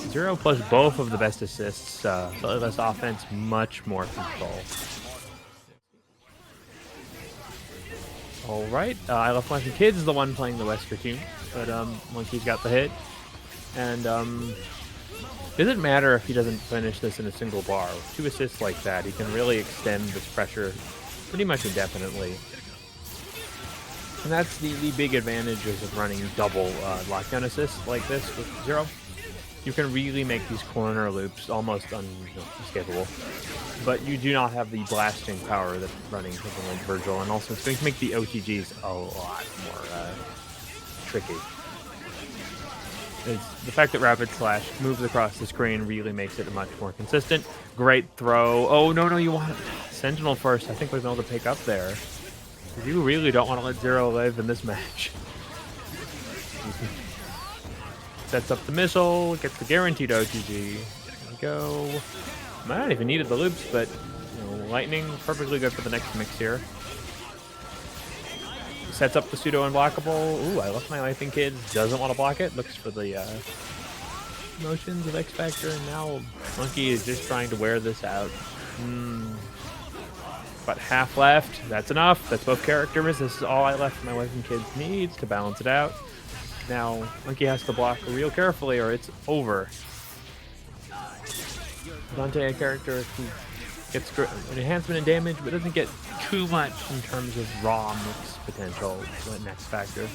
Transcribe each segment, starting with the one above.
Zero plus both of the best assists, slightly less offense, much more control. All right, ileftmywifeandkids is the one playing the Wesker team, but Monkey's got the hit, and doesn't matter if he doesn't finish this in a single bar. With 2 assists like that, he can really extend this pressure pretty much indefinitely. And that's the big advantages of running double lockdown assists like this with Zero. You can really make these corner loops almost unescapable. But you do not have the blasting power that running something like Vergil, and also it's going to make the OTGs a lot more tricky. The fact that Rapid Slash moves across the screen really makes it much more consistent. Great throw. Oh, no, you want Sentinel first. I think we've been able to pick up there. You really don't want to let Zero live in this match. Sets up the missile, gets the guaranteed OTG. There we go. Might not even needed the loops, but lightning, perfectly good for the next mix here. Sets up the pseudo unblockable. Ooh, ileftmywifeandkids doesn't want to block it. Looks for the motions of X Factor, and now Monkey is just trying to wear this out. About half left. That's enough. That's both characters. This is all ileftmywifeandkids needs to balance it out. Now Monkey has to block real carefully, or it's over. Dante, a character who gets an enhancement in damage, but doesn't get too much in terms of raw mix potential with X Factor.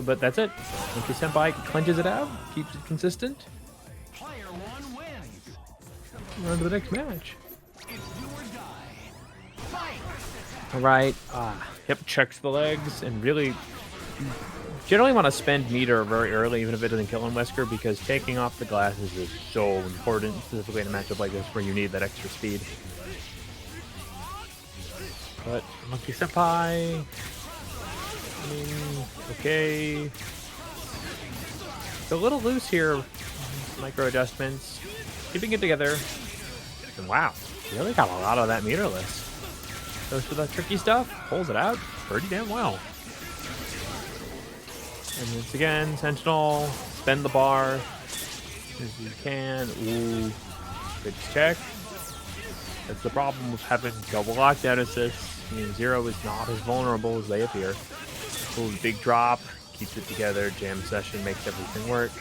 But that's it. MonkeySenpai clenches it out, keeps it consistent. On to the next match. Alright. Yep, checks the legs, and really generally want to spend meter very early, even if it doesn't kill on Wesker, because taking off the glasses is so important, specifically in a matchup like this where you need that extra speed. But MonkeySenpai, okay. It's a little loose here. Micro adjustments, keeping it together. And wow, really got a lot of that meterless. Goes for the tricky stuff, pulls it out pretty damn well. And once again, Sentinel, spend the bar as you can. Ooh, good check. That's the problem with having double lockdown assists. Zero is not as vulnerable as they appear. Ooh, big drop, keeps it together. Jam session makes everything work.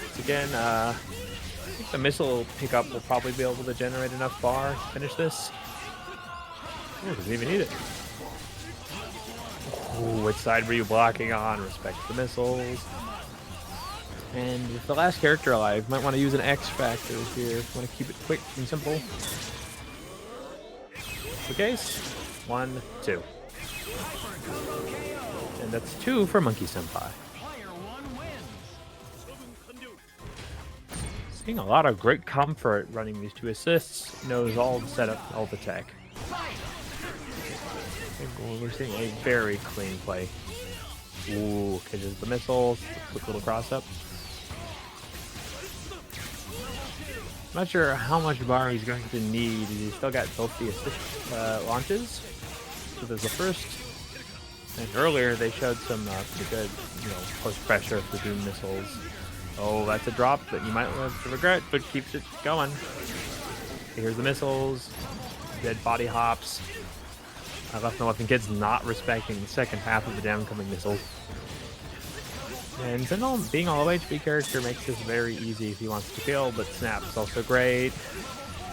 Once again, I think the missile pickup will probably be able to generate enough bar to finish this. Oh, doesn't even need it. Ooh, which side were you blocking on? Respect the missiles. And with the last character alive, might want to use an X Factor here. Want to keep it quick and simple. The case, 1, 2. And that's 2 for MonkeySenpai. Seeing a lot of great comfort running these 2 assists. Knows all the setup, all the tech. We're seeing a very clean play. Ooh, catches the missiles. Quick little cross up. Not sure how much bar he's going to need. He's still got both the assist launches. So there's the first. And earlier they showed some pretty good, post pressure for Doom missiles. Oh, that's a drop that you might live to regret, but keeps it going. Here's the missiles. Dead body hops. ileftmywifeandkids not respecting the second half of the downcoming missiles. And Sentinel, being all HP character, makes this very easy if he wants to kill, but Snap is also great.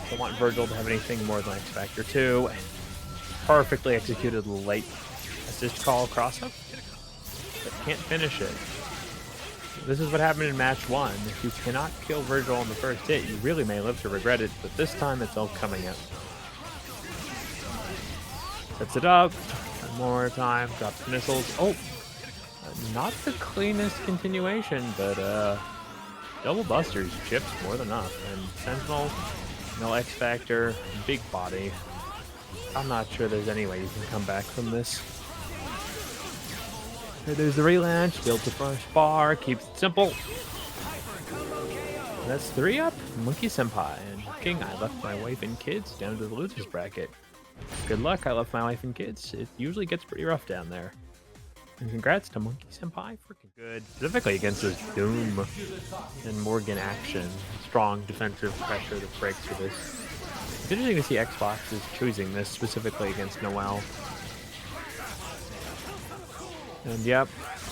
Don't want Vergil to have anything more than X Factor 2. Perfectly executed late assist call cross-up, but can't finish it. This is what happened in match 1. If you cannot kill Vergil on the first hit, you really may live to regret it, but this time it's all coming out. Sets it up, one more time, drops the missiles. Oh! Not the cleanest continuation, but double busters chips more than enough. And Sentinel, no X Factor, big body. I'm not sure there's any way you can come back from this. There's the relaunch, build the first bar, keeps it simple. And that's 3 up, MonkeySenpai. And King, ileftmywifeandkids down to the losers bracket. Good luck, ileftmywifeandkids. It usually gets pretty rough down there. And congrats to MonkeySenpai, freaking good, specifically against this Doom and Morrigan action. Strong defensive pressure that breaks for this. It's interesting to see Xbox is choosing this specifically against Noel. And yep,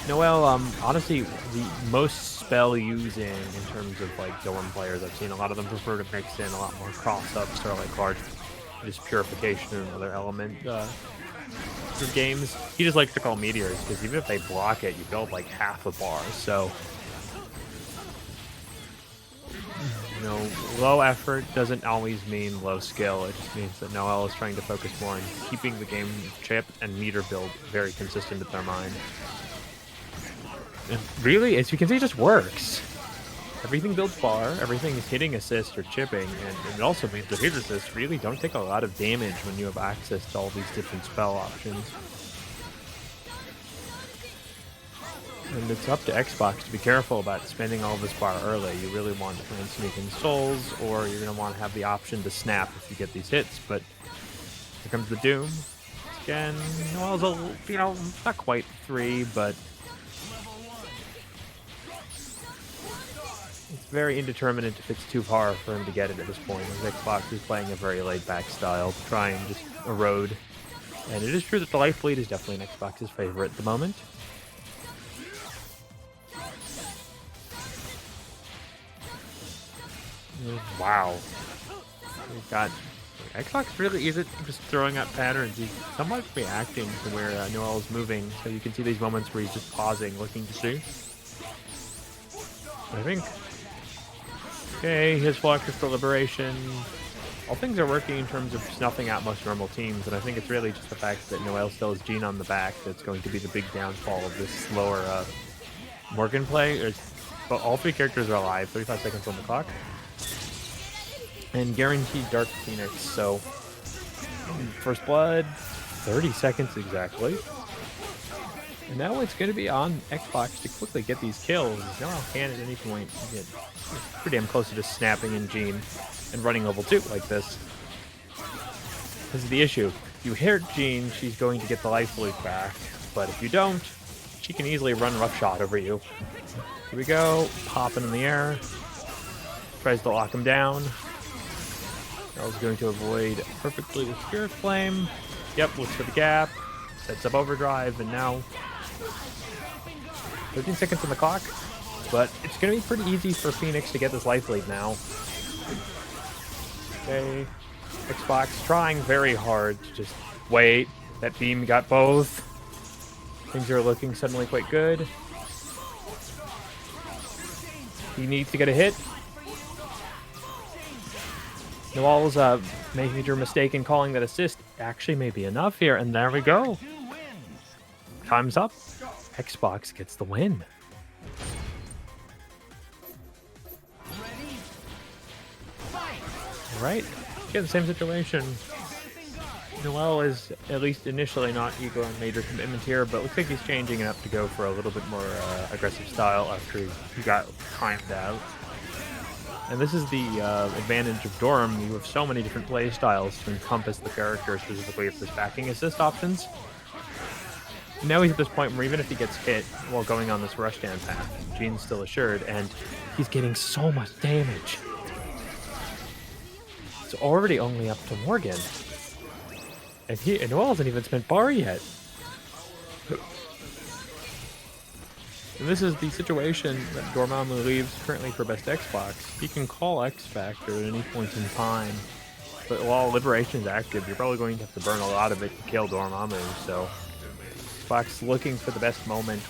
Noel, honestly, the most spell using in terms of like Dorm players I've seen, a lot of them prefer to mix in a lot more cross-ups or like large just purification and other element games. He just likes to call meteors because even if they block it, you build like half a bar. So, you know, low effort doesn't always mean low skill. It just means that Noel is trying to focus more on keeping the game chip and meter build very consistent in their mind. And really, as you can see, it just works. Everything builds bar, everything is hitting assist or chipping, and it also means the hit assists really don't take a lot of damage when you have access to all these different spell options. And it's up to Xbox to be careful about spending all this bar early. You really want to try and sneak in souls, or you're going to want to have the option to snap if you get these hits, but here comes the Doom. Again, Noel's a, you know, not quite 3, but it's very indeterminate if it's too far for him to get it at this point. As Xbox is playing a very laid-back style to try and just erode. And it is true that the life lead is definitely an Xbox's favorite at the moment. Wow. We've got... Xbox really isn't just throwing out patterns. He's somewhat reacting to where Noel is moving. So you can see these moments where he's just pausing, looking to see. I think... Okay, his Flockus for Liberation. All things are working in terms of snuffing out most normal teams, and I think it's really just the fact that Noel still has Jean on the back that's going to be the big downfall of this slower Morrigan play. But all 3 characters are alive, 35 seconds on the clock. And guaranteed Dark Phoenix, so first blood, 30 seconds exactly. And now it's going to be on Xbox to quickly get these kills. Noel can at any point get pretty damn close to just snapping in Jean and running level 2 like this. This is the issue. If you hit Jean, she's going to get the life lead back. But if you don't, she can easily run roughshod over you. Here we go. Popping in the air. Tries to lock him down. Noel's going to avoid perfectly with Spirit Flame. Yep, looks for the gap. Sets up overdrive, and now 13 seconds on the clock. But it's going to be pretty easy for Phoenix to get this life lead now. Okay. Xbox trying very hard to just wait. That beam got both. Things are looking suddenly quite good. He needs to get a hit. Noel's a major mistake in calling that assist. Actually may be enough here, and there we go. Time's up. Xbox gets the win. Alright, again, the same situation. Noel is, at least initially, not eager on major commitment here, but looks like he's changing it up to go for a little bit more aggressive style after he got timed out. And this is the advantage of Dorm. You have so many different play styles to encompass the character, specifically if there's backing assist options. Now he's at this point where even if he gets hit while going on this rush down path, Jean's still assured, and he's getting so much damage. It's already only up to Morrigan. And Noel hasn't even spent bar yet. And this is the situation that Dormammu leaves currently for best Xbox. He can call X Factor at any point in time, but while Liberation is active, you're probably going to have to burn a lot of it to kill Dormammu, so Xbox looking for the best moment.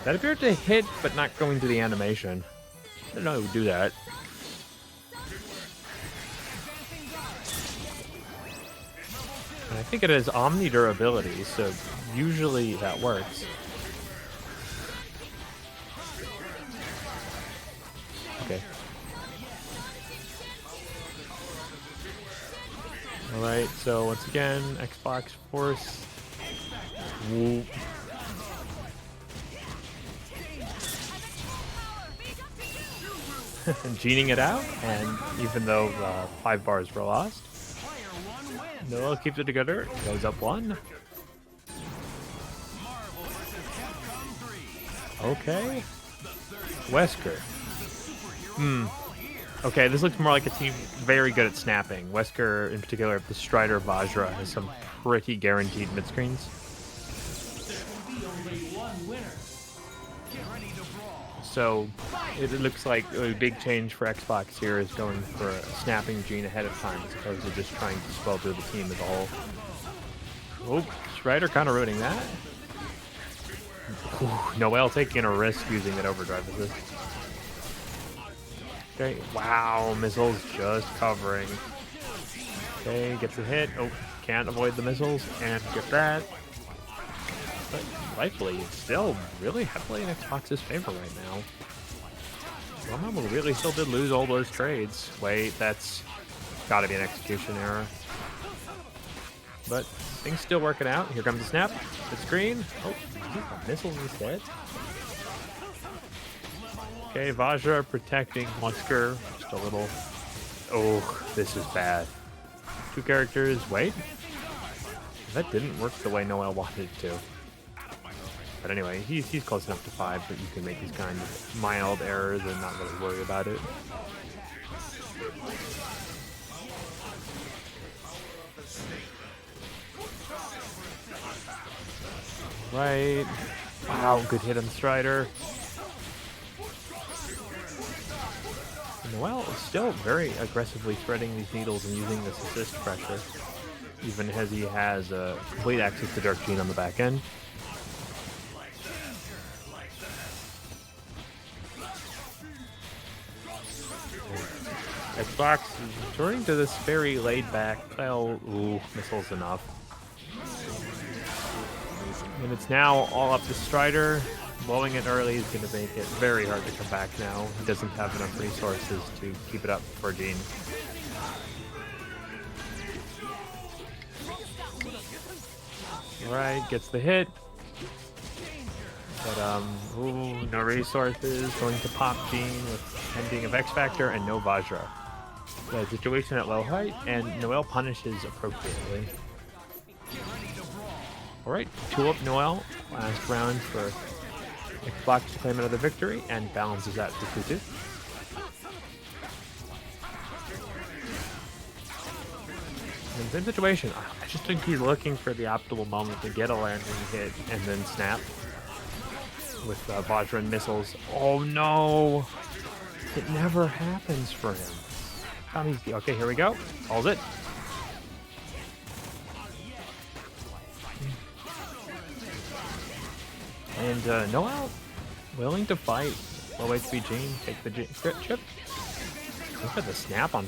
That appeared to hit, but not going to the animation. I don't know who would do that. And I think it has Omni durability, so usually that works. Okay. Alright, so once again, Xbox Force. Woo. Gening it out, and even though 5 bars were lost, Noel keeps it together, goes up 1. Okay. Wesker. Okay, this looks more like a team very good at snapping. Wesker, in particular, the Strider Vajra, has some pretty guaranteed mid-screens. So it looks like a big change for Xbox here is going for a snapping gene ahead of time as opposed to just trying to spell through the team as a whole. Oh, Strider kind of ruining that. Ooh, Noel taking a risk using that overdrive assist. Okay, wow, missiles just covering. Okay, gets a hit. Oh, can't avoid the missiles and get that. But rightfully, it's still really heavily in Xbox's favor right now. Dormammu really still did lose all those trades. Wait, that's gotta be an execution error. But things still working out. Here comes the snap. The screen. Oh, missiles instead. Okay, Vajra protecting Wesker. Just a little. Oh, this is bad. Two characters. Wait. That didn't work the way Noel wanted it to. But anyway, he's close enough to 5 that you can make these kind of mild errors and not really worry about it. Right. Wow, good hit on Strider. Noel is still very aggressively threading these needles and using this assist pressure, even as he has complete access to Dark Gene on the back end. Xbox is returning to this very laid-back, well, ooh, missiles enough. And it's now all up to Strider. Blowing it early is going to make it very hard to come back now. He doesn't have enough resources to keep it up for Gene. Alright, gets the hit. But, ooh, no resources. Going to pop Gene with ending of X Factor and no Vajra. The situation at low height, and Noel punishes appropriately. Alright, 2-up Noel. Last round for Xbox to claim another victory, and balances out to 2-2. In the same situation, I just think he's looking for the optimal moment to get a landing hit and then snap with Vajra and missiles. Oh no! It never happens for him. Okay, here we go. Calls it. And Noel willing to fight. Low HP Gene, take the crit chip. Look at the snap on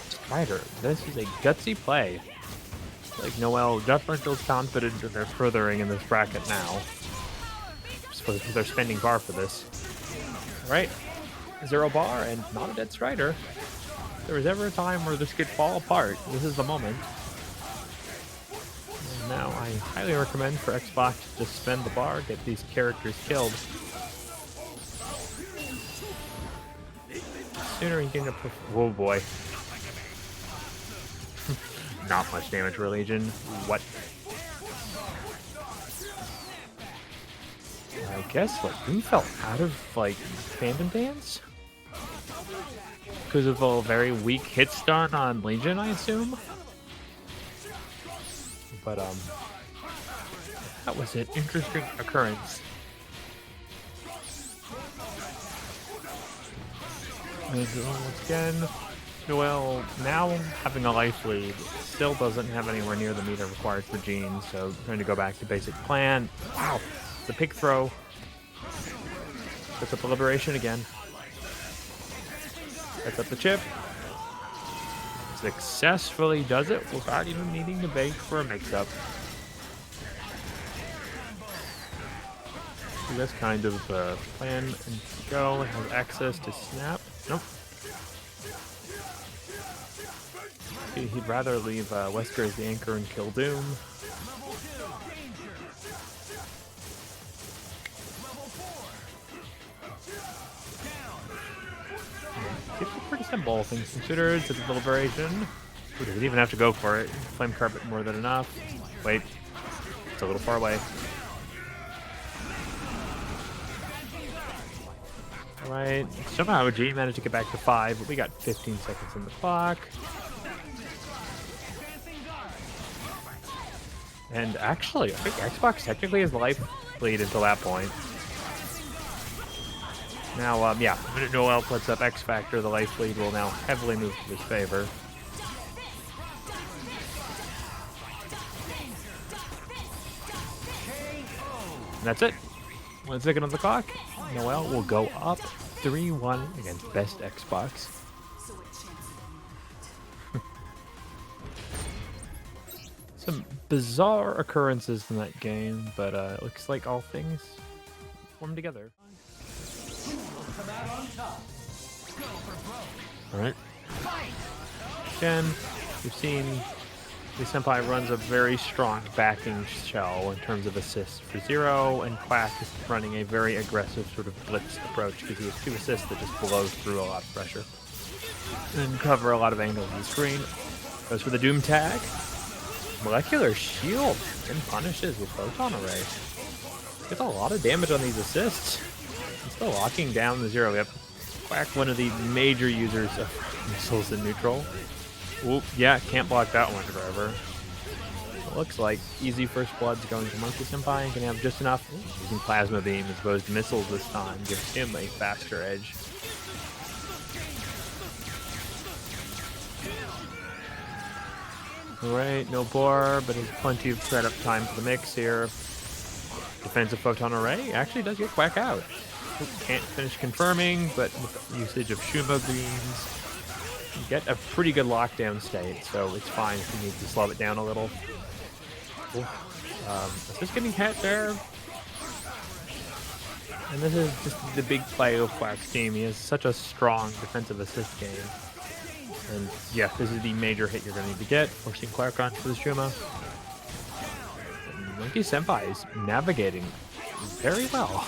Strider. This is a gutsy play. Like Noel definitely feels confident that they're furthering in this bracket now. Just they're spending bar for this. Alright. 0 bar and not a dead Strider. If there was ever a time where this could fall apart, this is the moment. And now I highly recommend for Xbox to just spend the bar, get these characters killed. Sooner you can oh boy. Not much damage for Legion. What? I guess like he fell out of like Phantom Dance? Because of a very weak hit stun on Legion, I assume. But that was an interesting occurrence. And once again, Noel now having a life lead still doesn't have anywhere near the meter required for Gene, so trying to go back to basic plan. Wow, the pig throw. Puts up the liberation again. Sets up the chip. Successfully does it without even needing to beg for a mix-up. This kind of plan and go. Has access to snap. Nope. He'd rather leave Wesker as the anchor and kill Doom. It's pretty simple, things considered. It's a deliberation. He doesn't even have to go for it. Flame carpet more than enough. Wait, it's a little far away. Right. Somehow Gene managed to get back to 5, but we got 15 seconds on the clock. And actually, I think Xbox technically has life lead until that point. Now, yeah, the minute Noel puts up X Factor, the life lead will now heavily move to his favor. And that's it. 1 second on the clock. Noel will go up 3-1 against best Xbox. Some bizarre occurrences in that game, but it looks like all things form together. Alright. Again, we've seen MemesMayCry runs a very strong backing shell in terms of assists for 0, and Quack is running a very aggressive sort of blitz approach because he has 2 assists that just blows through a lot of pressure and cover a lot of angles of the screen. Goes for the Doom tag. Molecular shield and punishes with photon array. Gets a lot of damage on these assists. He's still locking down the 0. Yep. Quack, one of the major users of missiles in neutral. Oop, yeah, can't block that one forever. It looks like easy first blood's going to MonkeySenpai and can have just enough. Using plasma beam as opposed to missiles this time gives him a faster edge. Alright, no bore, but there's plenty of setup time for the mix here. Defensive photon array actually does get Quack out. Can't finish confirming, but with the usage of Shuma beams, you get a pretty good lockdown state, so it's fine if you need to slow it down a little. Just getting hit there. And this is just the big play of Quack's team. He has such a strong defensive assist game. And yeah, this is the major hit you're going to need to get, forcing Quack onto the Shuma. And MonkeySenpai is navigating very well.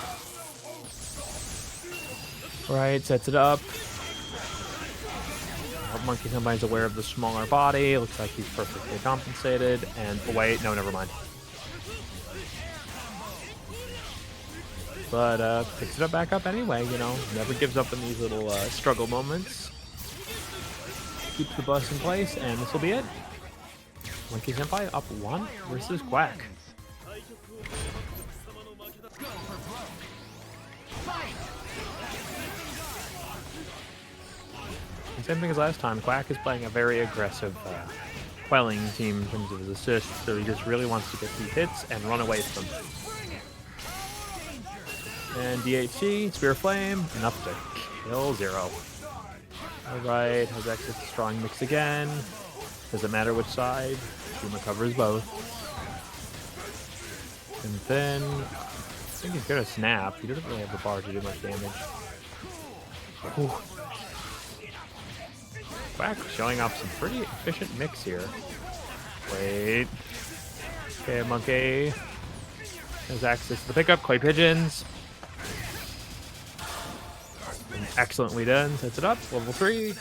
Right, sets it up. MonkeySenpai is aware of the smaller body. Looks like he's perfectly compensated. And oh, wait, no, never mind. But picks it up back up anyway, you know. Never gives up in these little struggle moments. Keeps the bus in place, and this will be it. MonkeySenpai up 1 versus Quack. Same thing as last time. Quack is playing a very aggressive quelling team in terms of his assists, so he just really wants to get these hits and run away from them. And DHC, Spear Flame, enough to kill 0. Alright, has access to strong mix again. Doesn't matter which side. Shuma covers both. And then I think he's gonna snap. He doesn't really have the bar to do much damage. Ooh. Quack showing off some pretty efficient mix here. Wait. Okay, Monkey has access to the pickup. Clay Pigeons. And excellently done. Sets it up. Level 3.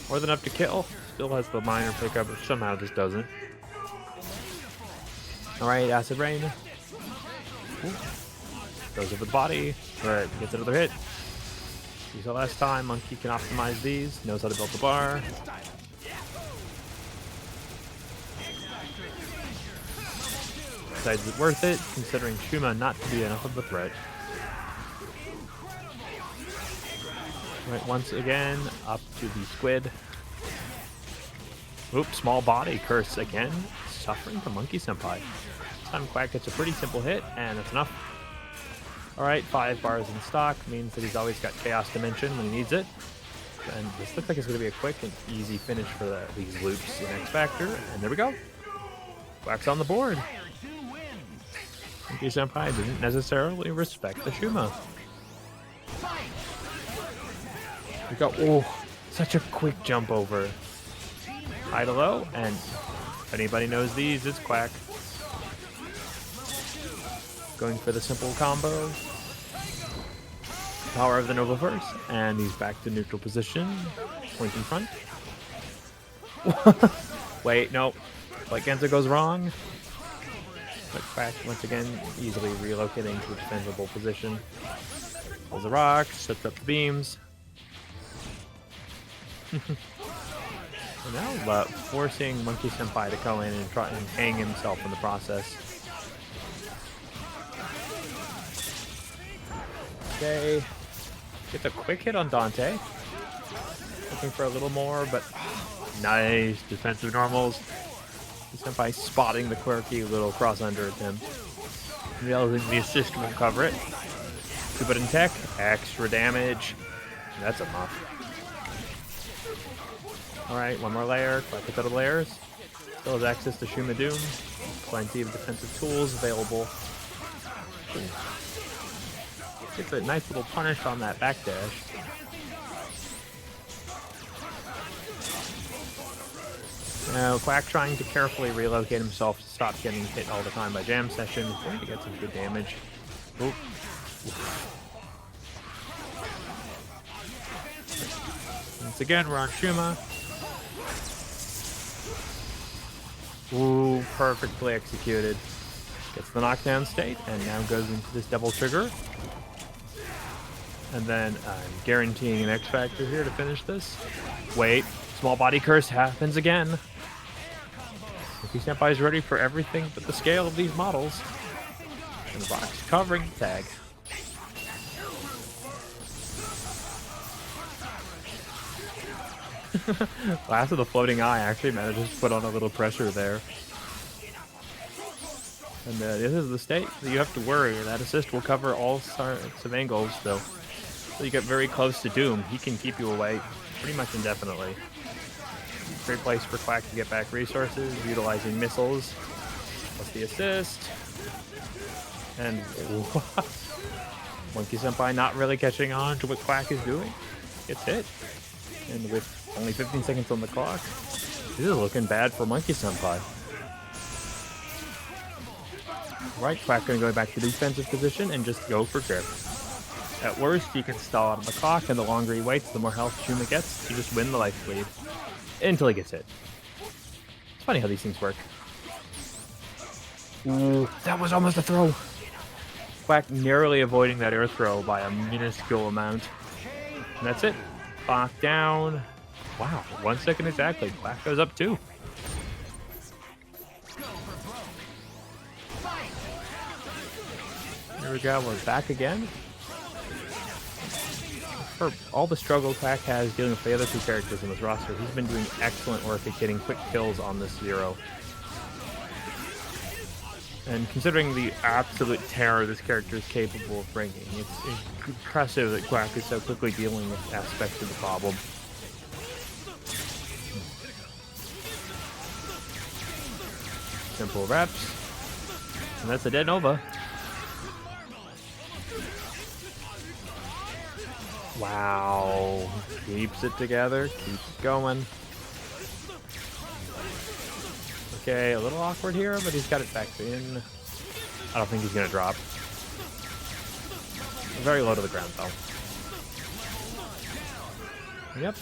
More than enough to kill. Still has the minor pickup, but somehow just doesn't. Alright, Acid Rain. Ooh. Goes over the body. Alright, gets another hit. You saw last time, Monkey can optimize these, knows how to build the bar. Decides it's worth it, considering Shuma not to be enough of a threat. Right, once again, up to the squid. Oops, small body curse again, suffering from MonkeySenpai. This time Quack gets a pretty simple hit, and that's enough. Alright, 5 bars in stock means that he's always got Chaos Dimension when he needs it. And this looks like it's going to be a quick and easy finish for these loops in X Factor. And there we go. Quack's on the board. MonkeySenpai didn't necessarily respect the Shuma. We got, oh, such a quick jump over. High to low, and if anybody knows these, it's Quack. Going for the simple combo. Power of the Nova Verse, and he's back to neutral position. Point in front. Wait, no. Like Genzo goes wrong. But Quack, once again, easily relocating to a defensible position. Pulls the rocks, sets up the beams. And now forcing MonkeySenpai to go in and try and hang himself in the process. Okay. Gets a quick hit on Dante. Looking for a little more, but nice defensive normals. Senpai spotting the quirky little cross-under attempt. Realizing the assist won't cover it. Keep it in tech. Extra damage. That's enough. Alright, one more layer. Collect a couple of layers. Still has access to Shuma-Doom. Plenty of defensive tools available. Gets a nice little punish on that backdash. Now, Quack trying to carefully relocate himself to stop getting hit all the time by Jam Session. Going to get some good damage. Oop. Once again, we're on Shuma. Ooh, perfectly executed. Gets the knockdown state, and now goes into this double trigger. And then I'm guaranteeing an X Factor here to finish this. Wait, small body curse happens again. MonkeySenpai is ready for everything but the scale of these models. And the box covering the tag. Last of the floating eye actually manages to put on a little pressure there. And this is the state that you have to worry. That assist will cover all sorts of angles, so you get very close to Doom. He can keep you away pretty much indefinitely. Great place for Quack to get back resources, utilizing missiles. Plus the assist. And MonkeySenpai not really catching on to what Quack is doing. Gets hit. And with only 15 seconds on the clock, this is looking bad for MonkeySenpai. Right, Quack gonna go back to the defensive position and just go for grip. At worst, he can stall out of the clock, and the longer he waits, the more health Shuma gets to just win the life lead. Until he gets hit. It's funny how these things work. Ooh, that was almost a throw. Quack narrowly avoiding that air throw by a minuscule amount. And that's it. Lock down. Wow, 1 second exactly. Quack goes up 2. There we go, we're back again. For all the struggle Quack has dealing with the other 2 characters in this roster, he's been doing excellent work at getting quick kills on this Zero. And considering the absolute terror this character is capable of bringing, it's impressive that Quack is so quickly dealing with aspects of the problem. Simple reps. And that's a dead Nova. Wow. Keeps it together. Keeps going. Okay, a little awkward here, but he's got it back in. I don't think he's going to drop. Very low to the ground, though. Yep.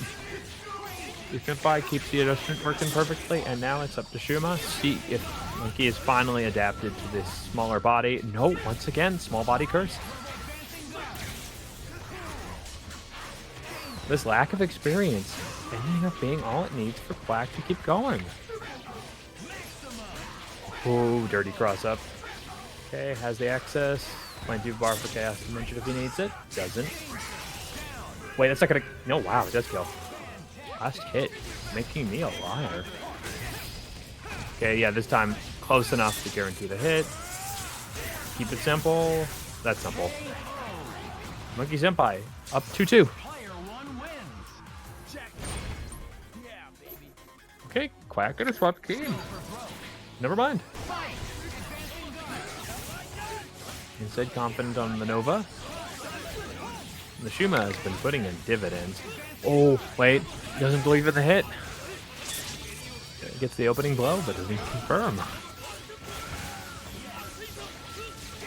Senpai keeps the adjustment working perfectly, and now it's up to Shuma. See if Monkey is finally adapted to this smaller body. No, once again, small body curse. This lack of experience ending up being all it needs for Quack to keep going. Oh, dirty cross up. Okay, has the access. Plenty of bar for Chaos Dimension if he needs it. Doesn't. Wait, that's not gonna... No, wow, it does kill. Last hit, making me a liar. Okay, yeah, this time close enough to guarantee the hit. Keep it simple. That's simple. MonkeySenpai, up 2-2. Okay, Quack gonna swap game. Never mind. Instead, confident on the Nova. The Shuma has been putting in dividends. Oh, wait. Doesn't believe in the hit. Gets the opening blow, but doesn't confirm.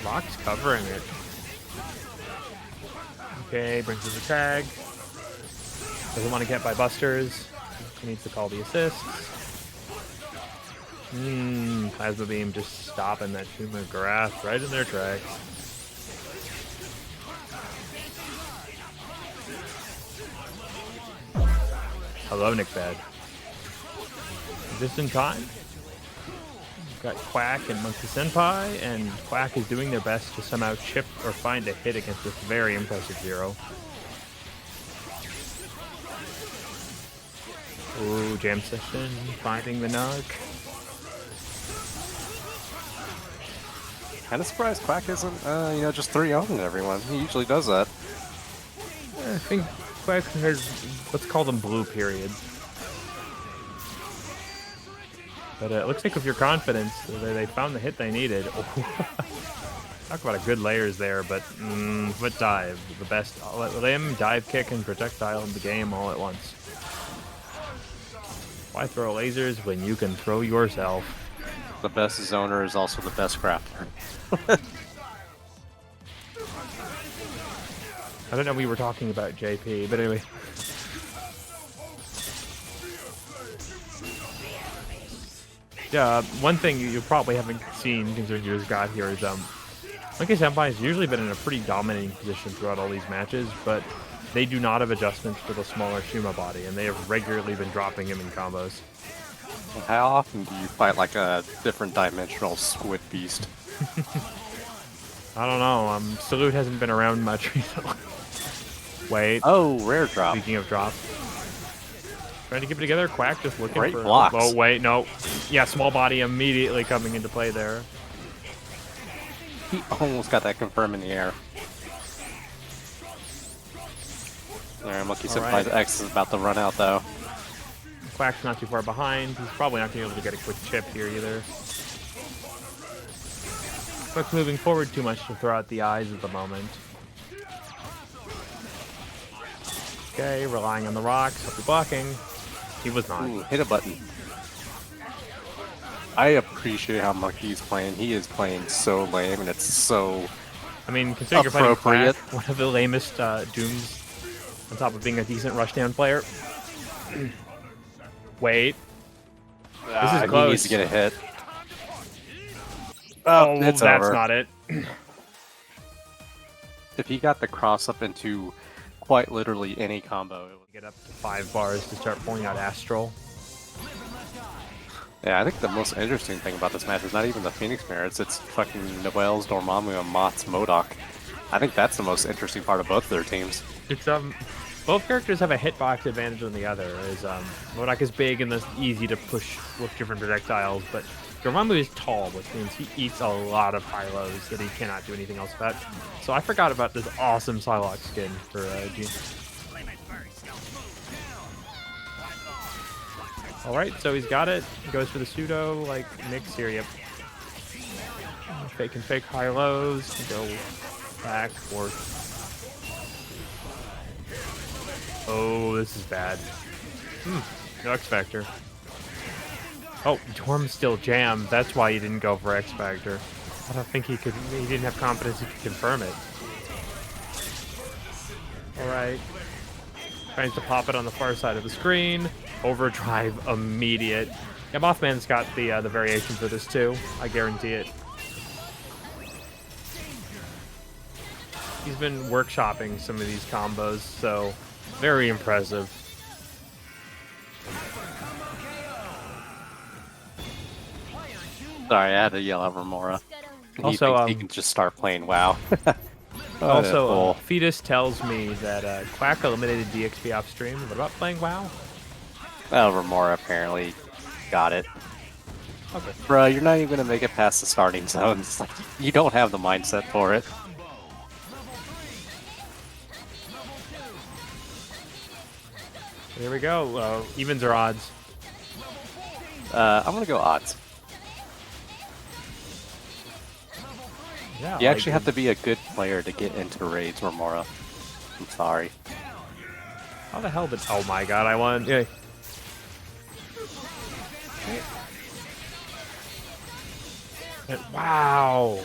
Lock's covering it. Okay, brings us a tag. Doesn't want to get by busters. He needs to call the assists. Plasma Beam just stopping that Shuma-Gorath right in their tracks. Hello, Nick Bad. Just in time. We've got Quack and MonkeySenpai, and Quack is doing their best to somehow chip or find a hit against this very impressive Zero. Ooh, jam session, finding the Nook. Kind of surprised Quack isn't, you know, just 3-0ing everyone. He usually does that. I think Quack has, let's call them blue periods. But it looks like with your confidence, they found the hit they needed. Talk about a good layers there, but foot dive, the best limb, dive kick, and projectile in the game all at once. Why throw lasers when you can throw yourself? The best zoner is also the best crafter. I don't know, we were talking about JP, but anyway. Yeah, one thing you probably haven't seen considering you just got here is MonkeySenpai has usually been in a pretty dominating position throughout all these matches, but they do not have adjustments for the smaller Shuma body, and they have regularly been dropping him in combos. How often do you fight like a different dimensional squid beast? I don't know. Salute hasn't been around much recently. Wait. Oh, rare drop. Speaking of drop. Trying to keep it together. Quack just looking Great for... blocks. Oh, wait, no. Yeah, small body immediately coming into play there. He almost got that confirm in the air. Alright, MonkeySenpai's X is about to run out though. Quack's not too far behind. He's probably not going to be able to get a quick chip here either. Quack's moving forward too much to throw out the eyes at the moment. Okay, relying on the rocks. Hope you're blocking. He was not. Ooh, hit a button. I appreciate how Monkey's playing. He is playing so lame, and it's so I mean, considering you're playing appropriate. Quack, one of the lamest Dooms, on top of being a decent rushdown player. Wait. This is close. He needs to get a hit. Oh, it's that's over. not it. If he got the cross up into quite literally any combo, it would Get up to 5 bars to start pulling out Astral. Yeah, I think the most interesting thing about this match is not even the Phoenix merits, it's fucking Noel's, Dormammu, and M.O.D.O.K. I think that's the most interesting part of both of their teams. It's both characters have a hitbox advantage on the other. Is M.O.D.O.K is big and that's easy to push with different projectiles, but Dormammu is tall, which means he eats a lot of high lows that he cannot do anything else about. So I forgot about this awesome Psylocke skin for Gene. Alright, so he's got it. He goes for the pseudo, like Nick's here, yep. Fake and fake high lows. Go back, forth. Oh, this is bad. No X Factor. Oh, Dorm's still jammed. That's why he didn't go for X Factor. I don't think he could. He didn't have confidence he could confirm it. All right. Tries to pop it on the far side of the screen. Overdrive immediate. Yeah, Mothman's got the variation for this too. I guarantee it. He's been workshopping some of these combos, so very impressive. Sorry, I had to yell at Romora. Also, he can just start playing WoW. Also, Fetus tells me that Quack eliminated DXP off stream. What about playing WoW? Well, Romora apparently got it. Okay. Bruh, you're not even going to make it past the starting zone. It's like, you don't have the mindset for it. Here we go. Evens or odds? I'm going to go odds. Yeah. You actually have to be a good player to get into raids, Romora. I'm sorry. How the hell did... Oh my god, I won. Yeah. Wow.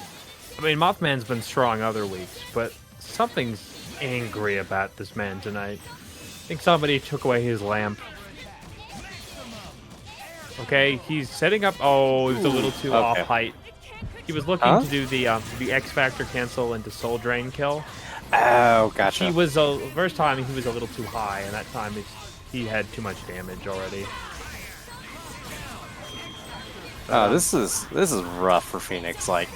I mean, Mothman's been strong other weeks, but something's angry about this man tonight. I think somebody took away his lamp. Okay, he's setting up. Oh, it was a little too off height. He was looking to do the X Factor cancel into Soul Drain kill. Oh, gotcha. He was first time he was a little too high, and that time he had too much damage already. This is rough for Phoenix. Like,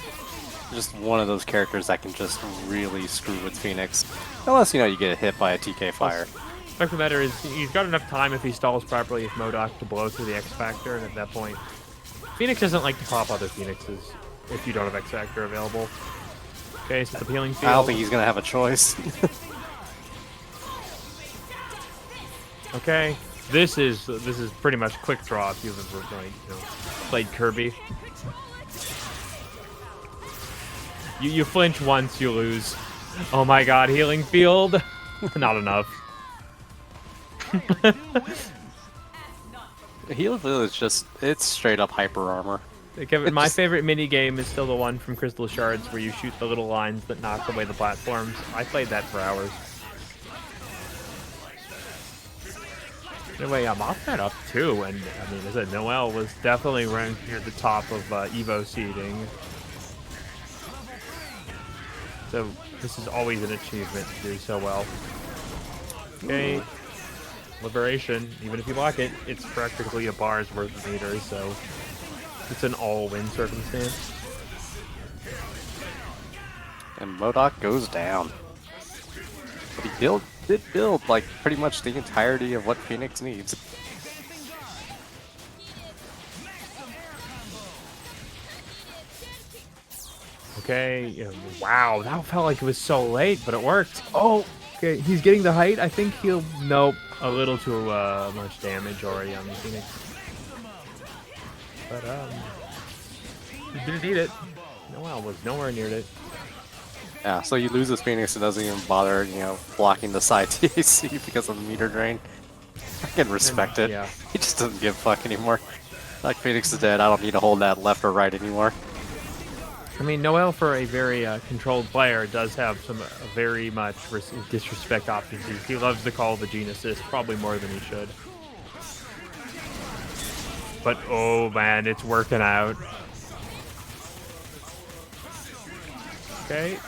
just one of those characters that can just really screw with Phoenix, unless you get hit by a TK fire. The fact of the matter is, he's got enough time if he stalls properly with M.O.D.O.K to blow through the X Factor, and at that point, Phoenix doesn't like to pop other Phoenixes if you don't have X Factor available. Okay, so it's a healing field. I don't think he's gonna have a choice. Okay, this is pretty much quick draw if you've ever played Kirby. You flinch once, you lose. Oh my God, healing field, not enough. Healing field is it's straight up hyper armor. Kevin, my favorite mini game is still the one from Crystal Shards where you shoot the little lines that knock away the platforms. I played that for hours. Anyway, MothMan up too, and I mean, as I said, Noel was definitely ranked near the top of Evo seeding. So this is always an achievement to do so well. Okay, Liberation. Even if you block it, it's practically a bar's worth of meters, so it's an all-win circumstance. And M.O.D.O.K goes down. But he did build like pretty much the entirety of what Phoenix needs. Okay, wow, that felt like it was so late, but it worked. Oh, okay, he's getting the height. I think he'll... Nope, a little too much damage already on the Phoenix. But, he didn't need it. Noel was nowhere near it. Yeah, so he loses Phoenix and doesn't even bother, blocking the side TAC because of the meter drain. I can respect it. Yeah. He just doesn't give a fuck anymore. Like, Phoenix is dead, I don't need to hold that left or right anymore. I mean, Noel, for a very controlled player, does have some very much disrespect options. He loves to call the Gene Assist, probably more than he should. But, oh man, it's working out. Okay.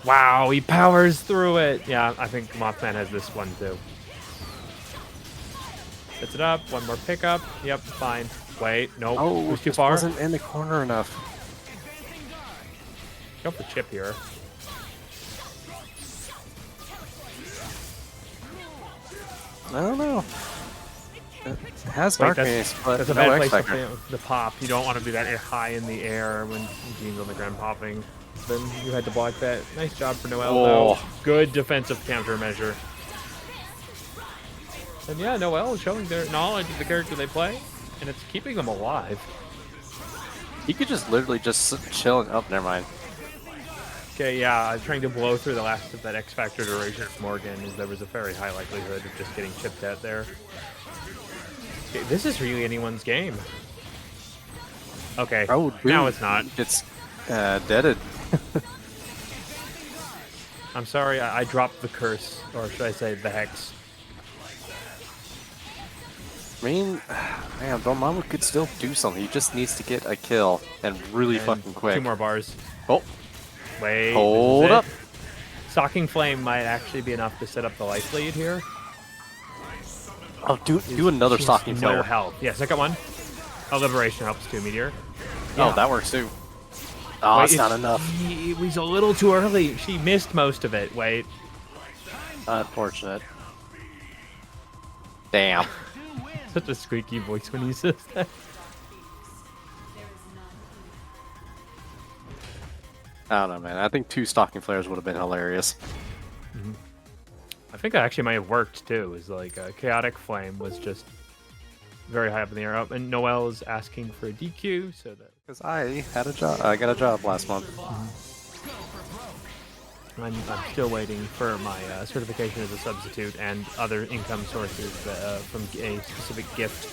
Wow, he powers through it. Yeah, I think MothMan has this one too. Sets it up, one more pickup. Yep, fine. Wait, nope. Oh, it was too far. Wasn't in the corner enough. Jump the chip here. I don't know. It has Wait, Dark Mace, but that's a no bad X place Factor. to pop. You don't want to be that high in the air when Gene's on the ground popping. Then you had to block that. Nice job for Noel, though. Good defensive countermeasure. And yeah, Noel is showing their knowledge of the character they play, and it's keeping them alive. He could just literally just chill. Oh, never mind. Okay, yeah, trying to blow through the last of that X Factor duration of Morrigan, as there was a very high likelihood of just getting chipped at there. Okay, this is really anyone's game. Okay, Oh, dude, now it's not. It's deaded. I'm sorry, I dropped the curse, or should I say the hex. I mean, man, Dormammu could still do something. He just needs to get a kill, and really fucking quick. 2 more bars. Oh, Wait. hold up. Stalking Flame might actually be enough to set up the life lead here. Oh, do another She has Stalking Flare. No help. Yeah, second one. Oh, Liberation helps too, Meteor. Oh, that works too. Oh, Wait, it's not enough. He's a little too early. She missed most of it. Wait. Unfortunate. Damn. Such a squeaky voice when he says that. I don't know, man. I think 2 Stalking Flares would have been hilarious. I think that actually might have worked too. Is like Chaotic Flame was just very high up in the air. Oh, and Noel is asking for a DQ, so that Because I had a job. I got a job last month. I'm still waiting for my certification as a substitute and other income sources from a specific gift.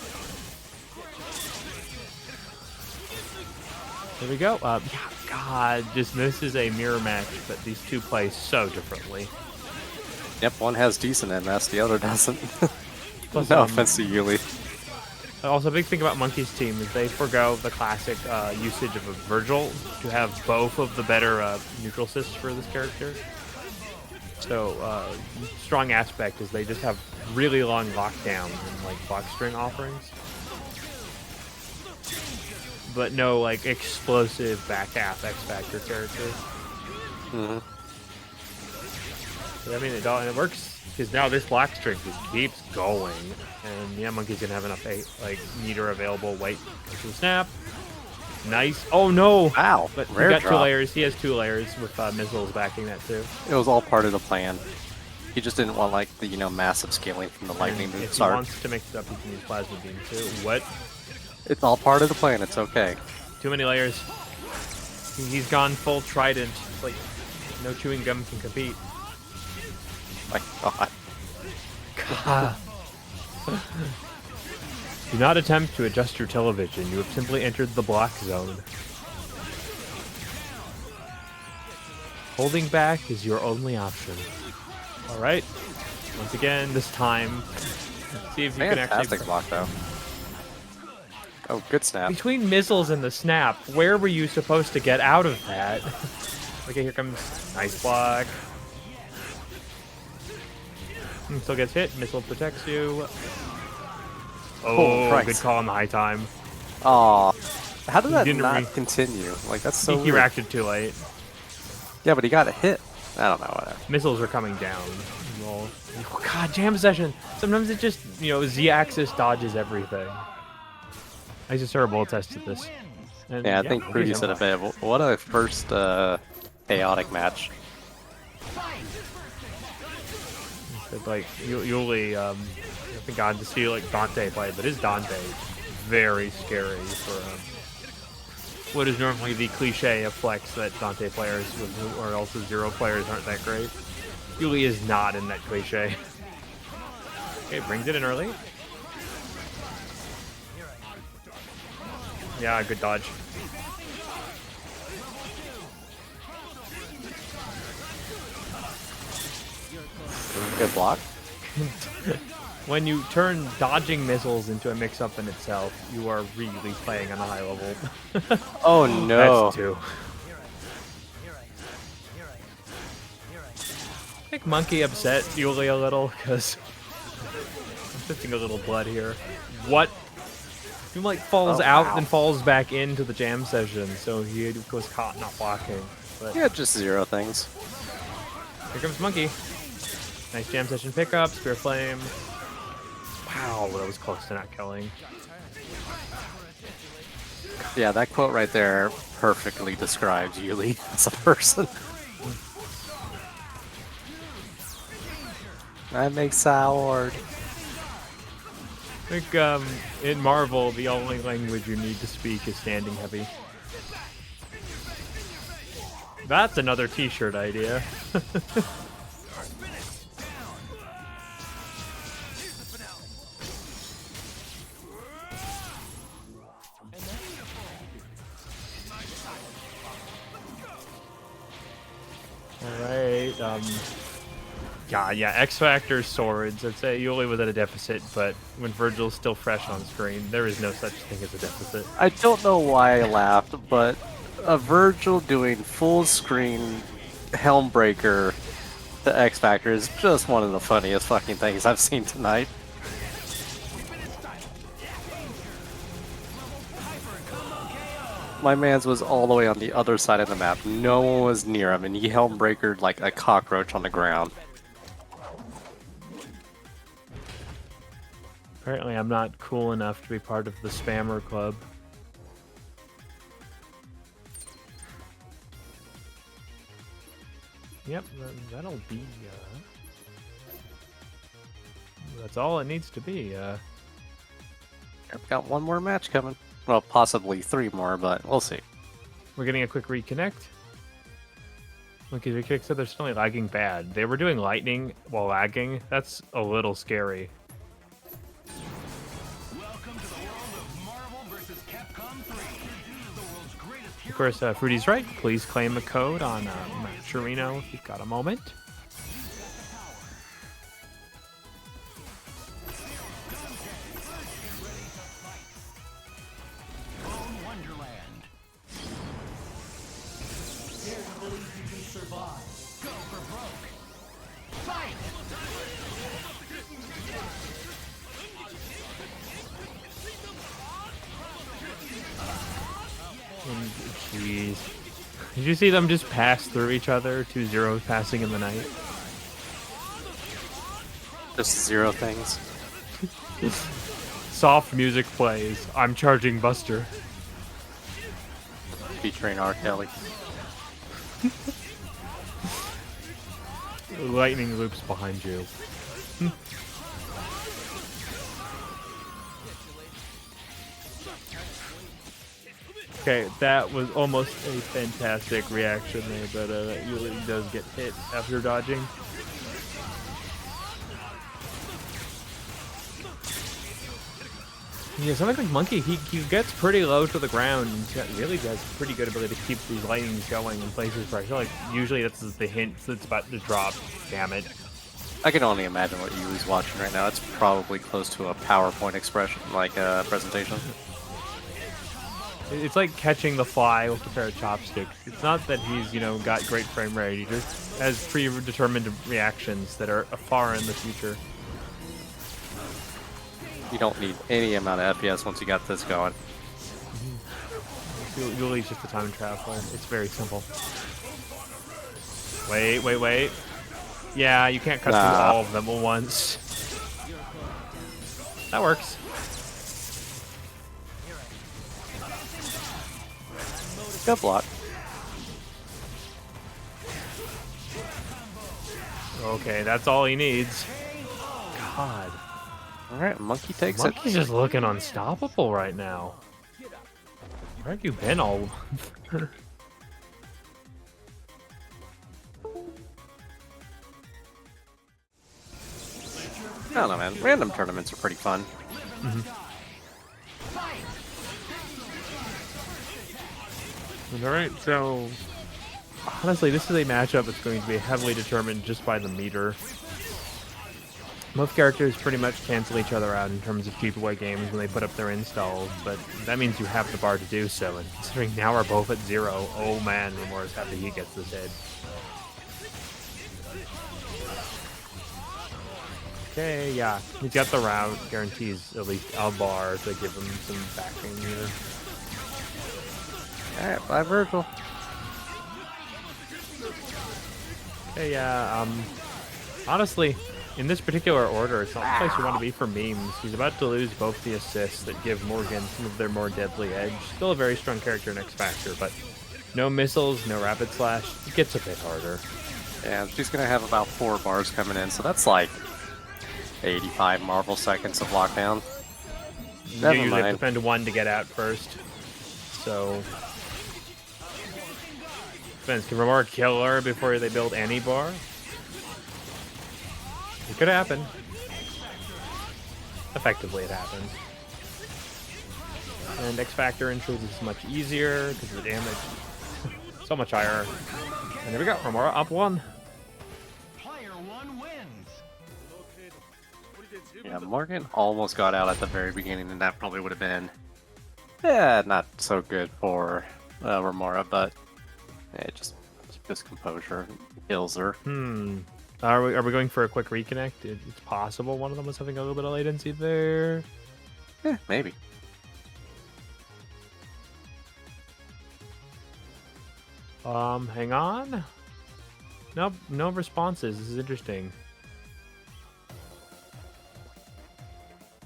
There we go. Yeah, God, this is a mirror match, but these two play so differently. Yep, one has decent MS, the other doesn't. Plus, No offense to Yuli. Also, a big thing about Monkey's team is they forego the classic usage of a Vergil to have both of the better neutral assists for this character. So, strong aspect is they just have really long lockdown and like block string offerings, but no like explosive back half X Factor character. Mm-hmm. But, I mean, it works because now this block string just keeps going, and yeah, Monkey's gonna have enough like meter available. Wait, to the snap. Nice. Oh no! Wow. But he Rare got drop. 2 layers. He has 2 layers with missiles backing that too. It was all part of the plan. He just didn't want like the massive scaling from the lightning And to if start. he wants to mix it up, he can use plasma beam too. What? It's all part of the plan. It's okay. Too many layers. He's gone full trident. Like no chewing gum can compete. My God. God. Do not attempt to adjust your television. You have simply entered the block zone. Holding back is your only option. All right. Once again, this time, let's see if you can Fantastic actually block though. Oh, good snap. Between missiles and the snap, where were you supposed to get out of that? Okay, here comes nice block. Still gets hit. Missile protects you. Oh, good call on the high time. Aw. How did that didn't not continue? Like, that's so He weird. reacted too late. Yeah, but he got a hit. I don't know. Whatever. Missiles are coming down. Well, oh, God, jam session. Sometimes it just, Z-axis dodges everything. I just heard a bullet test at this. And, Yeah, I think Rudy he's said on. it bit. What a first chaotic match. But, like, Yuli, I think God to see like Dante play, but his Dante is very scary for what is normally the cliche of flex that Dante players or else the Zero players aren't that great. Yuli is not in that cliche. Okay, brings it in early. Yeah, good dodge. Good block. When you turn dodging missiles into a mix-up in itself, you are really playing on a high level. Oh no. That's 2. I think Monkey upset Yuli a little, because I'm shifting a little blood here. What? He like falls out wow. and falls back into the jam session, so he was caught not blocking. But Yeah, just 0 things. here comes Monkey. Nice jam session pickup, Spear Flame. Wow, that was close to not killing. Yeah, that quote right there perfectly describes Yuli as a person. That makes sour. I think in Marvel, the only language you need to speak is standing heavy. That's another t-shirt idea. Alright, yeah, X Factor swords. I'd say Yuli was at a deficit, but when Vergil's still fresh on screen, there is no such thing as a deficit. I don't know why I laughed, but a Vergil doing full screen Helmbreaker to X Factor is just one of the funniest fucking things I've seen tonight. My man's was all the way on the other side of the map. No one was near him, and he Helmbreakered like a cockroach on the ground. Apparently I'm not cool enough to be part of the spammer club. Yep, that'll be, that's all it needs to be, I've got one more match coming. Well, possibly 3 more, but we'll see. We're getting a quick reconnect. Monkey's reconnect said they're still lagging bad. They were doing lightning while lagging. That's a little scary. Of course, Fruity's right. Please claim a code on Chirino if you've got a moment. And, jeez. Did you see them just pass through each other? 2 zeros passing in the night. Just zero things. Soft music plays. I'm charging Buster. Featuring R. Kelly. Lightning loops behind you. Okay, that was almost a fantastic reaction there, but Yullizhez does get hit after dodging. Yeah, something like Monkey, he gets pretty low to the ground and really has pretty good ability to keep these lightnings going in places where I feel like usually that's the hint that's about to drop. Damn it. I can only imagine what Yuli's watching right now. It's probably close to a PowerPoint expression, like a presentation. It's like catching the fly with a pair of chopsticks. It's not that he's, you know, got great frame rate. He just has predetermined reactions that are far in the future. You don't need any amount of FPS once you got this going. Yuli's just a time traveler. It's very simple. Wait, wait, wait. Yeah, you can't cut through all of them at once. That works. Good block. Okay, that's all he needs. God. Alright, Monkey takes Monkey's it. just looking unstoppable right now. Where have you been all... I don't know, man. Random tournaments are pretty fun. Alright, so... Honestly, this is a matchup that's going to be heavily determined just by the meter. Most characters pretty much cancel each other out in terms of keep-away games when they put up their installs, but that means you have the bar to do so, and considering now we're both at 0, oh man, Romora's happy he gets this hit. Okay, yeah, he's got the route, guarantees at least a bar to give him some backing here. Alright, bye Vergil. Okay, yeah, honestly, in this particular order, it's not the place you want to be for memes. He's about to lose both the assists that give Morrigan some of their more deadly edge. Still a very strong character in X Factor, but no missiles, no rapid slash. It gets a bit harder. Yeah, she's gonna have about 4 bars coming in, so that's like 85 Marvel seconds of lockdown. You usually have to spend 1 to get out first. So... Depends. Can Romora kill her before they build any bar? It could happen. Effectively, it happens. And X Factor intros is much easier because the damage so much higher. And there we go, Romora up 1. Player 1 wins. Yeah, Morgan almost got out at the very beginning, and that probably would have been, yeah, not so good for Romora, but it just composure kills her. Are we going for a quick reconnect? It's possible one of them was having a little bit of latency there. Yeah, maybe. Hang on. Nope, no responses. This is interesting.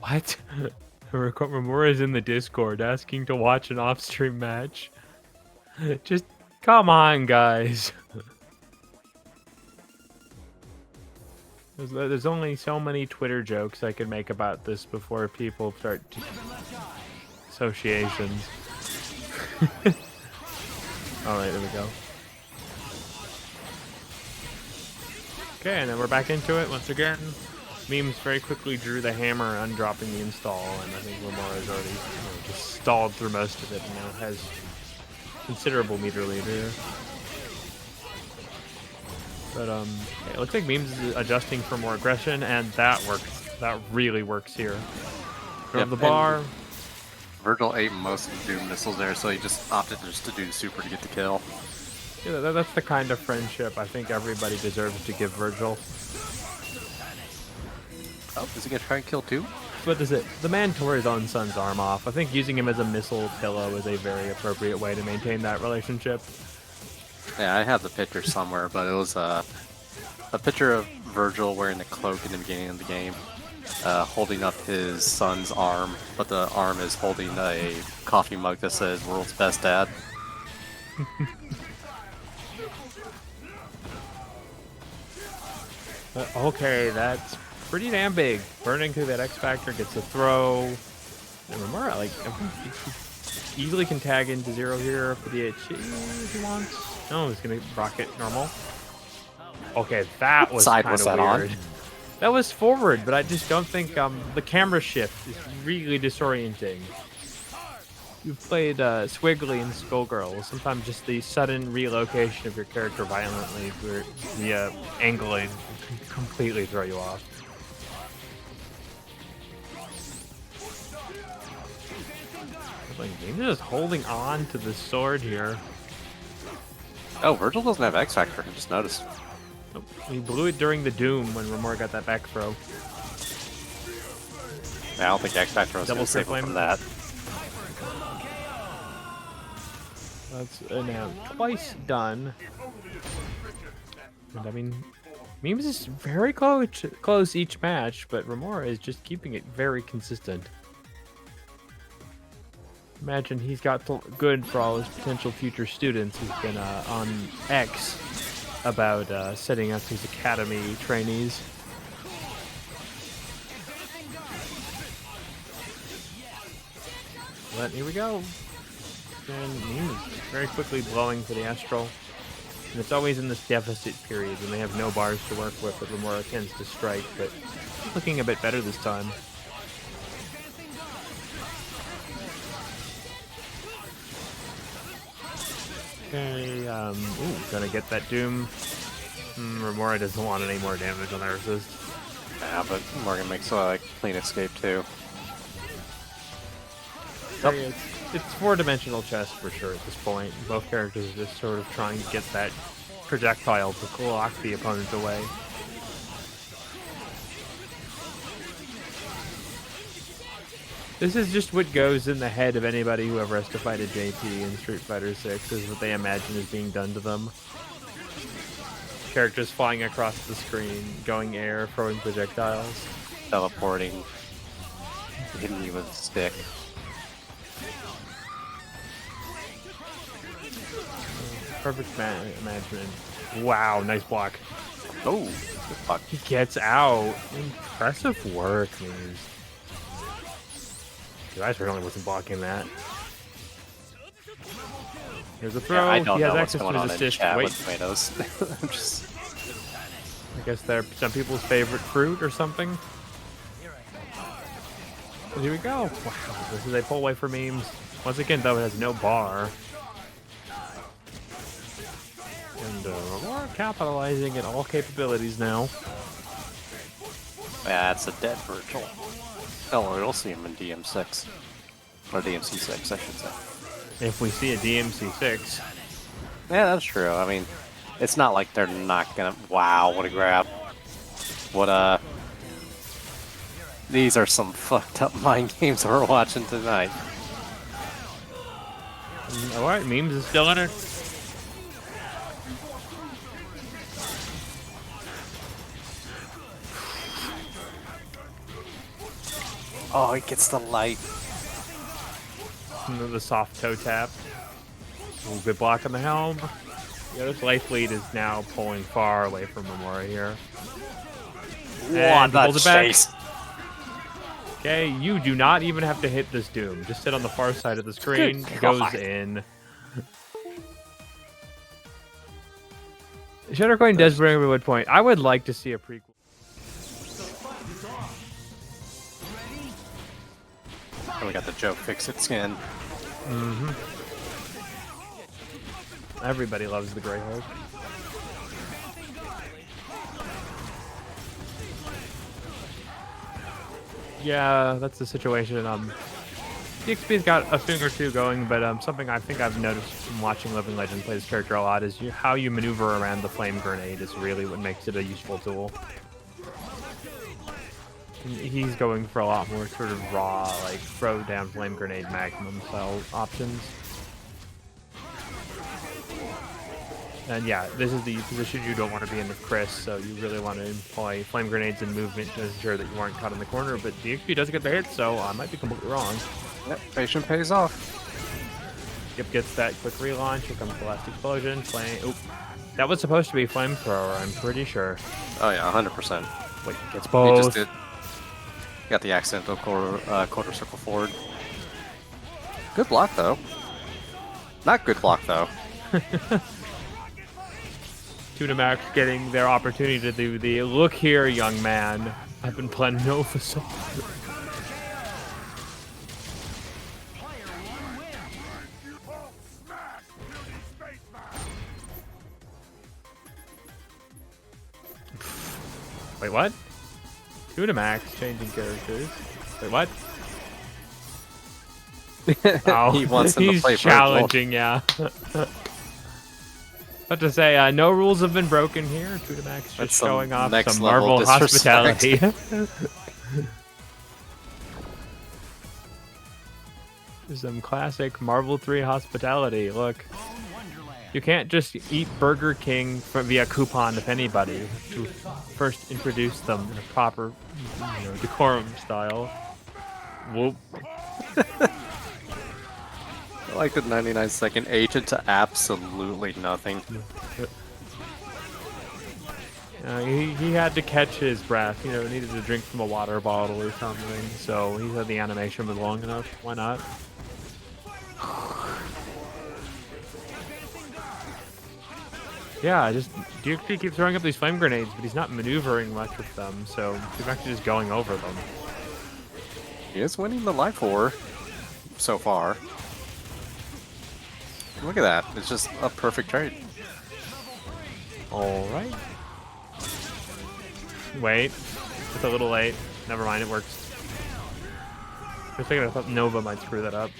What? Romora is in the Discord asking to watch an off-stream match. Just come on, guys. There's only so many Twitter jokes I could make about this before people start associations. Alright, there we go. Okay, and then we're back into it once again. Memes very quickly drew the hammer undropping the install, and I think Romora's already just stalled through most of it and now has considerable meter lead here. But it looks like Memes is adjusting for more aggression, and that works. That really works here. Grab the bar. Vergil ate most of the Doom missiles there, so he just opted just to do the super to get the kill. Yeah, that's the kind of friendship I think everybody deserves to give Vergil. Oh, is he gonna try and kill too? But is it? The man tore his own son's arm off. I think using him as a missile pillow is a very appropriate way to maintain that relationship. Yeah, I have the picture somewhere, but it was a picture of Vergil wearing the cloak in the beginning of the game, holding up his son's arm, but the arm is holding a coffee mug that says "World's Best Dad." Okay, that's pretty damn big. Burning through that X Factor gets a throw. And Romora, like, easily can tag into Zero here for the HE if he wants. No, he's gonna rocket normal. Okay, that was Side kind was of that weird. on? That was forward, but I just don't think the camera shift is really disorienting. You've played Squiggly and Skullgirl. Sometimes just the sudden relocation of your character violently via angling can completely throw you off. Like, he's just holding on to the sword here. Oh, Vergil doesn't have X Factor. I just noticed. Nope. He blew it during the Doom when Romora got that back throw. I don't think X Factor was Double going to save him flame. from that. That's now twice done. And I mean, Memes is very close each match, but Romora is just keeping it very consistent. Imagine he's got good for all his potential future students. He's been on X about setting up his academy trainees. But here we go. And Memes very quickly blowing for the Astral. And it's always in this deficit period when they have no bars to work with that Romora tends to strike, but looking a bit better this time. Okay, gonna get that Doom. Romora doesn't want any more damage on that resist. Yeah, but Morrigan makes a clean escape too. Okay, it's four-dimensional chess for sure at this point. Both characters are just sort of trying to get that projectile to clock the opponent away. This is just what goes in the head of anybody who ever has to fight a JP in Street Fighter 6, is what they imagine is being done to them. Characters flying across the screen, going air, throwing projectiles. Teleporting, hitting you with a stick. Perfect management. Wow, nice block. Oh, good fuck. He gets out. Impressive work, Memes. Dude, I certainly wasn't blocking that. Here's a throw. Yeah, I don't he has know what's access going to on his in assist. chat Wait, with tomatoes. I'm just... I guess they're some people's favorite fruit or something. Well, here we go. Wow, this is a pull away for Memes. Once again, though, it has no bar. And we're capitalizing at all capabilities now. Yeah, that's a dead Vergil. Oh, we'll see him in DM6. Or DMC6, I should say. If we see a DMC6. Yeah, that's true. I mean, it's not like they're not gonna... Wow, what a grab. What These are some fucked up mind games we're watching tonight. Alright, Memes is still in it. Oh, he gets the light. The soft toe tap. Ooh, good block on the helm. Yeah, this life lead is now pulling far away from Romora here. And he What pulls a it back. chase! Okay, you do not even have to hit this Doom. Just sit on the far side of the screen. Good Goes God. in. Shadowcoin does bring up a good point. I would like to see a prequel. Oh, we got the Joe Fix-It skin. Everybody loves the Grey Hulk. Yeah, that's the situation. DXP's got a thing or two going, but something I think I've noticed from watching Living Legend play this character a lot is how you maneuver around the flame grenade is really what makes it a useful tool. He's going for a lot more sort of raw, like throw down flame grenade magnum style options. And yeah, this is the position you don't want to be in with Chris, so you really want to employ flame grenades and movement to ensure that you aren't caught in the corner, but DXP does get the hit, so I might be completely wrong. Yep, patient pays off. Yep, gets that quick relaunch. Here comes the last explosion. Oop. That was supposed to be flamethrower, I'm pretty sure. Oh yeah, 100%. Wait, gets He both. just did. Got the accidental quarter circle forward. Good block though. Not good block though. Max getting their opportunity to do the look here, young man. I've been playing Nova so long. Wait, what? Max changing characters. Wait, what? Oh, He wants them to he's play challenging, yeah. About to say, no rules have been broken here. Max just That's showing off next some level Marvel hospitality. Some classic Marvel 3 hospitality. Look, you can't just eat Burger King via coupon with anybody. You first introduce them in a proper, decorum style. Whoop. I like the 99-second agent to absolutely nothing. He had to catch his breath. Needed to drink from a water bottle or something. So he said the animation was long enough. Why not? Yeah, DXP keeps throwing up these flame grenades, but he's not maneuvering much with them. So he's actually just going over them. He is winning the life war so far. Look at that. It's just a perfect trade. Alright. Wait. It's a little late. Never mind, it works. For a second I thought Nova might screw that up.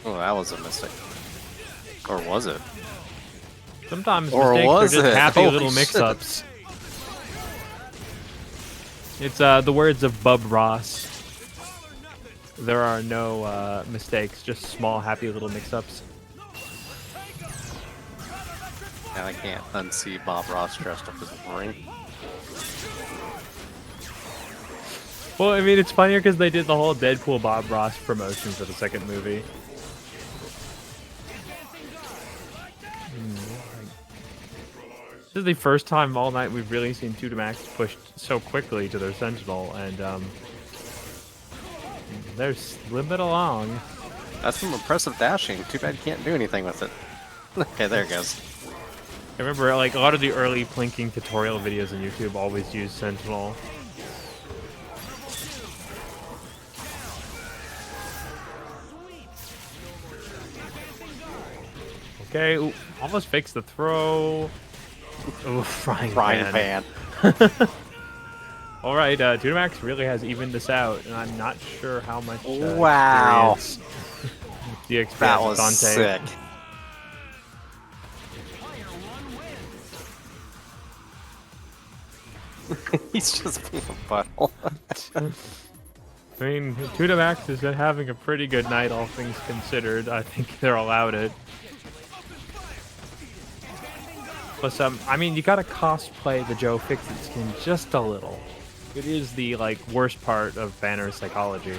Oh, that was a mistake. Or was it? Sometimes Or mistakes was are just it? happy Holy little shit. mix-ups. It's the words of Bub Ross. There are no mistakes, just small, happy little mix-ups. And I can't unsee Bob Ross dressed up as a Marine. Well, I mean, it's funnier because they did the whole Deadpool Bob Ross promotion for the second movie. This is the first time all night we've really seen 2-Max pushed so quickly to their Sentinel, and they're slipping along. That's some impressive dashing. Too bad you can't do anything with it. Okay, there it goes. I remember, like, a lot of the early plinking tutorial videos on YouTube always use Sentinel. Okay, ooh, almost fixed the throw. Ooh, frying pan. All right, 2-Max really has evened this out, and I'm not sure how much wow. DXP That has was Dante. sick. He's just being a butthole. I mean, 2-Max has been having a pretty good night, all things considered. I think they're allowed it. Plus, I mean, you gotta cosplay the Joe Fixit skin just a little. It is the, like, worst part of Banner's psychology.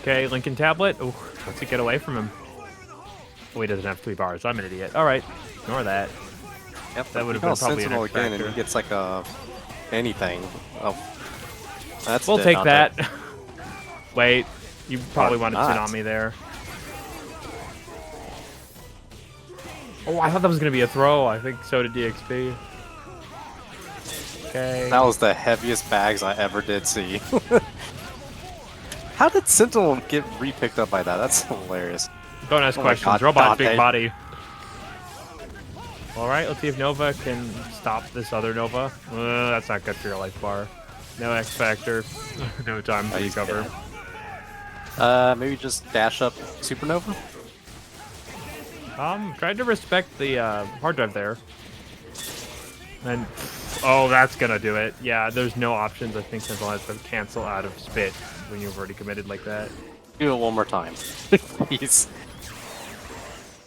Okay, Lincoln Tablet. Oh, let's get away from him. Oh, he doesn't have 3 bars. I'm an idiot. All right, ignore that. Yep, That would have been probably an Sentinel X again, and factor. he gets like a anything. Oh, that's We'll dead, take Dante. that. Wait, you probably Or wanted not. Tsunami there. Oh, I thought that was going to be a throw. I think so did DXP. Okay. That was the heaviest bags I ever did see. How did Sentinel get re-picked up by that? That's hilarious. Don't ask Oh my questions. God, Robot, Dante. big body. All right, let's see if Nova can stop this other Nova. That's not good for your life bar. No X Factor. No time to recover. Maybe just dash up Supernova? Tried to respect the hard drive there. And oh, that's gonna do it. Yeah, there's no options. I think Sentinel has to cancel out of spit when you've already committed like that. Do it one more time, please.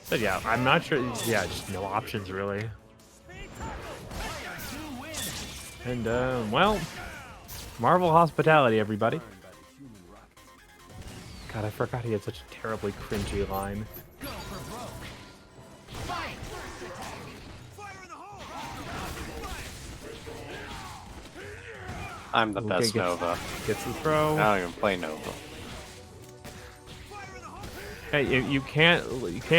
But yeah, I'm not sure. Yeah, just no options really. And well, Marvel hospitality, everybody. God, I forgot he had such a terribly cringy line. I'm the best Nova. Gets the throw. I don't even play Nova. Hey, you can't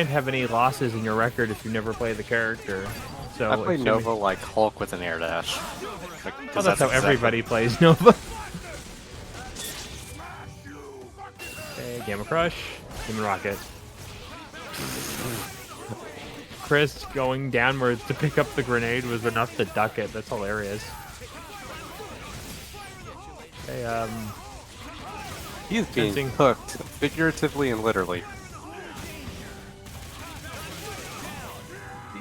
have any losses in your record if you never play the character. So I play Nova like Hulk with an air dash. Like, well, that's how everybody plays Nova. Okay, Gamma Crush, Gamma Rocket. Chris going downwards to pick up the grenade was enough to duck it. That's hilarious. Okay, he's being hooked, figuratively and literally.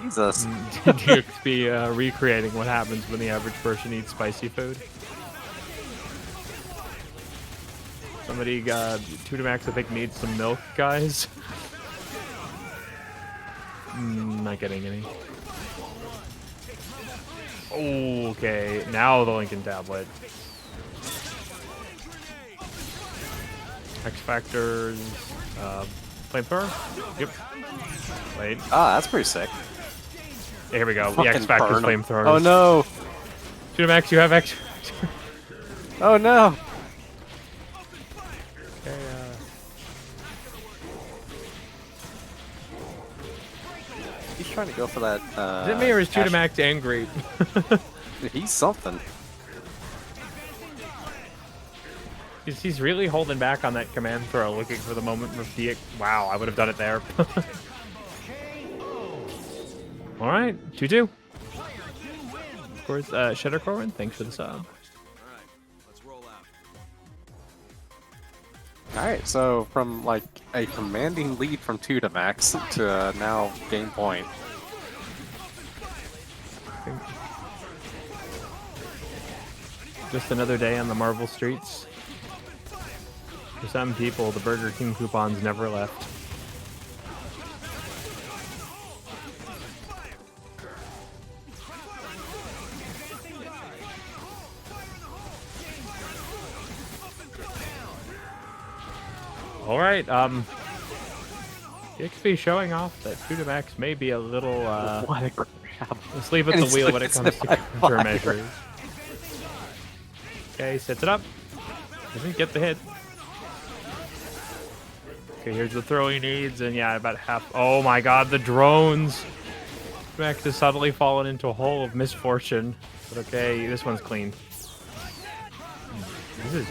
Jesus. DXP recreating what happens when the average person eats spicy food. Somebody, 2-Max, I think, needs some milk, guys. Not getting any. Okay, now the Lincoln Tablet. X Factors, Flamethrower? Yep. Wait. Ah, that's pretty sick. Yeah, here we go. The X Factors Flamethrowers. Oh no! 2-Max, you have X. Oh no! Okay, he's trying to go for that. is it me or is 2-Max angry? He's something. He's really holding back on that command throw, looking for the moment of DX. Wow, I would have done it there. All right, 2-2. Of course, Shedder Corwin, thanks for the sub. Alright, so from like a commanding lead from 2-Max to now game point. Just another day on the Marvel streets. For some people, the Burger King coupons never left. All right, DXP showing off that 2-Max may be a little What a crap. asleep at the wheel when it comes to countermeasures. Okay, sets it up. Doesn't get the hit. Okay, here's the throw he needs, and yeah, about half. Oh my god, the drones! 2-Max has suddenly fallen into a hole of misfortune. But okay, this one's clean. This is.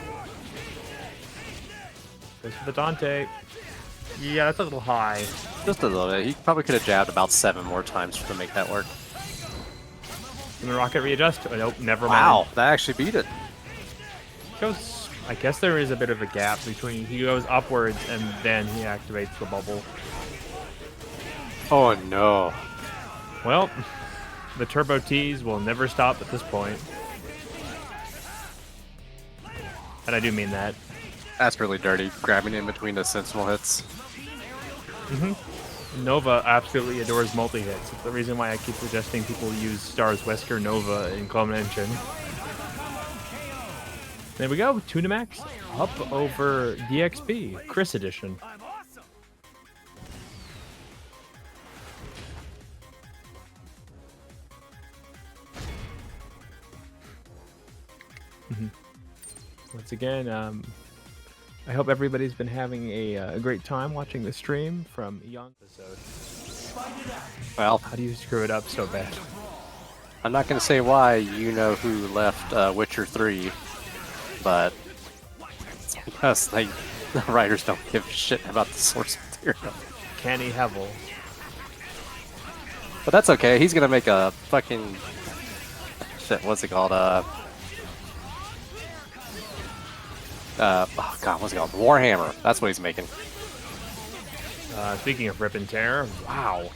Goes for the Dante. Yeah, that's a little high. Just a little bit. He probably could have jabbed about 7 more times to make that work. Can the rocket readjust? Oh, nope, never mind. Wow, that actually beat it. Goes, I guess there is a bit of a gap between he goes upwards and then he activates the bubble. Oh no. Well, the turbo T's will never stop at this point. And I do mean that. That's really dirty, grabbing in between the Sentinel hits. Nova absolutely adores multi-hits. It's the reason why I keep suggesting people use Star's Wesker Nova in Clone Engine. There we go, 2-Max up over DXP, Chris edition. Once again, I hope everybody's been having a great time watching the stream from Young episode. Well, How do you screw it up so bad? I'm not going to say why, you know who left Witcher 3, but it's because the writers don't give a shit about the source material. Canny Hevel. But that's okay, he's going to make a fucking... Shit, what's it called? oh god, what's it called? Warhammer. That's what he's making. Speaking of rip and tear, wow.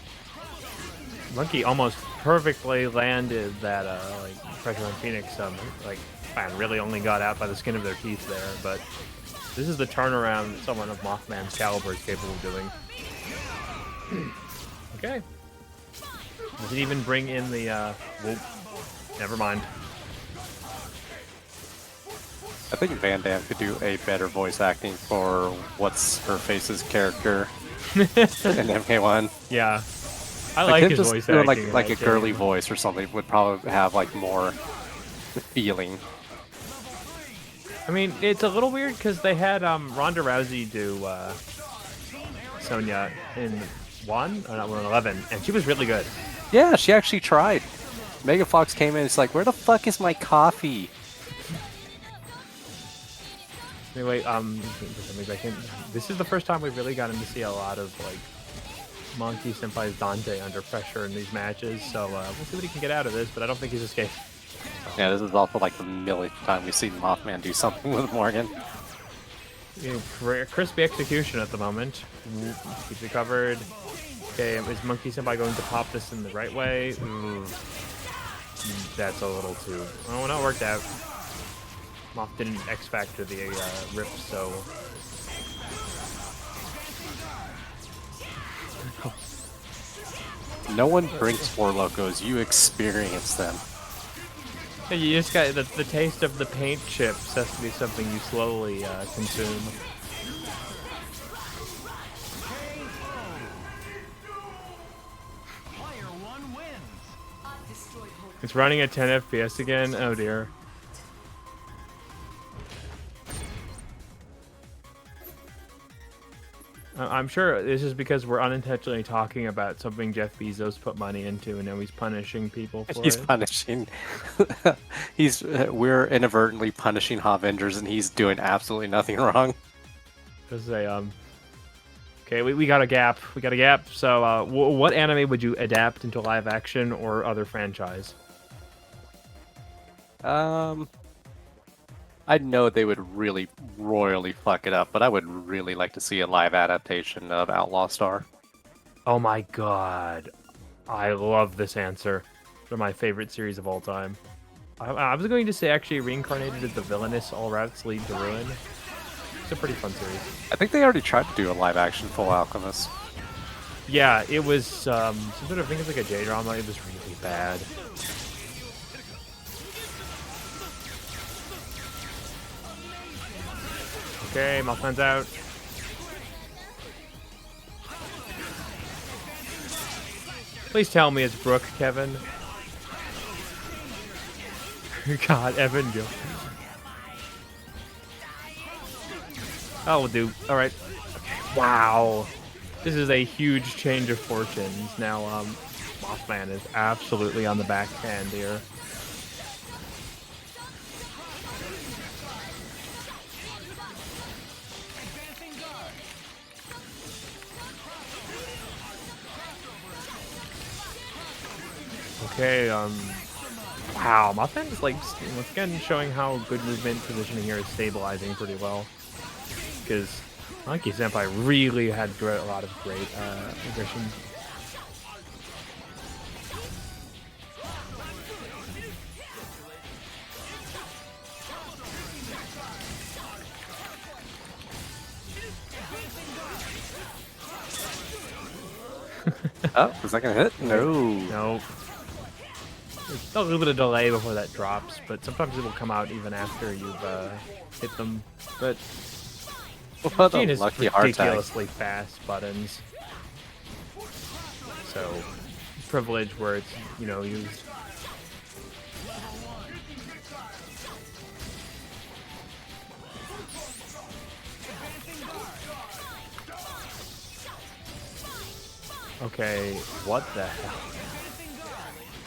Monkey almost perfectly landed that like pressure on Phoenix. Like, man, really only got out by the skin of their teeth there. But this is the turnaround that someone of Mothman's caliber is capable of doing. Okay. Does it even bring in the? Whoop. Never mind. I think Van Damme could do a better voice acting for what's her face's character in MK1. Yeah, I like his just voice doing acting. like a girly voice or something would probably have like more feeling. I mean, it's a little weird because they had Ronda Rousey do Sonya in 1, or not 11, and she was really good. Yeah, she actually tried. Megan Fox came in. It's like, where the fuck is my coffee? Anyway, this is the first time we've really gotten to see a lot of like MonkeySenpai's Dante under pressure in these matches. So we'll see what he can get out of this, but I don't think he's escaped. Yeah, this is also like the millionth time we've seen Mothman do something with Morrigan. Yeah, crispy execution at the moment. Keeps it covered. Okay, is MonkeySenpai going to pop this in the right way? Ooh. That's a little too... Oh, no, it worked out. Moth didn't X-Factor the rip, so... No one drinks Four Locos, you experience them. Yeah, you just got the taste of the paint chips has to be something you slowly consume. It's running at 10 FPS again? Oh dear. I'm sure this is because we're unintentionally talking about something Jeff Bezos put money into, and now he's punishing people for He's it. punishing. We're inadvertently punishing HAVENGERS, and he's doing absolutely nothing wrong. Just say, okay, we got a gap. We got a gap. So, what anime would you adapt into live action or other franchise? I know they would really royally fuck it up, but I would really like to see a live adaptation of Outlaw Star. Oh my god. I love this answer. They're my favorite series of all time. I was going to say actually reincarnated as the villainous All Routes Lead to Ruin. It's a pretty fun series. I think they already tried to do a live action Full Alchemist. Yeah, it was some sort of, I think it's like a J-drama. It was really bad. Okay, Mothman's out. Please tell me it's Brooke, Kevin. God, Evan Gill. Oh, we'll do. Alright. Wow. This is a huge change of fortunes. Now, Mothman is absolutely on the backhand here. Okay, wow, Mothman is like, once again, showing how good movement positioning here is stabilizing pretty well. Because MonkeySenpai really had a lot of great aggression. Oh, is that gonna hit? No. No. There's a little bit of delay before that drops, but sometimes it will come out even after you've hit them. But What Gene a is lucky hard tag. ridiculously fast buttons. So, privilege where it's, you know, used. Okay, what the hell?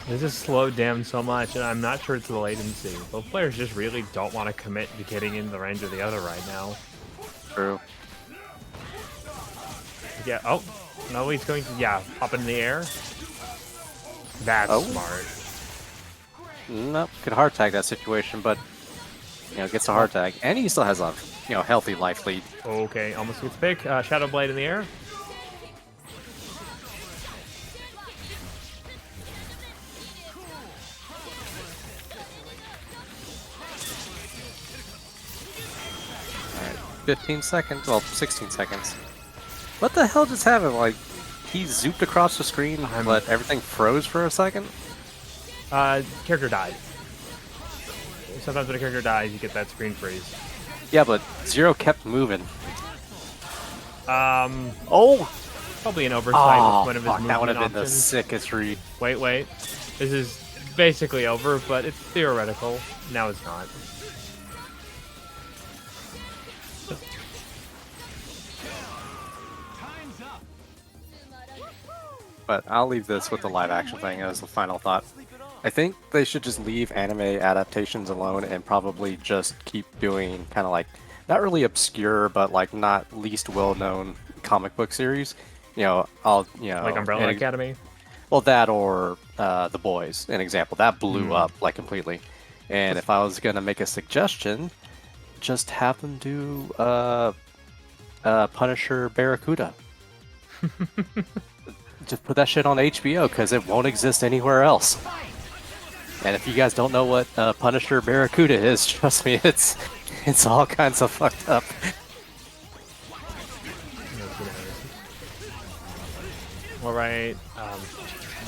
This is slowed down so much, and I'm not sure it's the latency. Both players just really don't want to commit to getting in the range of the other right now. True. Yeah, oh, no, he's going to, yeah, pop in the air. That's smart. Nope, could hard tag that situation, but you know, gets a hard tag, and he still has a healthy life lead. Okay, almost gets pick. Shadow Blade in the air. Alright, 15 seconds, well, 16 seconds. What the hell just happened? Like, he zooped across the screen, but everything froze for a second? Character died. Sometimes when a character dies, you get that screen freeze. Yeah, but Zero kept moving. Oh! Probably an oversight with one of his movement that would have been options. the sickest read. Wait. This is basically over, but it's theoretical. Now it's not. Time's up. But I'll leave this with the live action thing as the final thought. I think they should just leave anime adaptations alone and probably just keep doing kind of like, not really obscure, but like not least well-known comic book series. Like Umbrella Academy? Well, that or The Boys, an example. That blew up like completely. And if I was going to make a suggestion, just have them do Punisher Barracuda. Just put that shit on HBO because it won't exist anywhere else. And if you guys don't know what Punisher Barracuda is, trust me, it's all kinds of fucked up. Alright,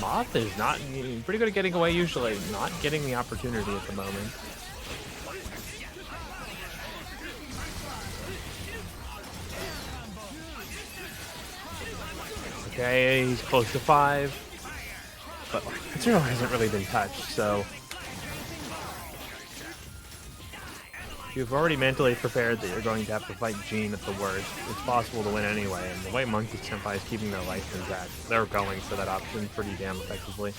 Moth is not pretty good at getting away usually, not getting the opportunity at the moment. Okay, he's close to 5. But Sentinel hasn't really been touched, so you've already mentally prepared that you're going to have to fight Jean at the worst. It's possible to win anyway, and the way MonkeySenpai is keeping their life intact, they're going for that option pretty damn effectively.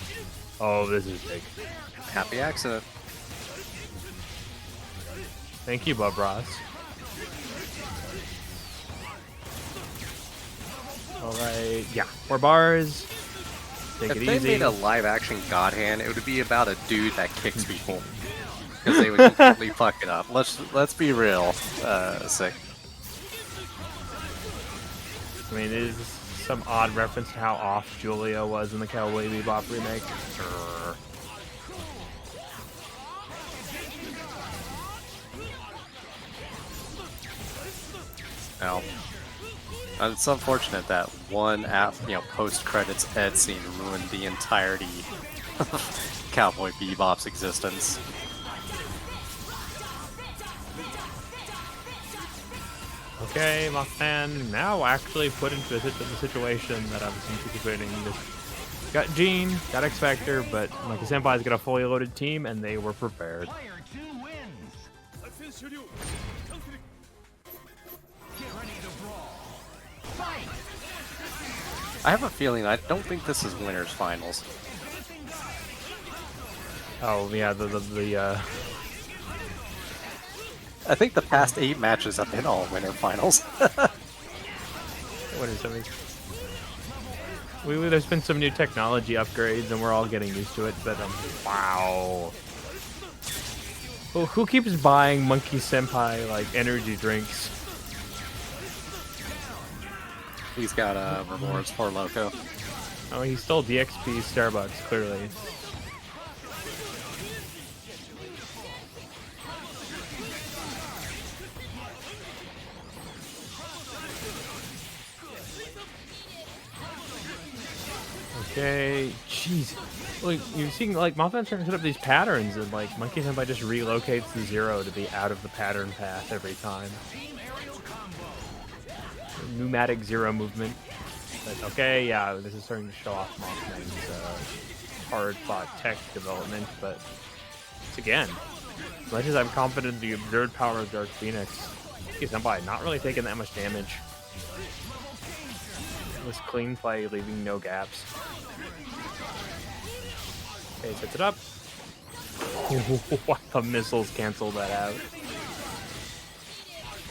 Oh, this is big. Happy accident. Thank you, Bob Ross. Alright, yeah, 4 bars. Take If it they easy. made a live-action God Hand, it would be about a dude that kicks people. Because they would completely fuck it up. Let's be real, sick. I mean, it is some odd reference to how off Julia was in the Cowboy Bebop remake. Sure. Now, it's unfortunate that one post-credits Ed scene ruined the entirety of Cowboy Bebop's existence. Okay, MothMan now actually put into the situation that I was anticipating. Got Jean, got X-Factor, but MonkeySenpai's got a fully loaded team, and they were prepared. Player 2 wins. Get ready to brawl. Fight. I have a feeling I don't think this is winners finals. Oh yeah, I think the past 8 matches have been all winner finals. what is something? There's been some new technology upgrades, and we're all getting used to it. But wow. Well, who keeps buying MonkeySenpai like energy drinks? He's got Romora's for Loco. Oh, he stole DXP Starbucks, clearly. Okay, jeez. Like, you're seeing, like, MothMan's trying to set up these patterns, and, like, MonkeySenpai just relocates the 0 to be out of the pattern path every time. Pneumatic 0 movement. But, okay, yeah, this is starting to show off MothMan's hard-fought tech development, but again, as much as I'm confident in the absurd power of Dark Phoenix, MonkeySenpai not really taking that much damage. It was clean play, leaving no gaps. Okay, sets it up. The missiles cancel that out.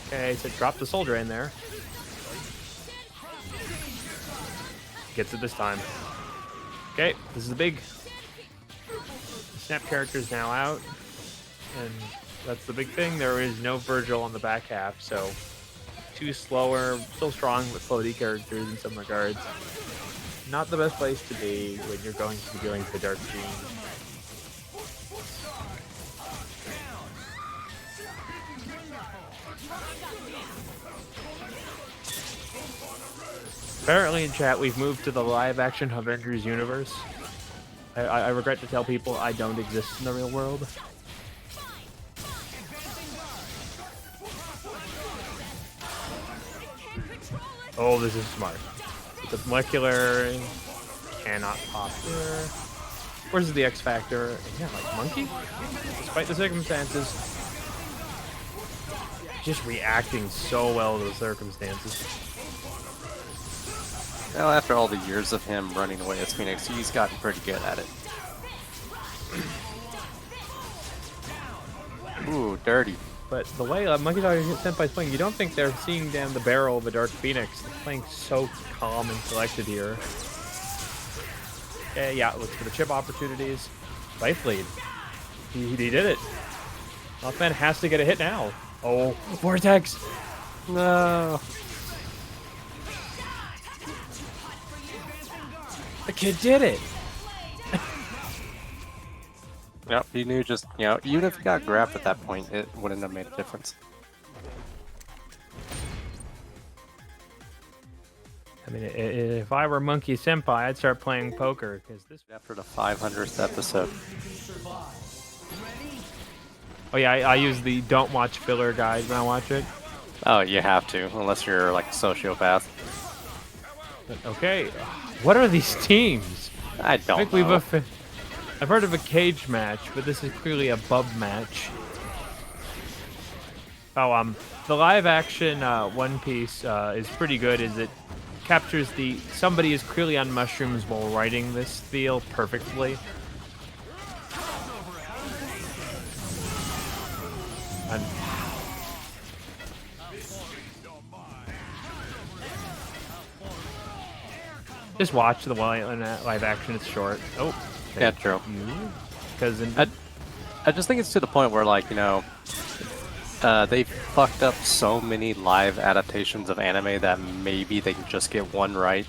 Okay, so drop the soldier in there. Gets it this time. Okay, this is the big. The snap character is now out. And That's the big thing. There is no Vergil on the back half, so 2 slower, still strong, but slow D characters in some regards. Not the best place to be when you're going to be dealing with the Dark Fiend. Apparently in chat we've moved to the live-action Avengers universe. I regret to tell people I don't exist in the real world. Oh, this is smart. The molecular cannot pop there. Where's the X Factor? Yeah, like Monkey? Despite the circumstances. Just reacting so well to the circumstances. Well, after all the years of him running away as Phoenix, he's gotten pretty good at it. Ooh, dirty. But the way MonkeySenpai's playing, you don't think they're seeing down the barrel of a Dark Phoenix. They're playing so calm and collected here. Okay, yeah, look for the chip opportunities. Life lead. He did it. Mothman has to get a hit now. Oh, Vortex! No. The kid did it! Yep, he knew just, you know, even if he got grabbed at that point, it wouldn't have made a difference. I mean, if I were MonkeySenpai, I'd start playing poker, because this... After the 500th episode. Oh yeah, I use the don't watch filler guide when I watch it. Oh, you have to, unless you're like a sociopath. But, okay, what are these teams? I don't think know. I've heard of a cage match, but this is clearly a bub match. Oh, the live-action One Piece is pretty good. Is it captures the somebody is clearly on mushrooms while writing this feel perfectly. And just watch the live action. It's short. Oh. Yeah, true. Because I just think it's to the point where, like, you know, they fucked up so many live adaptations of anime that maybe they can just get one right.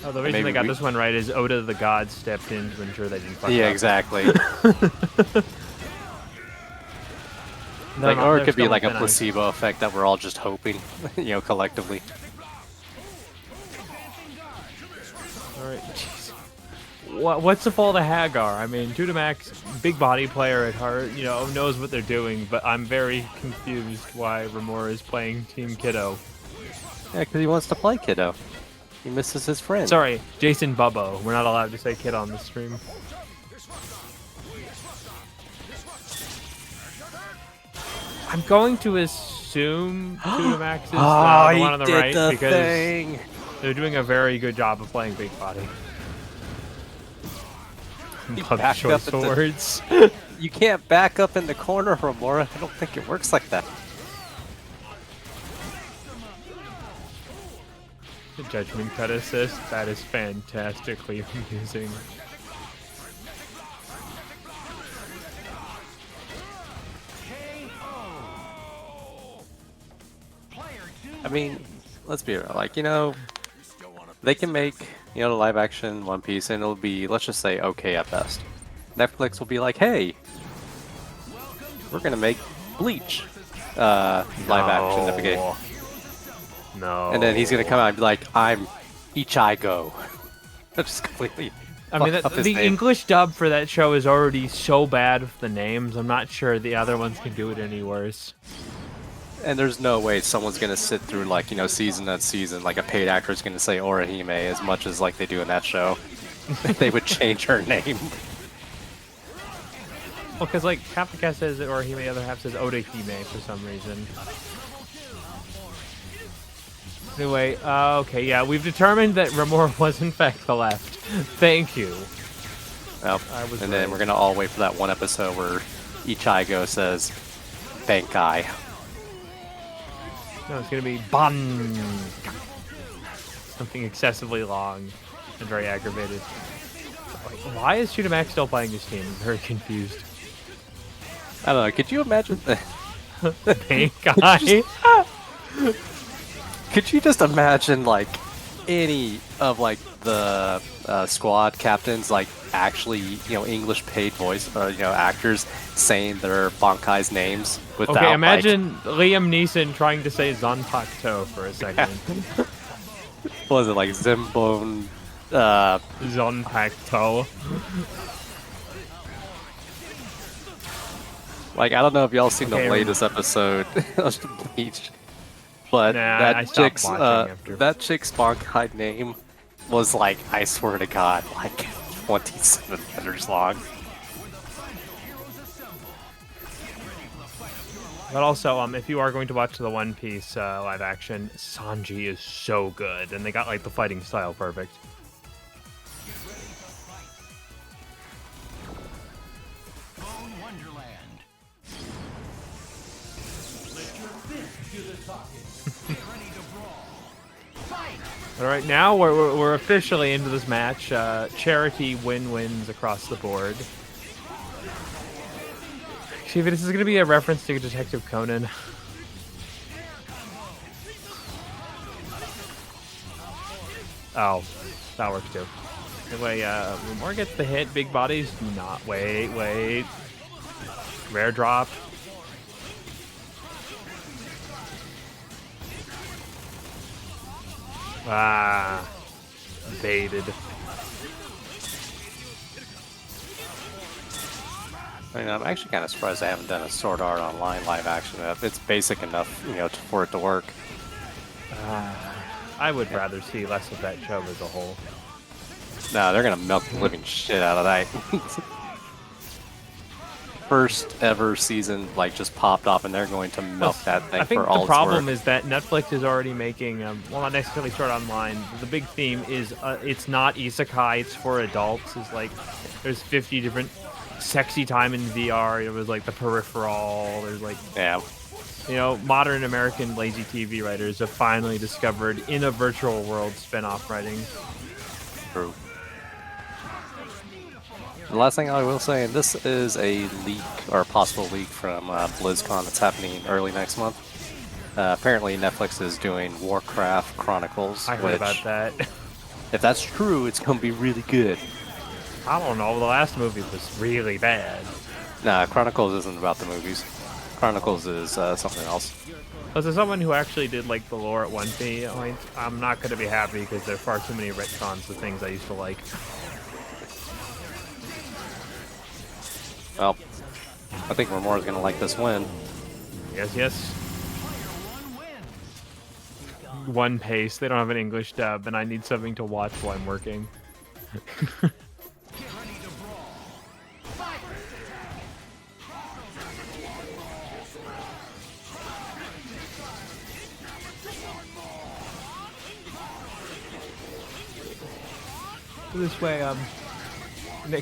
Oh, the reason they got this one right is Oda the God stepped in to ensure they didn't fuck up. Yeah, exactly. Like, or it could be like a placebo effect that we're all just hoping, you know, collectively. Alright, jeez. What's the fault of Haggar? I mean, Max, big body player at heart, you know, knows what they're doing, but I'm very confused why Romora is playing Team Kiddo. Yeah, because he wants to play Kiddo. He misses his friend. Sorry, Jason Bubbo. We're not allowed to say kid on the stream. I'm going to assume Max is the one on the right because they're doing a very good job of playing big body. Pub choice words. You can't back up in the corner, Romora. I don't think it works like that. The Judgment Cut assist, that is fantastically amusing. I mean, let's be real. Like, you know, they can make, you know, the live action One Piece and it'll be, let's just say, okay at best. Netflix will be like, hey, we're gonna make Bleach live action navigation. No. And then he's gonna come out and be like, I'm Ichigo. Just completely. I mean, the English dub for that show is already so bad with the names. I'm not sure the other ones can do it any worse. And there's no way someone's gonna sit through, like, you know, season on season, like a paid actor is gonna say Orihime as much as like they do in that show. They would change her name. Well, because like half the cast says Orihime, the other half says Odahime for some reason. Anyway, okay, yeah, we've determined that Romora was in fact the left. Thank you. Well, and then we're gonna all wait for that one episode where Ichigo says, "Bankai." No, it's gonna be Ban. Something excessively long and very aggravated. Like, why is Max still playing this team? I'm very confused. I don't know. Could you imagine? Pink eye. Could you just imagine like any of like the squad captains like actually English paid voice actors saying their Bankai's names without Okay, imagine Liam Neeson trying to say Zanpakuto for a second. what was it like Zimbone? Zanpakuto. Like I don't know if y'all seen Okay, the latest episode of Bleach, but Nah, I that stopped chick's watching after. Bankai name was like, I swear to God, like 27 letters long. But also, if you are going to watch the One Piece live action, Sanji is so good, and they got like the fighting style perfect. Bone Wonderland. Let your fist do the talking. Get ready to brawl. Fight! All right, now we're officially into this match. Charity wins across the board. See if this is going to be a reference to Detective Conan. Oh, that works too. Anyway, Romora gets the hit. Big bodies do not. Wait. Rare drop. Ah, baited. I mean, I'm actually kind of surprised I haven't done a Sword Art Online live action. It's basic enough, for it to work. I would rather see less of that show as a whole. No, they're gonna milk the living shit out of that. First ever season, like, just popped off, and they're going to milk that thing I think for all the it's problem worth. is that Netflix is already making, well, not necessarily Sword Art Online. The big theme is it's not isekai, it's for adults. It's like there's 50 different sexy time in VR. It was like the peripheral. There's like, Yeah. Modern American lazy TV writers have finally discovered in a virtual world spin-off writing. True. The last thing I will say, and this is a leak, or a possible leak from BlizzCon that's happening early next month. Apparently Netflix is doing Warcraft Chronicles. I heard about that. If that's true, it's going to be really good. I don't know. The last movie was really bad. Nah, Chronicles isn't about the movies. Chronicles is something else. As someone who actually did like the lore at One Piece, I'm not going to be happy because there are far too many retcons of things I used to like. Well, I think Romora's going to like this win. Yes. One Piece. They don't have an English dub, and I need something to watch while I'm working. This way,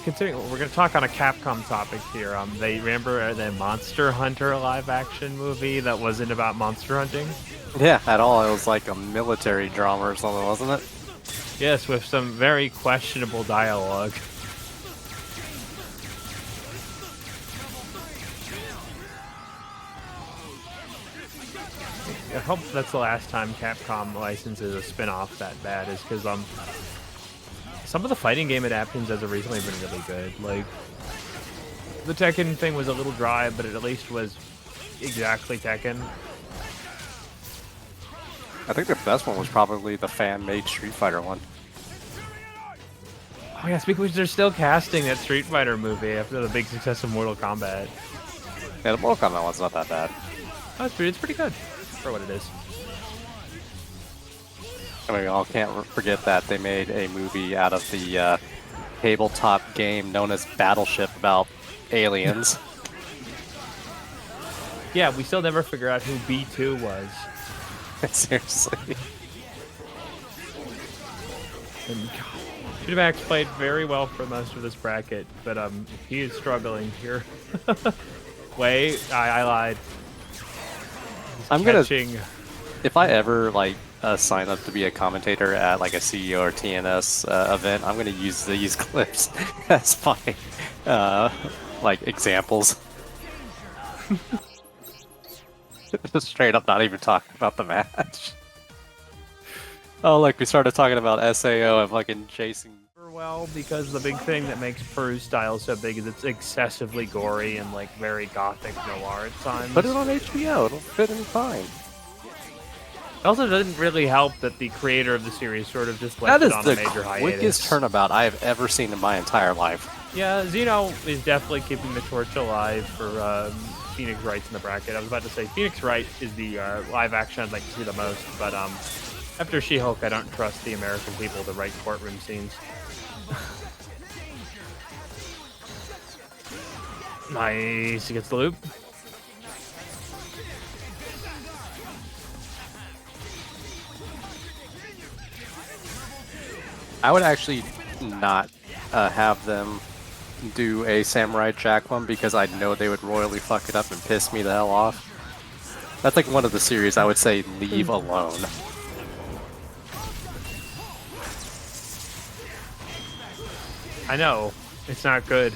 considering we're going to talk on a Capcom topic here, they remember the Monster Hunter live action movie that wasn't about monster hunting? Yeah, at all. It was like a military drama or something, wasn't it? Yes, with some very questionable dialogue. I hope that's the last time Capcom licenses a spin-off that bad, is because some of the fighting game adaptations have recently been really good. Like, the Tekken thing was a little dry, but it at least was exactly Tekken. I think the best one was probably the fan-made Street Fighter one. Oh yeah, speaking of which, they're still casting that Street Fighter movie after the big success of Mortal Kombat. Yeah, the Mortal Kombat one's not that bad. Oh, it's pretty good for what it is. I mean, we all can't forget that they made a movie out of the tabletop game known as Battleship about aliens. Yeah, we still never figure out who B2 was. Seriously. And Shuma-Gorath played very well for most of this bracket, but he is struggling here. Wait, I lied. I'm gonna. Catching. If I ever like sign up to be a commentator at like a CEO or TNS event, I'm gonna use these clips as my like examples. Just straight up not even talking about the match. Oh, look, we started talking about SAO and fucking chasing. Well, because the big thing that makes Peru's style so big is it's excessively gory and like very gothic noir at times. Put it on HBO, it'll fit in fine. It also doesn't really help that the creator of the series sort of just left That it is on the a major hiatus. quickest turnabout I have ever seen in my entire life. Yeah, Xeno is definitely keeping the torch alive for Phoenix Wright's in the bracket. I was about to say Phoenix Wright is the live action I'd like to see the most, but after She-Hulk, I don't trust the American people to write courtroom scenes. Nice, he gets the loop. I would actually not have them do a Samurai Jack one because I know they would royally fuck it up and piss me the hell off. That's like one of the series I would say leave alone. I know, it's not good.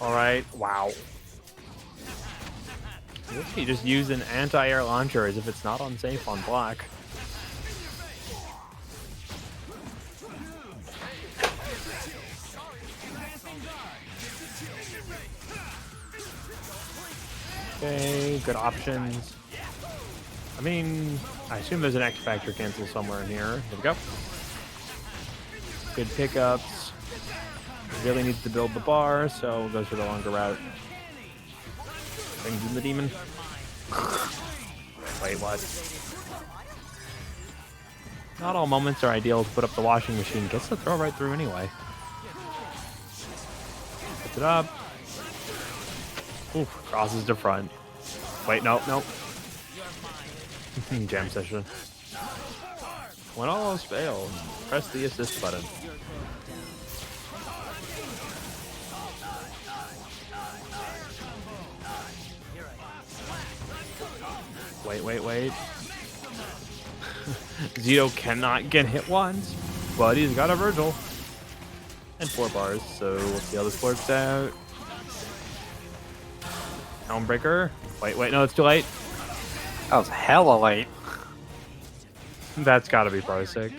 Alright, wow. You just use an anti-air launcher as if it's not unsafe on black. Okay, good options. I mean, I assume there's an X Factor cancel somewhere in here. Here we go. Good pickups. Really needs to build the bar, so goes for the longer route. Brings in the demon. Wait, what? Not all moments are ideal to put up the washing machine. Gets the throw right through anyway. Puts it up. Oof, crosses to front. Wait, nope, nope. Jam session. When all else fails, press the assist button. Wait. Xeno cannot get hit once, but he's got a Vergil. And 4 bars, so we'll see how this works out. Helmbreaker. Wait, no, it's too late. That was hella late. That's gotta be Parsec.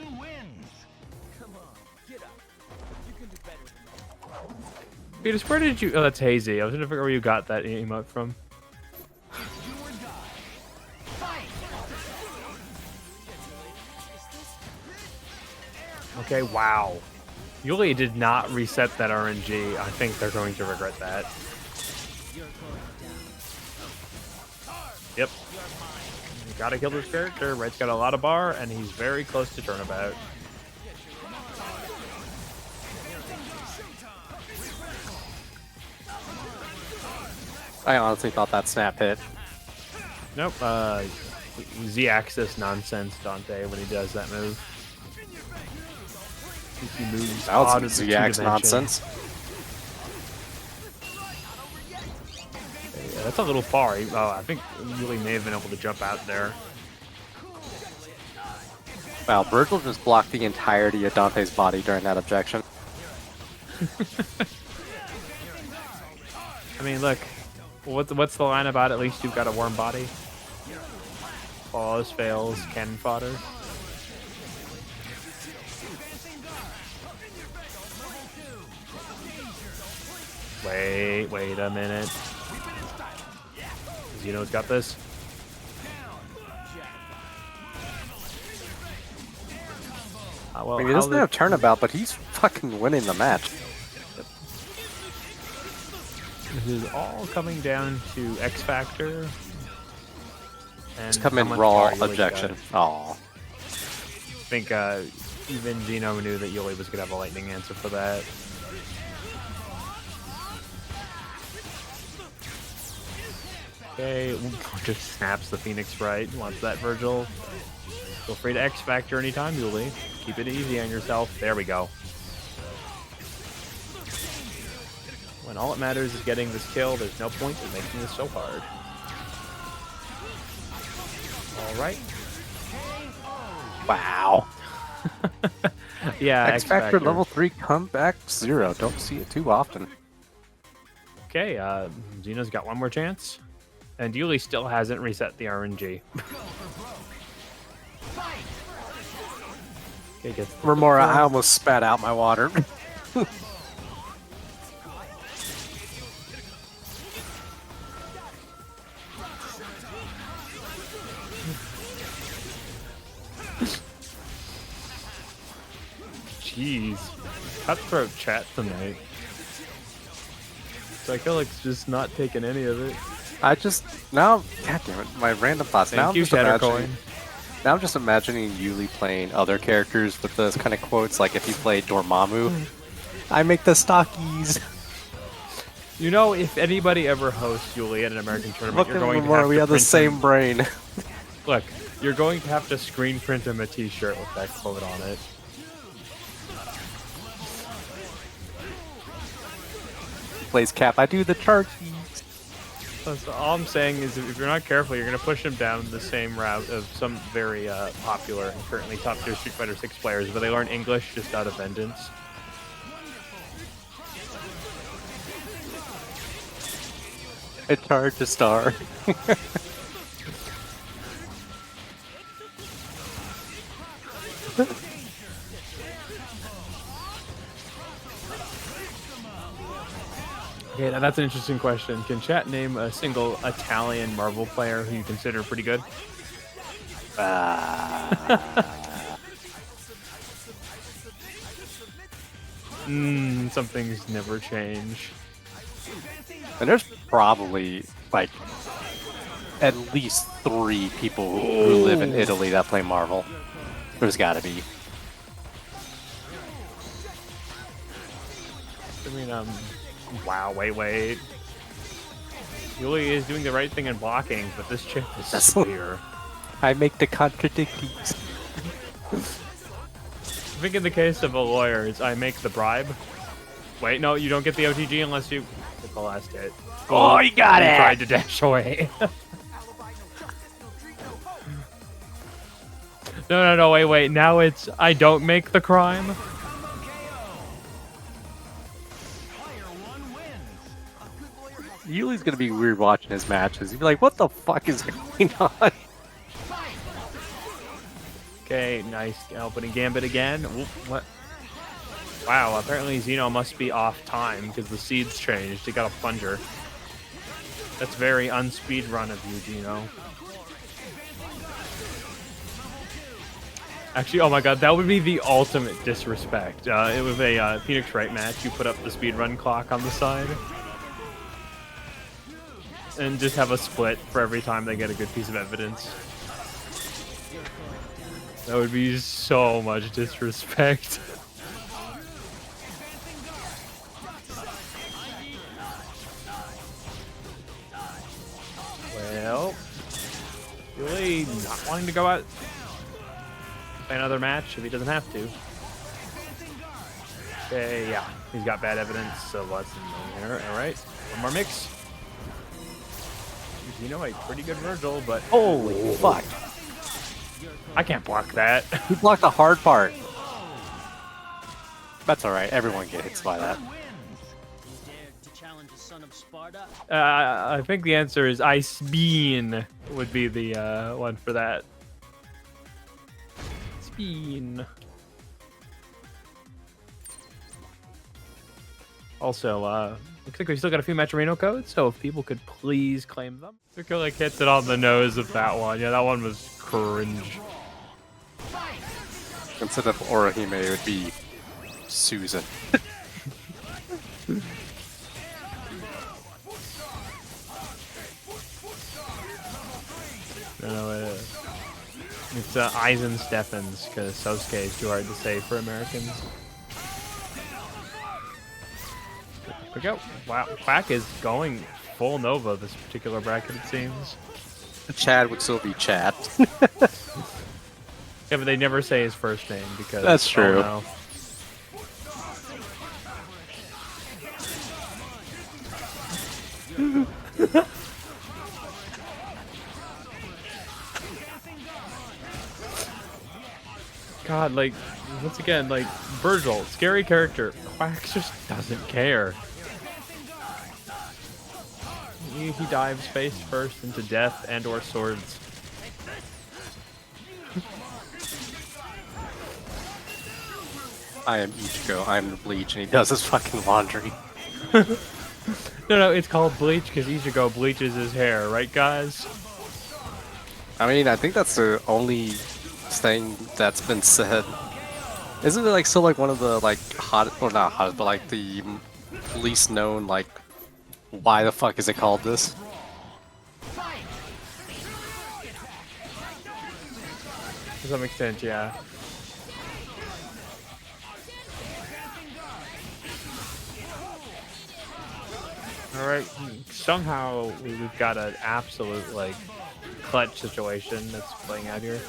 Peter, where did you... Oh, that's Hazy. I was trying to figure out where you got that emote from. Okay, wow. Yuli did not reset that RNG. I think they're going to regret that. Yep. You gotta kill this character. Wright's got a lot of bar, and he's very close to turnabout. I honestly thought that snap hit. Nope. Z-axis nonsense Dante when he does that move. He moves That was out some of the ZX two-dimension. nonsense. Yeah, that's a little far. I think Yuli may have been able to jump out there. Wow, Vergil just blocked the entirety of Dante's body during that objection. I mean, look. What's the line about at least you've got a warm body? Pause, fails, cannon fodder. Wait a minute. Xeno's got this. Well, I mean, he doesn't have turnabout, but he's fucking winning the match. This is all coming down to X Factor. And Just come in how much raw bar Yuli's objection. got. Aw. I think even Xeno knew that Yuli was going to have a lightning answer for that. Okay, just snaps the Phoenix Wright. Wants that Vergil. Feel free to X Factor anytime, Yuli. Keep it easy on yourself. There we go. When all that matters is getting this kill, there's no point in making this so hard. Alright. Wow. Yeah, X Factor level 3 comeback 0. Don't see it too often. Okay, Xeno's got one more chance. And Yuli still hasn't reset the RNG. Okay, gets the Romora, I almost spat out my water. Jeez. Cutthroat chat tonight. Psycholic's just not taking any of it. I just now, god damn it, my random thoughts. Thank you, Now I'm just imagining Yuli playing other characters with those kind of quotes, like if he played Dormammu, I make the stockies. You know, if anybody ever hosts Yuli at an American tournament, Look you're at going to Romora, have we to have the print same him. brain. Look, you're going to have to screen print him a t-shirt with that quote on it. Plays Cap, I do the charges. So all I'm saying is if you're not careful, you're going to push him down the same route of some very popular and currently top-tier Street Fighter 6 players, but they learn English just out of vengeance. It's hard to star. Okay, now that's an interesting question. Can chat name a single Italian Marvel player who you consider pretty good? Some things never change. And there's probably, like, at least 3 people who live in Italy that play Marvel. There's gotta be. I mean, wow, wait. Yuli is doing the right thing in blocking, but this chip is severe. I make the contradictions. I think in the case of a lawyer, it's I make the bribe. Wait, no, you don't get the OTG unless you get the last hit. Oh, you got it! Tried to dash away. No, wait. Now it's I don't make the crime. Yuli's gonna be weird watching his matches. He'd be like, what the fuck is going on? Okay, nice opening gambit again. Oop, what? Wow, apparently Xeno must be off time because the seeds changed. He got a plunger. That's very unspeed run of you, Xeno. Actually, oh my god, that would be the ultimate disrespect. It was a Phoenix Wright match. You put up the speedrun clock on the side. And just have a split for every time they get a good piece of evidence. That would be so much disrespect. Well, really not wanting to go out play another match if he doesn't have to. Okay, yeah, he's got bad evidence, so let's there. All right, one more mix. You know, a pretty good Vergil, but Holy fuck. I can't block that. He blocked the hard part. That's alright, everyone gets by that. I think the answer is Ice Bean would be the one for that. Bean. Also, looks like we still got a few Matcherino codes, so if people could please claim them. Like hits it on the nose of that one. Yeah, that one was cringe. Instead of Orihime, it would be Susan. No, it's Eisen Steffens, because Sosuke is too hard to say for Americans. There we go. Wow, Quack is going full Nova this particular bracket, it seems. Chad would still be Chad. Yeah, but they never say his first name because... That's true. Oh, no. God, like, once again, like, Vergil, scary character. Quack just doesn't care. He dives face first into death and or swords. I am Ichigo, I am the Bleach, and he does his fucking laundry. No, it's called bleach because Ichigo bleaches his hair, right, guys? I mean, I think that's the only thing that's been said. Isn't it like still like one of the like hot, or not hot, but like the least known like why the fuck is it called this? To some extent, yeah. Alright, somehow we've got an absolute, like, clutch situation that's playing out here.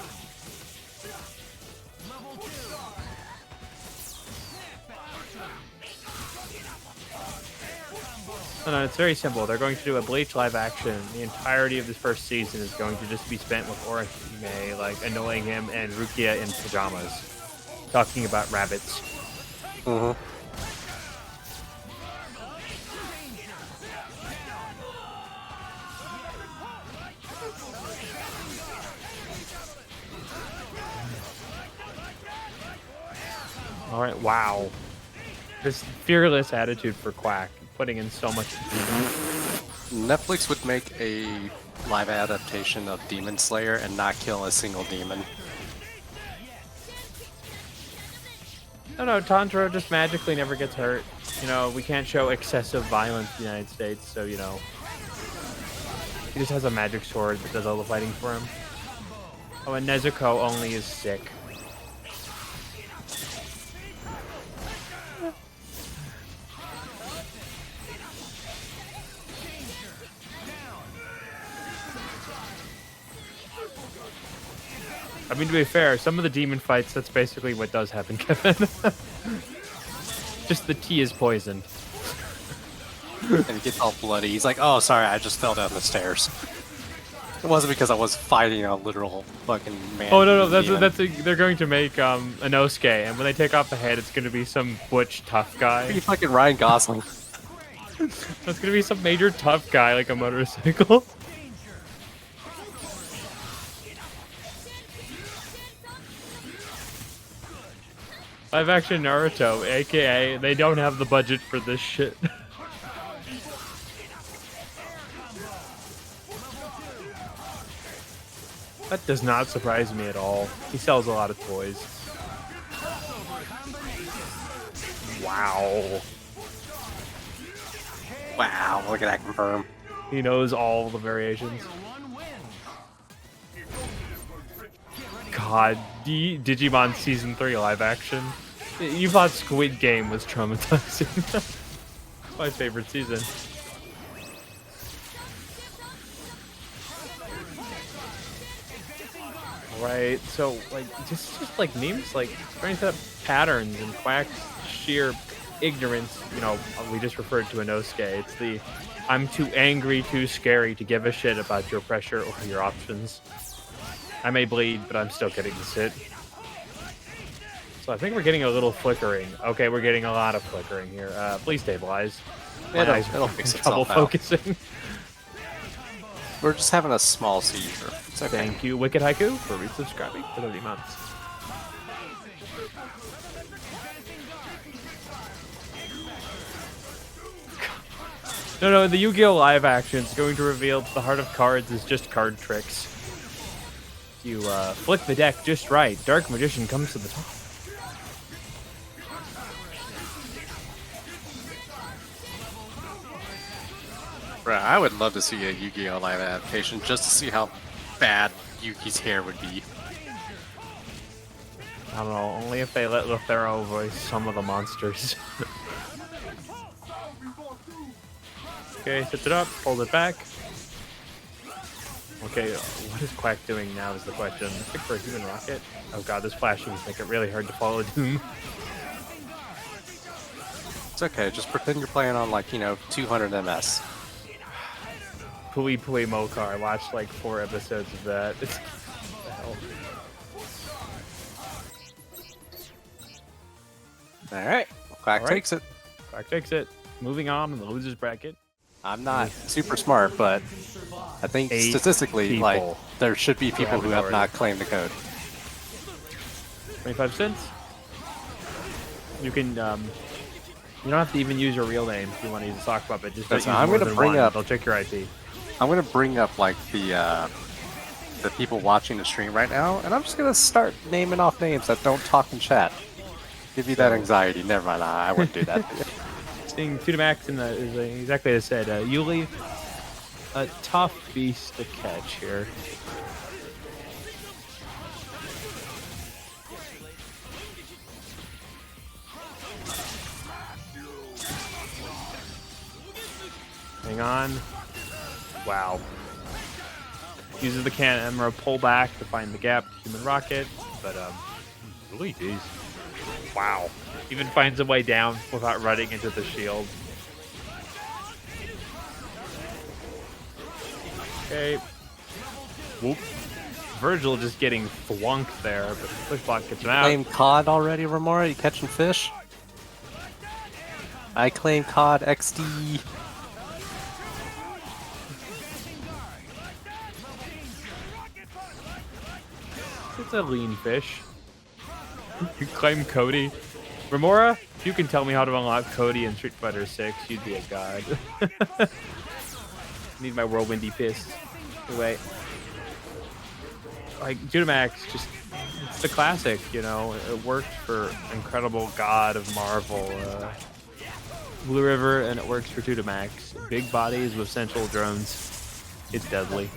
No, it's very simple. They're going to do a Bleach live action. The entirety of this first season is going to just be spent with Orihime, like, annoying him and Rukia in pajamas, talking about rabbits. Mm-hmm. Alright, wow. This fearless attitude for Quack, putting in so much. Netflix would make a live adaptation of Demon Slayer and not kill a single demon. No, Tanjiro just magically never gets hurt. You know, we can't show excessive violence in the United States, so, you know. He just has a magic sword that does all the fighting for him. Oh, and Nezuko only is sick. I mean, to be fair, some of the demon fights, that's basically what does happen, Kevin. Just the tea is poisoned. And he gets all bloody. He's like, oh, sorry, I just fell down the stairs. It wasn't because I was fighting a literal fucking man. Oh, no, they're going to make a Inosuke, and when they take off the head, it's going to be some butch tough guy. Be fucking Ryan Gosling. That's going to be some major tough guy, like a motorcycle. Live action Naruto, aka they don't have the budget for this shit. That does not surprise me at all. He sells a lot of toys. Wow. Wow, look at that confirm. He knows all the variations. God, Digimon Season 3 live action. You thought Squid Game was traumatizing. It's my favorite season. Right, so, like, just like memes, like, trying to set up patterns and Quack's sheer ignorance, you know, we just referred to Inosuke. It's the, I'm too angry, too scary to give a shit about your pressure or your options. I may bleed, but I'm still getting this hit. So I think we're getting a little flickering. Okay, we're getting a lot of flickering here. Please stabilize. My eyes are It'll having fix trouble itself out. focusing. We're just having a small seizure. It's okay. Thank you, Wicked Haiku, for resubscribing for 30 months. No, the Yu-Gi-Oh! Live action is going to reveal that the Heart of Cards is just card tricks. You flick the deck just right, Dark Magician comes to the top. Bruh, I would love to see a Yu-Gi-Oh! Live adaptation just to see how bad Yuki's hair would be. I don't know, only if they let Lothero voice some of the monsters. Okay, sets it up, hold it back. Okay, what is Quack doing now is the question. Pick for a human rocket? Oh god, this flashings make it really hard to follow Doom. It's okay, just pretend you're playing on like, 200 MS. Pui Pui Mokar, I watched like 4 episodes of that. What the hell? All right, Quack All right. takes it. Quack takes it. Moving on in the losers bracket. I'm not super smart, but I think 8 statistically, people like, there should be people haven't who have already. not claimed the code. 25 cents. You can, you don't have to even use your real name if you want to use a sock puppet. Just don't use Listen, I'm more gonna than bring one. up- They'll check your IP. I'm gonna bring up like the people watching the stream right now, and I'm just gonna start naming off names that don't talk in chat. Give you that anxiety. Never mind, I wouldn't do that. Seeing 2 to max is exactly as I said. Yuli, a tough beast to catch here. Hang on. Wow. Uses the camera pull back to find the gap to human rocket, but really, geez. Wow. Even finds a way down without running into the shield. Okay. Whoop. Vergil just getting flunked there, but the push block gets him out. Claim COD already, Romora? You catching fish? I claim COD XD. It's a lean fish. You claim Cody. Romora, if you can tell me how to unlock Cody in Street Fighter 6, you'd be a god. Need my whirlwindy fist. Wait. Like, Max, just, it's the classic, you know? It worked for Incredible God of Marvel, Blue River, and it works for Max. Big bodies with central drones. It's deadly.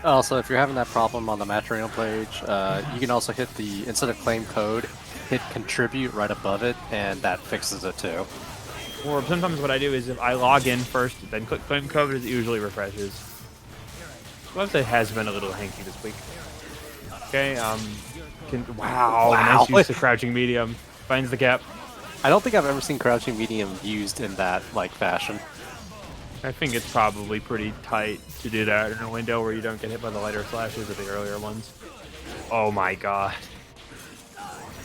Also, if you're having that problem on the match arena page, you can also hit the, instead of claim code, hit contribute right above it, and that fixes it too. Or sometimes what I do is if I log in first, then click claim code, it usually refreshes. The website has been a little hanky this week. Okay, wow, nice use of crouching medium. Finds the gap. I don't think I've ever seen crouching medium used in that, like, fashion. I think it's probably pretty tight to do that in a window where you don't get hit by the lighter flashes of the earlier ones. Oh my god.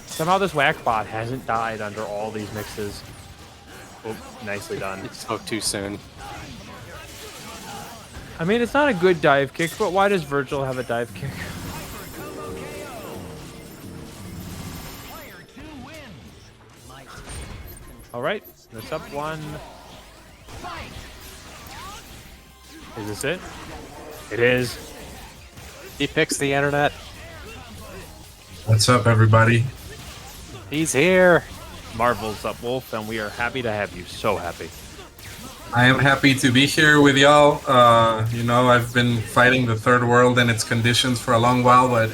Somehow this whack bot hasn't died under all these mixes. Oh, nicely done. You spoke too soon. I mean, it's not a good dive kick, but why does Vergil have a dive kick? Alright, that's up 1. Is this it? It is. He fixed the internet. What's up, everybody? He's here. Marvel's up, Wolf, and we are happy to have you. So happy. I am happy to be here with y'all. You know, I've been fighting the third world and its conditions for a long while, but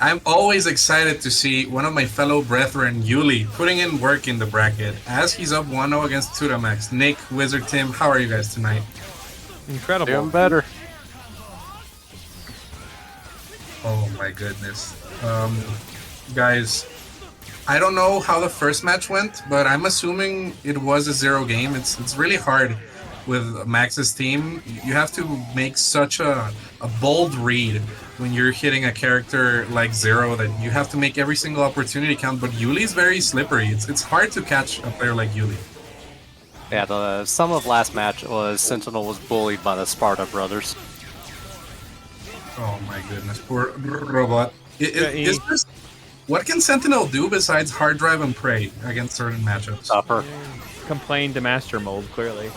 I'm always excited to see one of my fellow brethren, Yuli, putting in work in the bracket as he's up 1-0 against Tutamax. Nick, Wizard Tim, how are you guys tonight? Incredible. Doing better. Oh my goodness. Guys, I don't know how the first match went, but I'm assuming it was a 0 game. It's really hard with Max's team. You have to make such a bold read when you're hitting a character like Zero that you have to make every single opportunity count, but Yuli's very slippery. It's hard to catch a player like Yuli. Yeah, the sum of last match was Sentinel was bullied by the Sparta brothers. Oh my goodness, poor robot. Is this, what can Sentinel do besides hard drive and pray against certain matchups? Upper. Complained to Master Mold, clearly.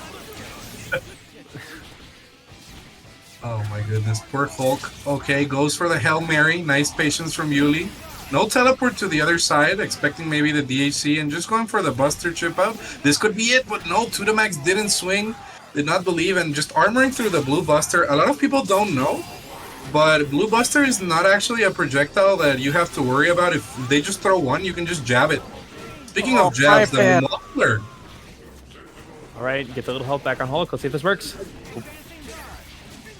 Oh my goodness, poor Hulk. Okay, goes for the Hail Mary. Nice patience from Yuli. No teleport to the other side, expecting maybe the DHC, and just going for the Buster chip out. This could be it, but no, Tutamax didn't swing, did not believe, and just armoring through the Blue Buster. A lot of people don't know, but Blue Buster is not actually a projectile that you have to worry about. If they just throw one, you can just jab it. Speaking of jabs, the muffler. Alright, get the little health back on Hulk. Let's see if this works.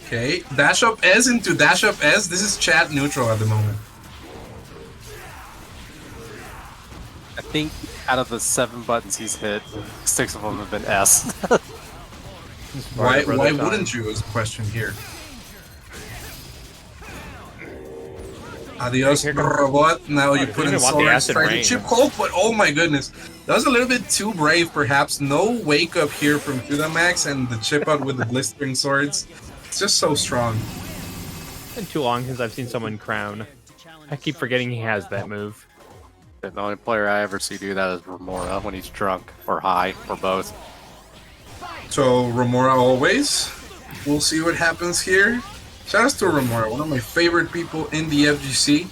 Okay, dash up S into dash up S. This is chat neutral at the moment. I think out of the 7 buttons he's hit, 6 of them have been S. Why wouldn't you is the question here. Adios, robot. Now you put in Solar Strike chip Hulk, but oh my goodness. That was a little bit too brave, perhaps. No wake up here from Max and the chip out with the blistering swords. It's just so strong. It's been too long since I've seen someone crown. I keep forgetting he has that move. The only player I ever see do that is Romora when he's drunk or high or both. So Romora always. We'll see what happens here. Shoutouts to Romora, one of my favorite people in the FGC.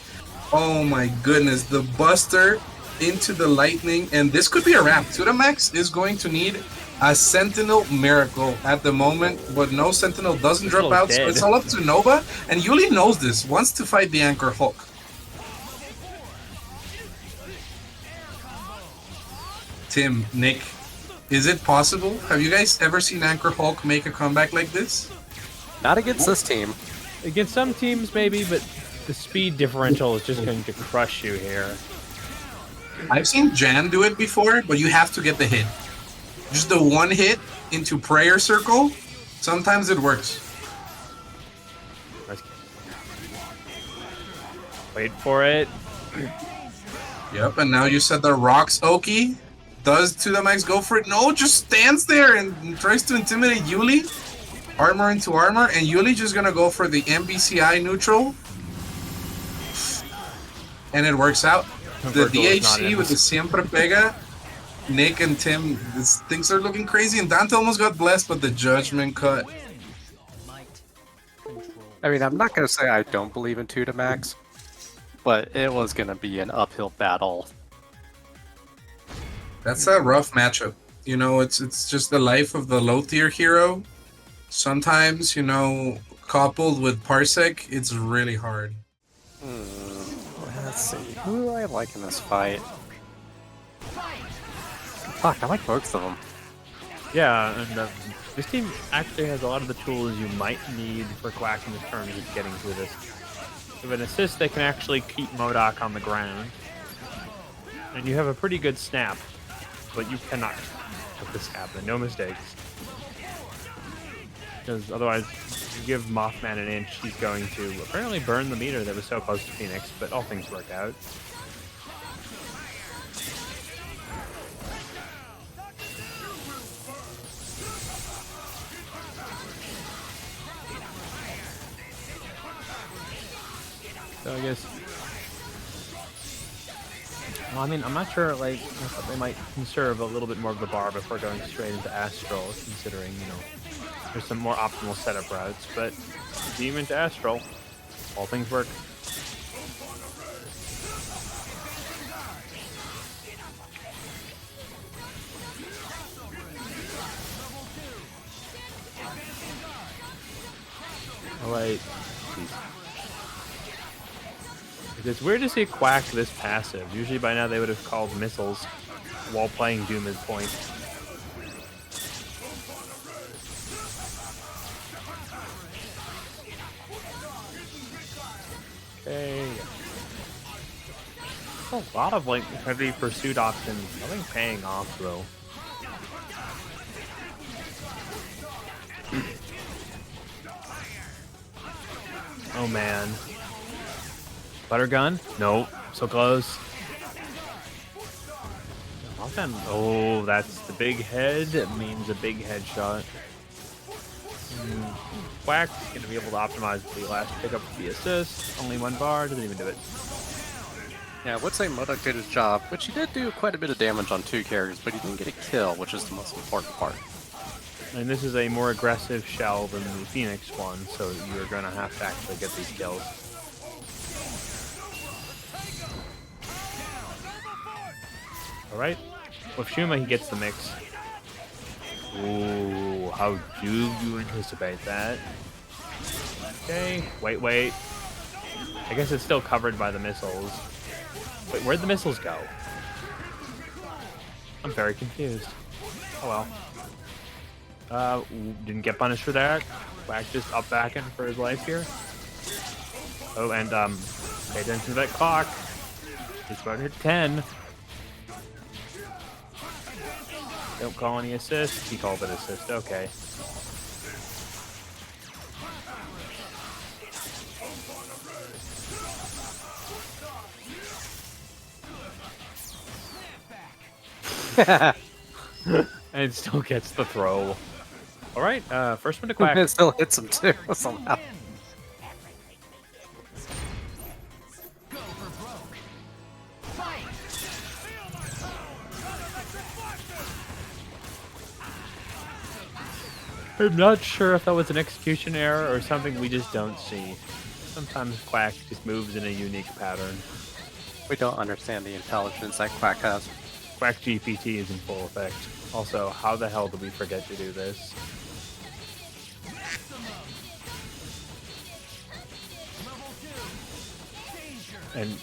Oh my goodness, the Buster into the lightning, and this could be a wrap. Max is going to need a Sentinel miracle at the moment, but no Sentinel doesn't drop out, so it's all up to Nova, and Yuli knows this, wants to fight the Anchor Hulk. Tim, Nick, is it possible? Have you guys ever seen Anchor Hulk make a comeback like this? Not against this team. Against some teams, maybe, but the speed differential is just going to crush you here. I've seen Jan do it before, but you have to get the hit. Just the one hit into prayer circle, sometimes it works. Wait for it. Yep, and now you said the rocks Oki. Does to the max go for it? No, just stands there and tries to intimidate Yuli. Armor into armor, and Yuli just gonna go for the MBCI neutral. And it works out. The DHC with the Siempre Pega. Nick and Tim, things are looking crazy, and Dante almost got blessed, but the judgment cut. I mean, I'm not gonna say I don't believe in Max, but it was gonna be an uphill battle. That's a rough matchup. You know, it's just the life of the low tier hero. Sometimes, you know, coupled with Parsec, it's really hard. Let's see. Who do I like in this fight? Fuck, I like both of them. Yeah, and this team actually has a lot of the tools you might need for Quack in terms of getting through this. With an assist, they can actually keep M.O.D.O.K on the ground. And you have a pretty good snap, but you cannot let this happen. No mistakes. Because otherwise, if you give Mothman an inch, he's going to apparently burn the meter that was so close to Phoenix, but all things work out. So I guess... Well, I mean, I'm not sure, like, I thought they might conserve a little bit more of the bar before going straight into Astral, considering, you know, there's some more optimal setup routes, but Demon to Astral, all things work. Alright. It's weird to see Quack this passive. Usually by now they would have called missiles while playing Doom at point. Okay. A lot of like heavy pursuit options. Nothing paying off though. Oh man. Butter gun? Nope. So close. Oh, that's the big head. It means a big headshot. Quack's gonna be able to optimize the last pickup of the assist. Only one bar, doesn't even do it. Yeah, I would say M.O.D.O.K did his job, which he did do quite a bit of damage on 2 characters, but he didn't get a kill, which is the most important part. And this is a more aggressive shell than the Phoenix one, so you're gonna have to actually get these kills. Alright, with Shuma he gets the mix. Ooh, how do you anticipate that? Okay, wait. I guess it's still covered by the missiles. Wait, where'd the missiles go? I'm very confused. Oh well. Didn't get punished for that. Quack just up backing for his life here. Oh, and pay attention to that clock. Just about to hit 10. Don't call any assist. He called it assist. Okay. And still gets the throw. All right, first one to Quack. It still hits him too somehow. I'm not sure if that was an execution error or something we just don't see. Sometimes Quack just moves in a unique pattern. We don't understand the intelligence that Quack has. Quack GPT is in full effect. Also, how the hell did we forget to do this? And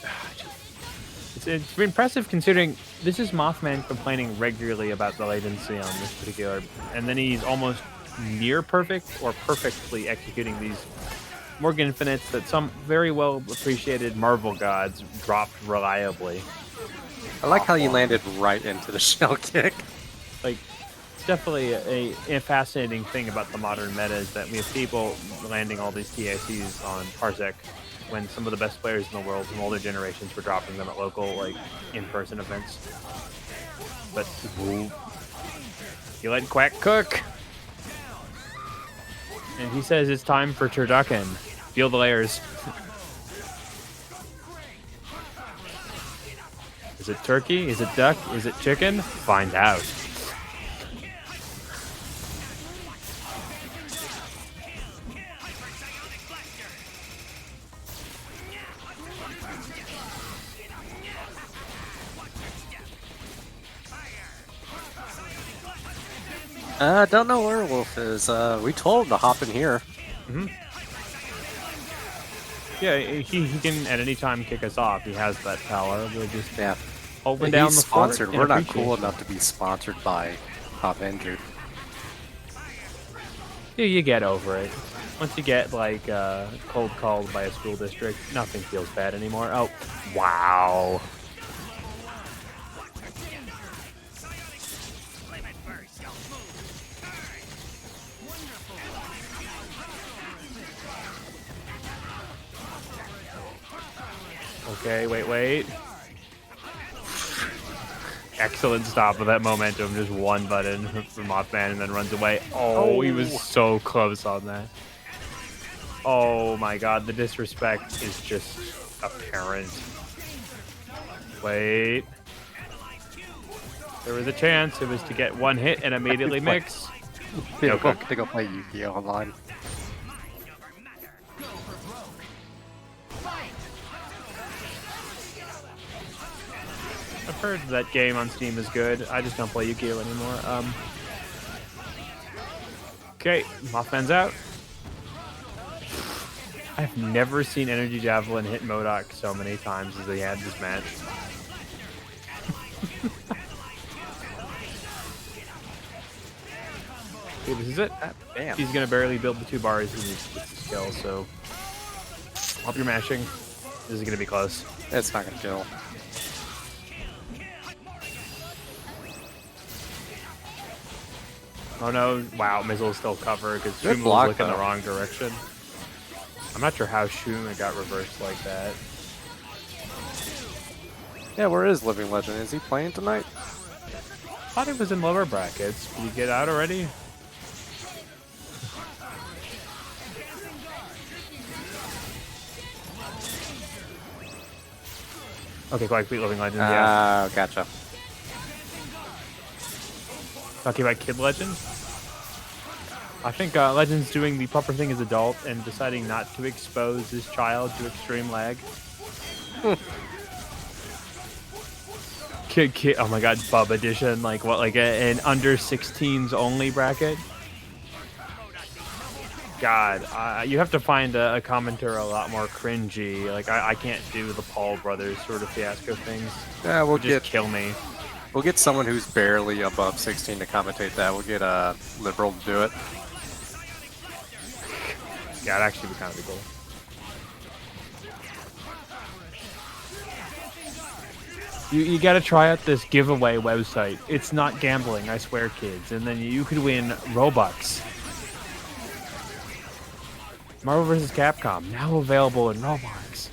it's impressive considering this is Mothman complaining regularly about the latency on this particular, and then he's almost near perfect or perfectly executing these Morgan Infinites that some very well appreciated Marvel gods dropped reliably. I like how you landed right into the shell kick. Like, it's definitely a fascinating thing about the modern meta is that we have people landing all these TICs on Parsec when some of the best players in the world from older generations were dropping them at local, like, in-person events. But, you let Quack cook! And he says it's time for turducken. Feel the layers. Is it turkey? Is it duck? Is it chicken? Find out. Don't know where Wolf is. We told him to hop in here. Mm-hmm. Yeah, he can at any time kick us off. He has that power. We'll just open down the sponsored. fort. We're not cool enough to be sponsored by HAVENGERS. Yeah, you get over it. Once you get like cold called by a school district, nothing feels bad anymore. Oh, wow. Okay, wait. Excellent stop with that momentum. Just one button for Mothman and then runs away. Oh, he was so close on that. Oh my god, the disrespect is just apparent. Wait. There was a chance. It was to get one hit and immediately mix. No cook. To go play Yu-Gi-Oh! Online. I've heard that game on Steam is good. I just don't play Yu-Gi-Oh! Anymore. Okay, Mothman's out. I've never seen Energy Javelin hit M.O.D.O.K so many times as they had this match. Okay, this is it. Damn. He's gonna barely build the 2 bars he needs to get the skill, so hope you're mashing. This is gonna be close. It's not gonna kill. Oh no, wow, Mizzle's still cover because Good Shuma block, was looking though. the wrong direction. I'm not sure how Shuma got reversed like that. Yeah, where is Living Legend? Is he playing tonight? Thought he was in lower brackets. Did he get out already? Okay, Quack beat Living Legend, yeah. Gotcha. Talking about Kid Legend? I think Legend's doing the proper thing as adult and deciding not to expose his child to extreme lag. Kid, oh my god, Bub Edition, like what, like an under 16s only bracket? God, you have to find a commentator a lot more cringy. Like, I can't do the Paul Brothers sort of fiasco things. Yeah, we'll Just kill me. We'll get someone who's barely above 16 to commentate that. We'll get a liberal to do it. Yeah, it'd actually be kind of cool. You gotta try out this giveaway website. It's not gambling, I swear, kids. And then you could win Robux. Marvel vs. Capcom, now available in Roblox.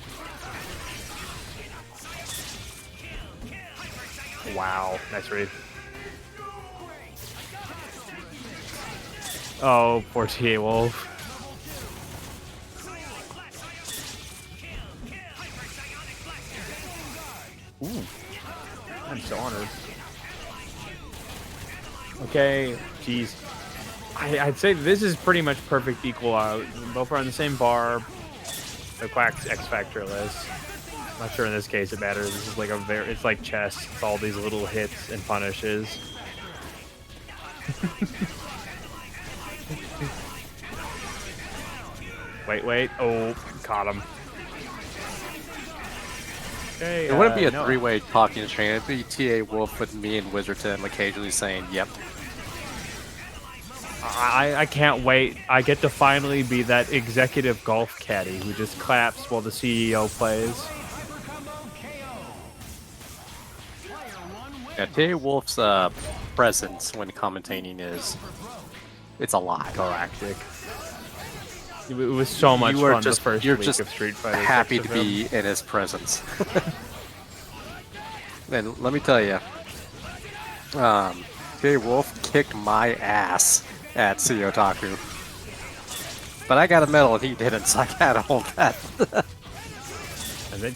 Wow, nice read. Oh, poor TA Wolf. Ooh. I'm so honored. Okay, jeez. I'd say this is pretty much perfect equal out. Both are on the same bar. The Quack's X Factor-less. Not sure in this case it matters. This is like it's like chess. It's all these little hits and punishes. Wait. Oh, caught him. Okay, It wouldn't be a no. three-way talking train. It'd be TA Wolf with me and Wizardton occasionally saying, yep. I can't wait. I get to finally be that executive golf caddy who just claps while the CEO plays. Yeah, TA Wolf's presence when commentating it's a lot. Galactic. It was so much You are fun just, the first you're week just of Street Fighter. happy to be in his presence. And let me tell you, TA Wolf kicked my ass at Otaku. But I got a medal and he didn't, so I gotta hold that. And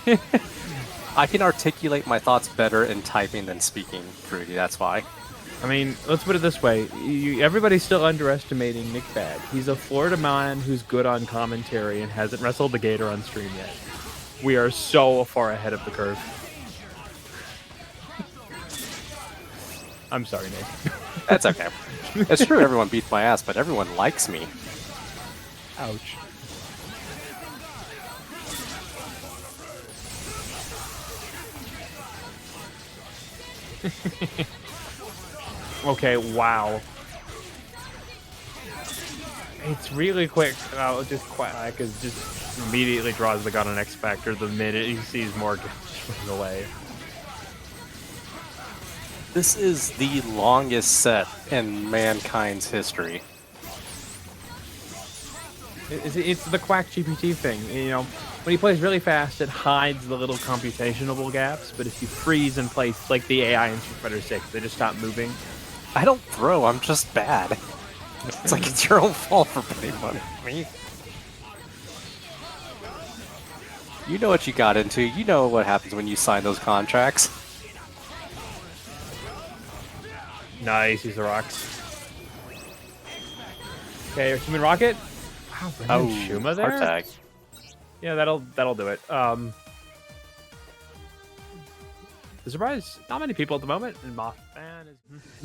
then, I can articulate my thoughts better in typing than speaking, Fruity, that's why. I mean, let's put it this way. Everybody's still underestimating Nick Bad. He's a Florida man who's good on commentary and hasn't wrestled the Gator on stream yet. We are so far ahead of the curve. I'm sorry, Nick. That's okay. It's true everyone beats my ass, but everyone likes me. Ouch. Okay, wow. It's really quick. Just Quack just immediately draws the gun on X Factor the minute he sees Morrigan running away. This is the longest set in mankind's history. It's the Quack GPT thing. You know, when he plays really fast, it hides the little computational gaps. But if you freeze in place, like the AI in Street Fighter 6, they just stop moving. I don't throw, I'm just bad. It's like it's your own fault for putting money on me. You know what you got into. You know what happens when you sign those contracts. Nice, use the rocks. Okay, Human Rocket. Wow, Brendan Shuma there. Hard tag. Yeah, that'll do it. The surprise, not many people at the moment, and MothMan is...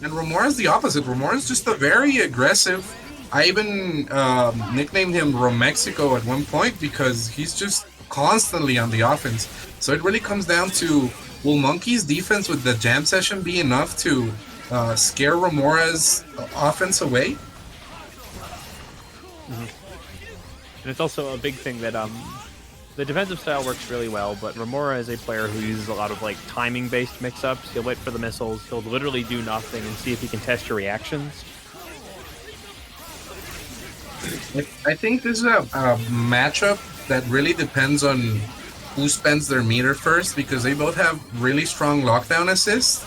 And Romora's the opposite. Romora's just a very aggressive. I even nicknamed him Romexico at one point because he's just constantly on the offense. So it really comes down to, will Monkey's defense with the jam session be enough to scare Romora's offense away? And it's also a big thing that the defensive style works really well, but Romora is a player who uses a lot of like timing-based mix-ups. He'll wait for the missiles, he'll literally do nothing and see if he can test your reactions. I think this is a matchup that really depends on who spends their meter first, because they both have really strong lockdown assists.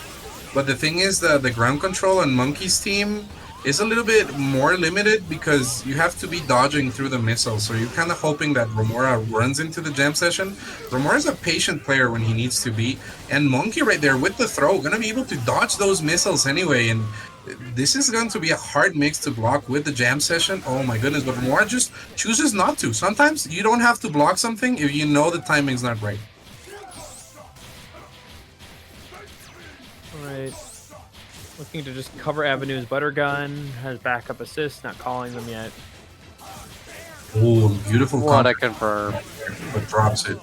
But the thing is that the ground control on Monkey's team is a little bit more limited because you have to be dodging through the missiles. So you're kind of hoping that Romora runs into the jam session. Romora's a patient player when he needs to be. And Monkey right there with the throw, going to be able to dodge those missiles anyway. And this is going to be a hard mix to block with the jam session. Oh my goodness, but Romora just chooses not to. Sometimes you don't have to block something if you know the timing's not right. Alright. Looking to just cover Avenue's butter gun, has backup assists, not calling them yet. Oh, beautiful. What I confirm. But drops it.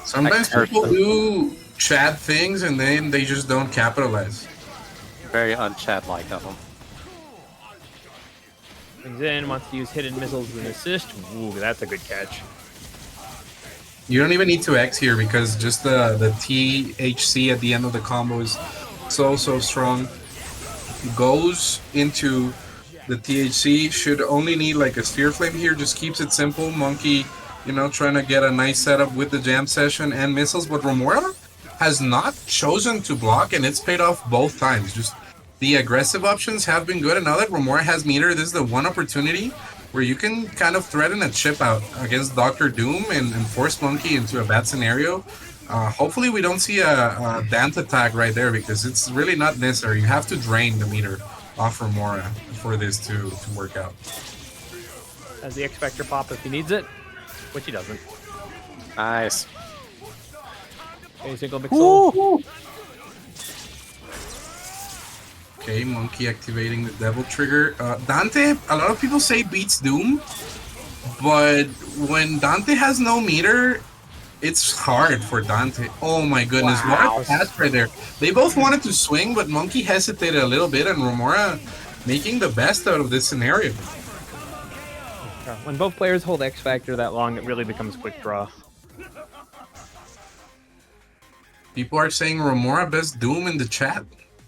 Sometimes people do Chad things and then they just don't capitalize. Very un-Chad-like of him. Brings in, wants to use hidden missiles as an assist. Ooh, that's a good catch. You don't even need to X here because just the THC at the end of the combo is so strong. Goes into the THC, should only need like a Sphere Flame here, just keeps it simple. Monkey you know, trying to get a nice setup with the jam session and missiles, but Romora has not chosen to block, and it's paid off both times. Just the aggressive options have been good, and now that Romora has meter, this is the one opportunity where you can kind of threaten a chip out against Dr. Doom and force Monkey into a bad scenario. Hopefully we don't see a Dante attack right there, because it's really not necessary. You have to drain the meter off Romora for this to work out. Has the X Factor pop if he needs it, which he doesn't. Nice. Okay, single Mixel. Okay, Monkey activating the Devil Trigger. Dante, a lot of people say beats Doom, but when Dante has no meter, it's hard for Dante. Oh my goodness, Wow. what a pass right there. They both wanted to swing, but Monkey hesitated a little bit, and Romora making the best out of this scenario. When both players hold X Factor that long, it really becomes quick draw. People are saying Romora best Doom in the chat.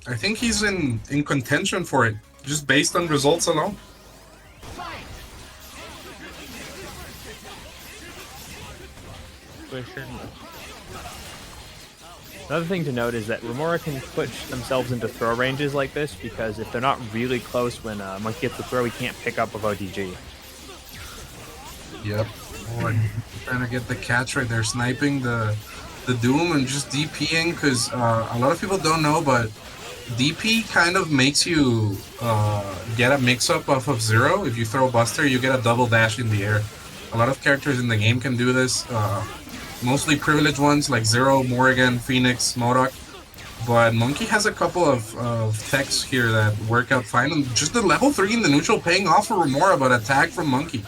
I think he's in contention for it, just based on results alone. Another thing to note is that Romora can push themselves into throw ranges like this, because if they're not really close when Monkey gets the throw, he can't pick up with ODG. Yep. Oh, trying to get the catch right there, sniping the Doom and just DPing, because a lot of people don't know, but DP kind of makes you get a mix-up off of Zero. If you throw Buster, you get a double dash in the air. A lot of characters in the game can do this, mostly privileged ones like Zero, Morrigan, Phoenix, M.O.D.O.K. But Monkey has a couple of techs here that work out fine, and just the level 3 in the neutral paying off for Romora, but attack from Monkey.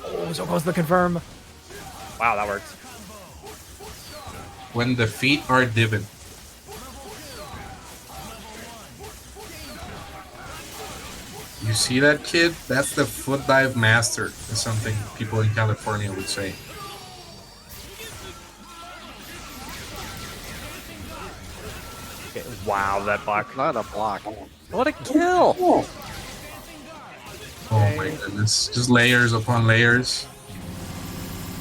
Oh, so close to confirm. Wow, that works. When the feet are divin. You see that, kid? That's the foot dive master, is something people in California would say. Okay, wow, that block. Not a block. What a kill! Oh my goodness. Just layers upon layers.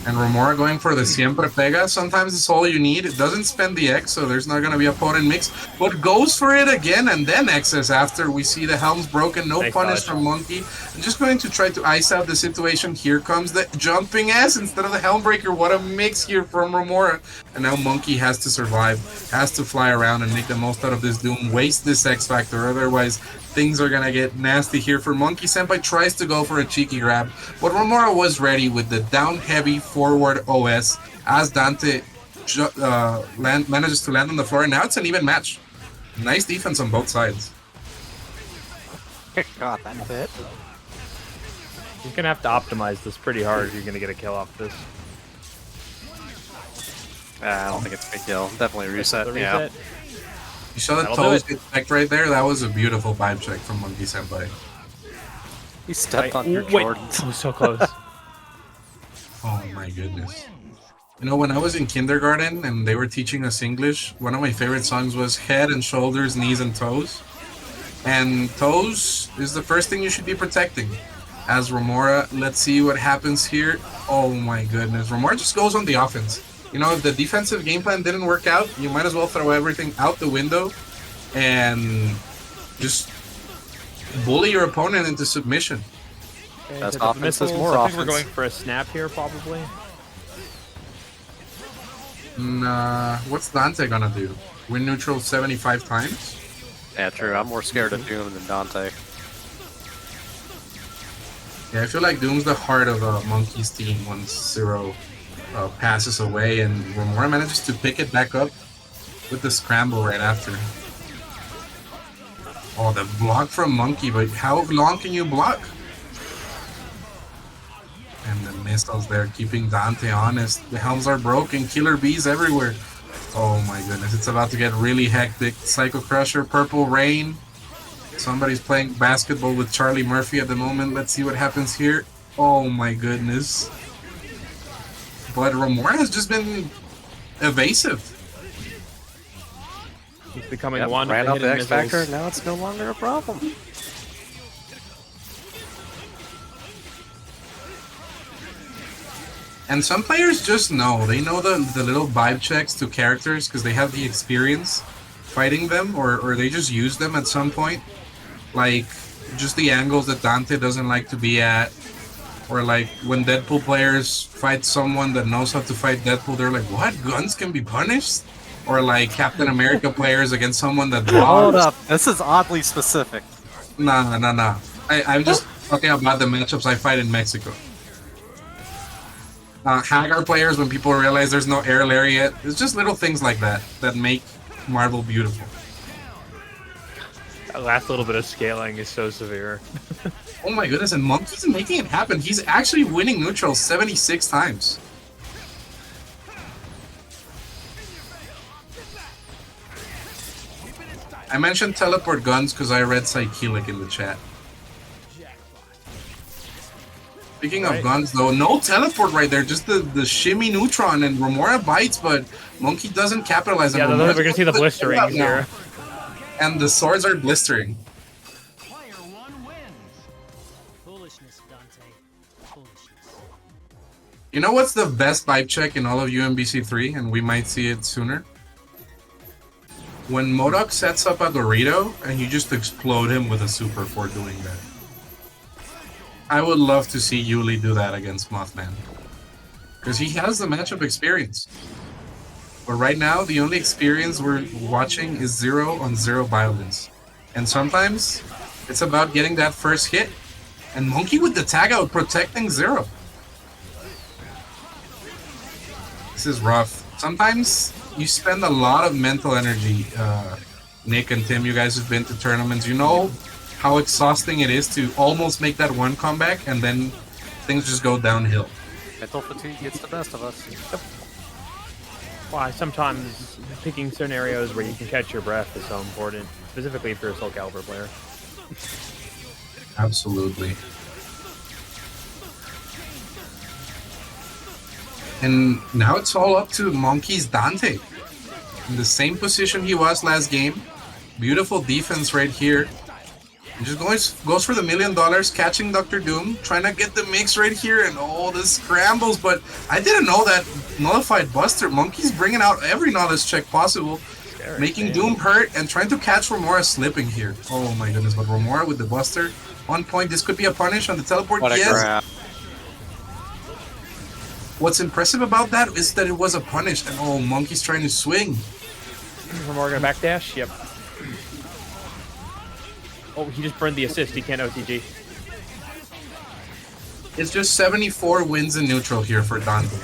And Romora going for the Siempre Pega. Sometimes it's all you need. It doesn't spend the X, so there's not going to be a potent mix. But goes for it again, and then X's after we see the helms broken. No Nice punish dodge. from Monkey. I'm just going to try to ice out the situation. Here comes the jumping S instead of the helm breaker. What a mix here from Romora. And now Monkey has to survive, has to fly around and make the most out of this Doom. Waste this X Factor, otherwise things are gonna get nasty here for MonkeySenpai. Tries to go for a cheeky grab, but Romora was ready with the down heavy forward OS as Dante manages to land on the floor, and now it's an even match. Nice defense on both sides. God, that bit. You're gonna have to optimize this pretty hard if you're gonna get a kill off this. I don't think it's a big deal. Definitely reset. The Yeah. reset. You saw the That'll do toes it. get checked right there? That was a beautiful vibe check from MonkeySenpai. He stepped on your Wait, Jordans. I was so close. Oh my goodness. You know, when I was in kindergarten and they were teaching us English, one of my favorite songs was Head and Shoulders, Knees and Toes. And toes is the first thing you should be protecting. As Romora, let's see what happens here. Oh my goodness. Romora just goes on the offense. You know, if the defensive game plan didn't work out, you might as well throw everything out the window and just bully your opponent into submission. Okay, That's hit up offense, the that's missiles. more I think we're offense. going for a snap here, probably. What's Dante gonna do? Win neutral 75 times? Yeah, true. I'm more scared of Doom than Dante. Yeah, I feel like Doom's the heart of Monkey's team once Zero passes away, and Romora manages to pick it back up with the scramble right after. Oh, the block from Monkey, but how long can you block? And the missiles there keeping Dante honest. The helms are broken, killer bees everywhere. Oh my goodness, it's about to get really hectic. Psycho Crusher, Purple Rain. Somebody's playing basketball with Charlie Murphy at the moment. Let's see what happens here. Oh my goodness. But Romora has just been evasive. He's becoming Yep, one. ran of up the the hidden X Factor, missiles. now it's no longer a problem. And some players just know. They know the little vibe checks to characters because they have the experience fighting them, or they just use them at some point. Like, just the angles that Dante doesn't like to be at. Or like, when Deadpool players fight someone that knows how to fight Deadpool, they're like, what? Guns can be punished? Or like Captain America players against someone that blocks. Hold up, this is oddly specific. Nah. I'm just talking about the matchups I fight in Mexico. Haggar players, when people realize there's no air lariat, it's just little things like that that make Marvel beautiful. That last little bit of scaling is so severe. Oh my goodness, and Monkey's making it happen. He's actually winning neutral 76 times. I mentioned teleport guns because I read Psychelic in the chat. Speaking of guns, though, no teleport right there. Just the shimmy neutron, and Romora bites, but Monkey doesn't capitalize on Yeah, we're going to see the blisterings here. And the swords are blistering. Player 1 wins. Foolishness, Dante. Foolishness. You know what's the best vibe check in all of UMvC3, and we might see it sooner? When M.O.D.O.K sets up a Dorito, and you just explode him with a super for doing that. I would love to see Yuli do that against Mothman. Because he has the matchup experience. But right now, the only experience we're watching is 0-on-0 violence. And sometimes, it's about getting that first hit. And Monkey with the tag out protecting Zero. This is rough. Sometimes, you spend a lot of mental energy. Nick and Tim, you guys have been to tournaments. You know how exhausting it is to almost make that one comeback and then things just go downhill. Mental fatigue gets the best of us. Why sometimes picking scenarios where you can catch your breath is so important, specifically if you're a Soul Calibur player. Absolutely. And now it's all up to Monkey's Dante. In the same position he was last game. Beautiful defense right here. He just goes for the $1 million, catching Dr. Doom, trying to get the mix right here, and all the scrambles, but I didn't know that nullified Buster. Monkey's bringing out every knowledge check possible, making Doom hurt, and trying to catch Romora slipping here. Oh my goodness, but Romora with the Buster on point. This could be a punish on the teleport. What a grab. What's impressive about that is that it was a punish, and oh, Monkey's trying to swing. Romora gonna backdash? Yep. Oh, he just burned the assist. He can't OTG. It's just 74 wins in neutral here for Dante.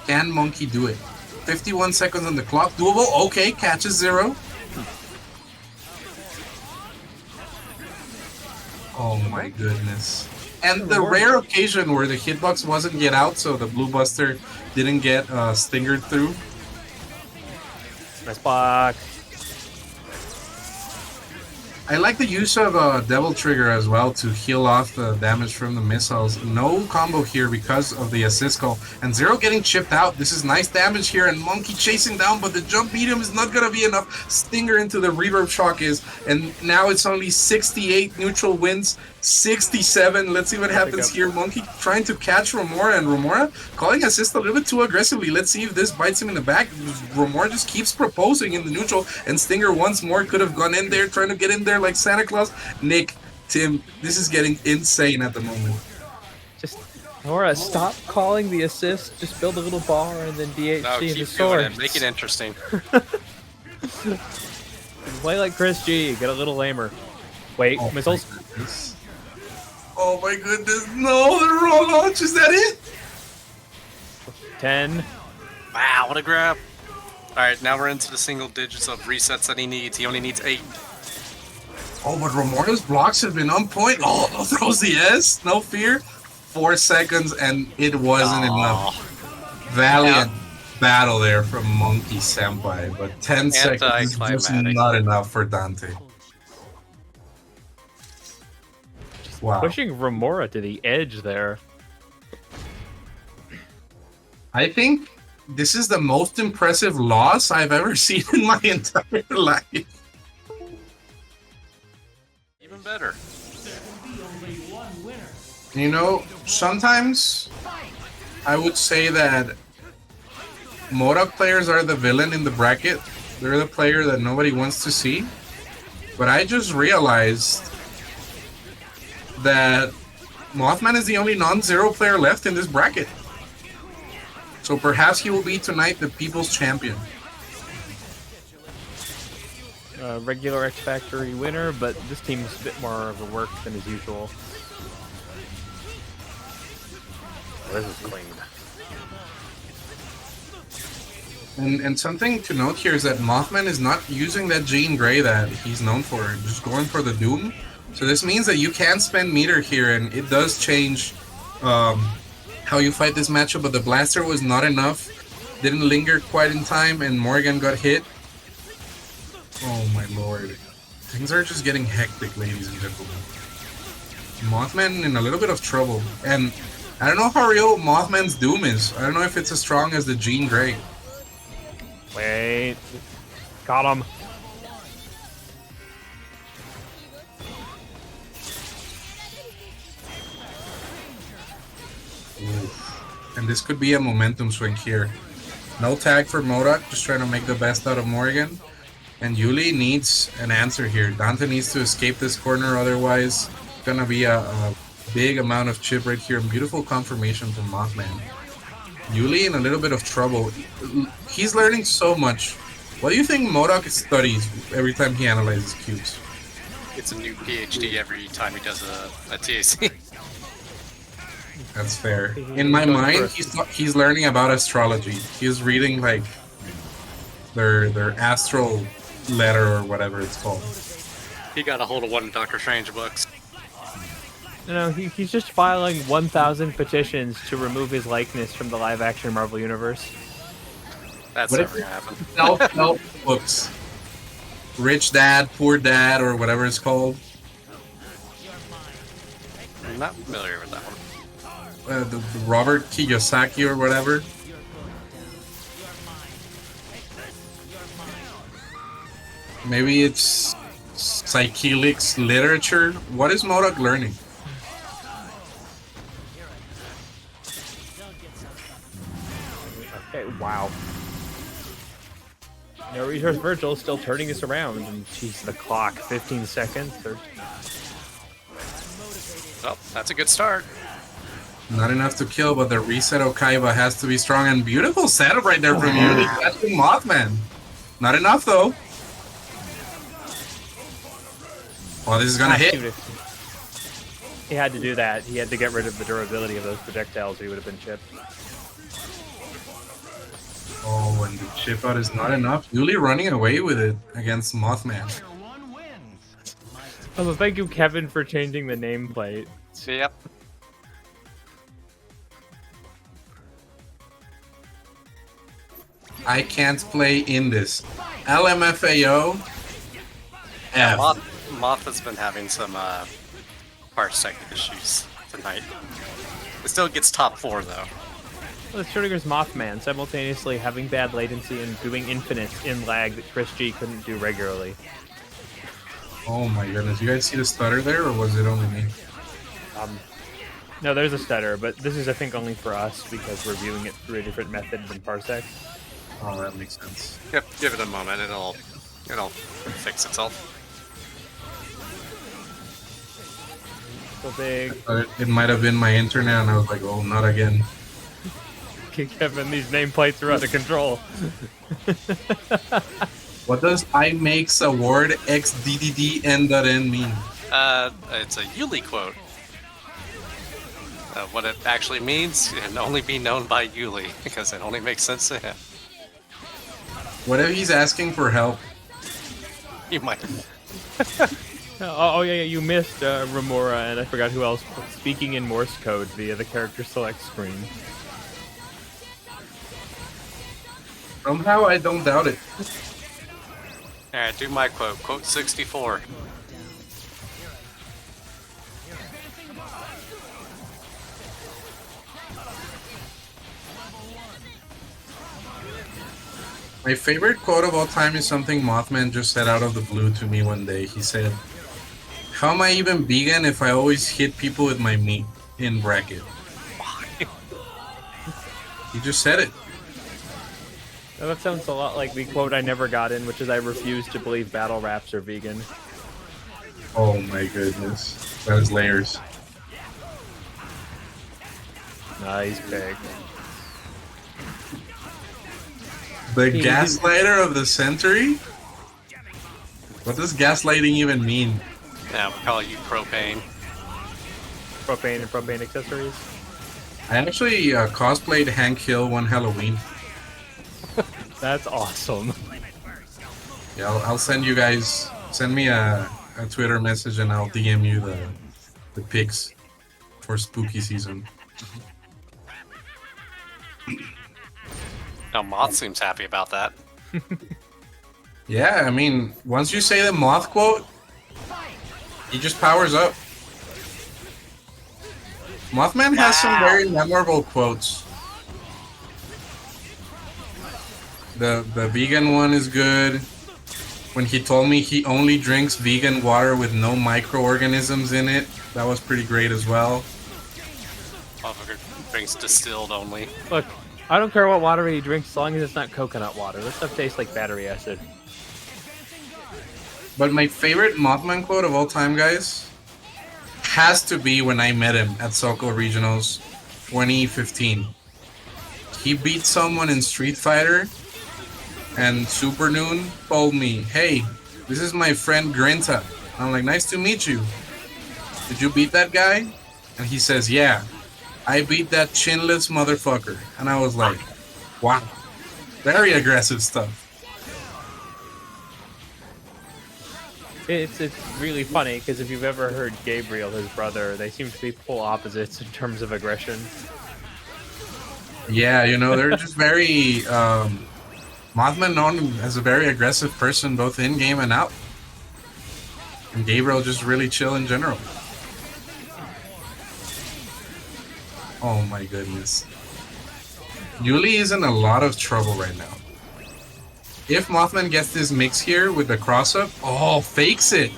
Can Monkey do it? 51 seconds on the clock. Doable. Okay, catches Zero. Oh my goodness. And the rare occasion where the hitbox wasn't get out, so the Blue Buster didn't get stingered through. Nice block. I like the use of Devil Trigger as well to heal off the damage from the missiles. No combo here because of the assist call. And Zero getting chipped out. This is nice damage here, and Monkey chasing down, but the jump medium is not going to be enough. Stinger into the reverb shock is, and now it's only 68 neutral wins, 67. Let's see what happens here. Monkey trying to catch Romora, and Romora calling assist a little bit too aggressively. Let's see if this bites him in the back. Romora just keeps proposing in the neutral, and Stinger once more could have gone in there, trying to get in there like Santa Claus. Nick, Tim, this is getting insane at the moment. Just, Nora, stop calling the assist. Just build a little bar and then DHC the source. Make it interesting. Play like Chris G. Get a little lamer. Wait, missiles. Oh my goodness, no, the raw launch, is that it? 10. Wow, what a grab. Alright, now we're into the single digits of resets that he needs. He only needs 8. Oh, but Romora's blocks have been on point. Oh, throws the S, no fear. 4 seconds, and it wasn't enough. Valiant battle there from MonkeySenpai, but 10 seconds is just not enough for Dante. Wow. Pushing Romora to the edge there. I think this is the most impressive loss I've ever seen in my entire life. better. You know, sometimes I would say that M.O.D.O.K players are the villain in the bracket. They're the player that nobody wants to see. But I just realized that MothMan is the only non-zero player left in this bracket. So perhaps he will be tonight the people's champion. Regular X Factory winner, but this team's a bit more of a work than as usual. This is clean. And something to note here is that Mothman is not using that Jean Grey that he's known for, just going for the Doom. So this means that you can spend meter here, and it does change how you fight this matchup, but the blaster was not enough, didn't linger quite in time, and Morrigan got hit. Oh my lord. Things are just getting hectic, ladies and gentlemen. Mothman in a little bit of trouble, and I don't know how real Mothman's Doom is. I don't know if it's as strong as the Jean Grey. Wait. Got him. And this could be a momentum swing here. No tag for M.O.D.O.K, just trying to make the best out of Morrigan. And Yuli needs an answer here. Dante needs to escape this corner, otherwise it's gonna be a big amount of chip right here. Beautiful confirmation from Mothman. Yuli in a little bit of trouble. He's learning so much. What do you think M.O.D.O.K studies every time he analyzes cubes? It's a new PhD every time he does a TAC. That's fair. In my mind, he's learning about astrology. He's reading like their astral letter or whatever it's called. He got a hold of one of Dr. Strange books. No, he's just filing 1,000 petitions to remove his likeness from the live-action Marvel Universe. That's What never if- gonna happen. Self-help books. Rich Dad, Poor Dad, or whatever it's called. I'm not familiar with that one. The Robert Kiyosaki or whatever. Maybe it's psychedelics literature. What is M.O.D.O.K learning? Okay, wow. Now, here's Vergil still turning this around, and she's the clock. 15 seconds. Well, that's a good start. Not enough to kill, but the reset of Kaiba has to be strong, and beautiful setup right there from you. That's the Mothman. Not enough though. Oh, this is gonna hit. He had to do that. He had to get rid of the durability of those projectiles, or he would have been chipped. Oh, and the chip out is not enough. Yuli running away with it against Mothman. Oh, well, thank you, Kevin, for changing the nameplate. Yep. I can't play in this. LMFAO. F. Moth has been having some parsec issues tonight. It still gets top 4 though. Well, the Schrödinger's Mothman, simultaneously having bad latency and doing infinite in lag that Chris G couldn't do regularly. Oh my goodness. You guys see the stutter there, or was it only me? No, there's a stutter, but this is, I think, only for us because we're viewing it through a different method than parsec. Oh, that makes sense. Yep, give it a moment, it'll fix itself. So big. It might have been my internet, and I was like, oh, not again. Okay, Kevin, these nameplates are out of control. What does I makes award XDDDN.N mean? It's a Yuli quote. What it actually means can only be known by Yuli, because it only makes sense to him. What if he's asking for help? You might. Oh yeah, you missed Romora, and I forgot who else. Speaking in Morse code via the character select screen. Somehow I don't doubt it. Alright, do my quote. Quote 64. My favorite quote of all time is something Mothman just said out of the blue to me one day. He said, How am I even vegan if I always hit people with my meat in bracket? You just said it. Now, that sounds a lot like the quote I never got in, which is I refuse to believe battle raps are vegan. Oh my goodness. That is layers. Nice pick. The gaslighter of the century? What does gaslighting even mean? Yeah, we call you propane. Propane and propane accessories. I actually cosplayed Hank Hill one Halloween. That's awesome. Yeah, I'll send you guys. Send me a Twitter message and I'll DM you the pics for spooky season. Now, Moth seems happy about that. Yeah, I mean, once you say the Moth quote, he just powers up. Mothman has some very memorable quotes. The vegan one is good. When he told me he only drinks vegan water with no microorganisms in it, that was pretty great as well. Motherfucker drinks distilled only. Look, I don't care what water he drinks as long as it's not coconut water. This stuff tastes like battery acid. But my favorite Mothman quote of all time, guys, has to be when I met him at Soko Regionals 2015. He beat someone in Street Fighter, and Super Noon told me, "Hey, this is my friend Grinta." I'm like, "Nice to meet you. Did you beat that guy?" And he says, "Yeah, I beat that chinless motherfucker." And I was like, wow, very aggressive stuff. It's really funny because if you've ever heard Gabriel, his brother, they seem to be polar opposites in terms of aggression. Yeah, you know, they're just very Mothman known as a very aggressive person both in game and out. And Gabriel just really chill in general. Oh my goodness. Yuli is in a lot of trouble right now. If Mothman gets this mix here with the cross-up, oh, fakes it.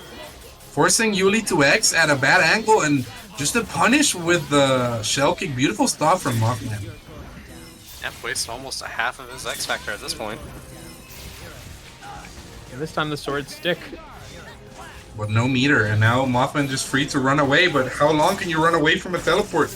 Forcing Yuli to X at a bad angle and just a punish with the shell kick. Beautiful stuff from Mothman. Yep, wasted almost a half of his X Factor at this point. And this time the swords stick. But no meter, and now Mothman just free to run away, but how long can you run away from a teleport?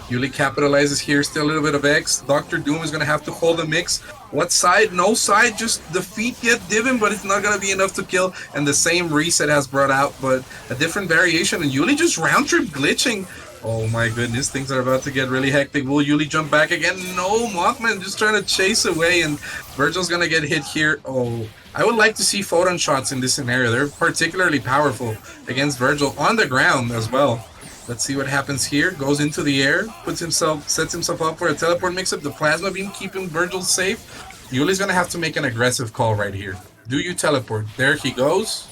Yuli capitalizes here, still a little bit of X. Dr. Doom is going to have to hold the mix. What side? No side, just defeat yet Divin, but it's not going to be enough to kill. And the same reset has brought out, but a different variation. And Yuli just round trip glitching. Oh my goodness, things are about to get really hectic. Will Yuli jump back again? No, Mothman just trying to chase away, and Vergil's going to get hit here. Oh, I would like to see photon shots in this scenario. They're particularly powerful against Vergil on the ground as well. Let's see what happens here. Goes into the air, sets himself up for a teleport mix-up. The plasma beam keeping Vergil safe. Yuli's gonna have to make an aggressive call right here. Do you teleport? There he goes.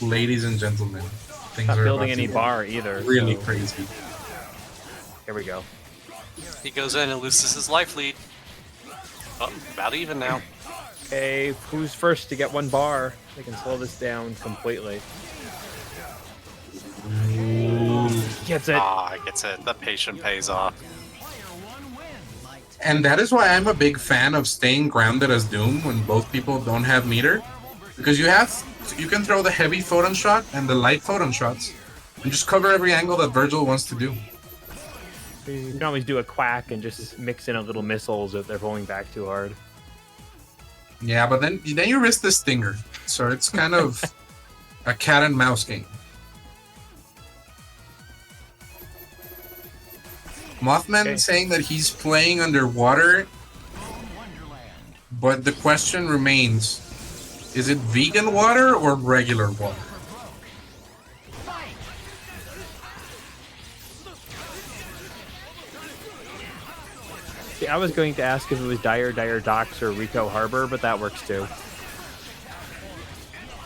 Ladies and gentlemen, things Not are building about any to bar either. really so crazy. Here we go. He goes in and loses his life lead. Oh, about even now. Okay, who's first to get one bar? They can slow this down completely. Gets it. Ah, gets it. The patient pays off. And that is why I'm a big fan of staying grounded as Doom when both people don't have meter. Because you can throw the heavy photon shot and the light photon shots and just cover every angle that Vergil wants to do. You can always do a Quack and just mix in a little missiles if they're pulling back too hard. Yeah, but then you risk the stinger. So it's kind of a cat and mouse game. Mothman saying that he's playing underwater, but the question remains, is it vegan water or regular water? See, I was going to ask if it was Dire Docks or Rico Harbor, but that works too.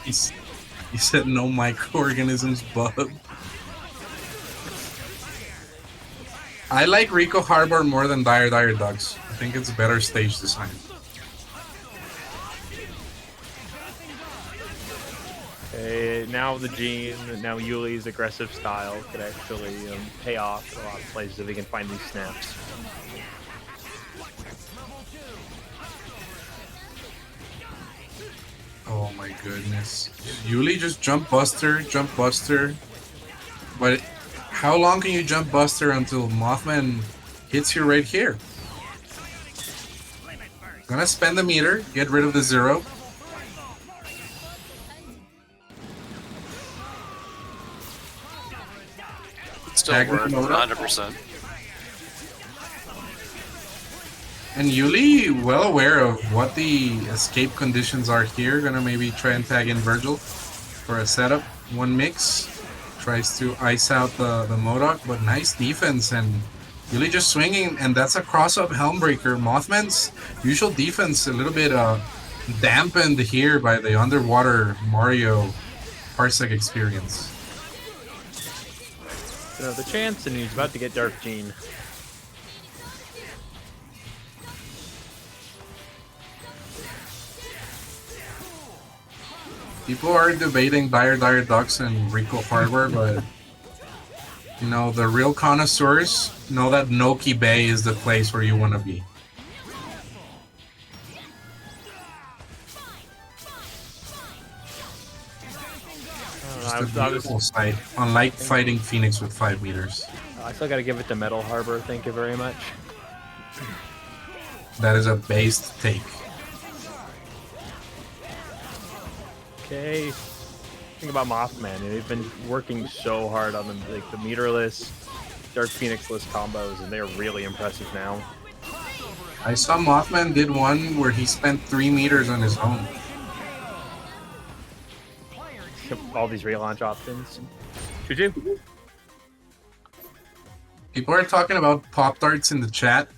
He said no microorganisms, bub. I like Rico Harbor more than Dire Docks. I think it's a better stage design. Okay, now the Gene, now Yuli's aggressive style could actually pay off in a lot of places if he can find these snaps. Oh my goodness. Yuli just jump Buster. But how long can you jump Buster until Mothman hits you right here? Gonna spend the meter, get rid of the 0. Still Haggar worth from 100%. And Yuli, well aware of what the escape conditions are here, gonna maybe try and tag in Vergil for a setup. One mix, tries to ice out the M.O.D.O.K, but nice defense, and Yuli just swinging, and that's a cross-up Helmbreaker. Mothman's usual defense a little bit dampened here by the underwater Mario Parsec experience. The chance, and he's about to get Dark Gene. People are debating Dire Ducks and Rico hardware, but you know, the real connoisseurs know that Noki Bay is the place where you want to be. Just a beautiful sight, unlike fighting Phoenix with 5 meters. I still gotta give it to Metal Harbor, thank you very much. That is a based take. Okay. Think about Mothman. They've been working so hard on the meterless, Dark Phoenix-less combos, and they're really impressive now. I saw Mothman did one where he spent 3 meters on his own. All these relaunch options. GG. People are talking about Pop-Tarts in the chat,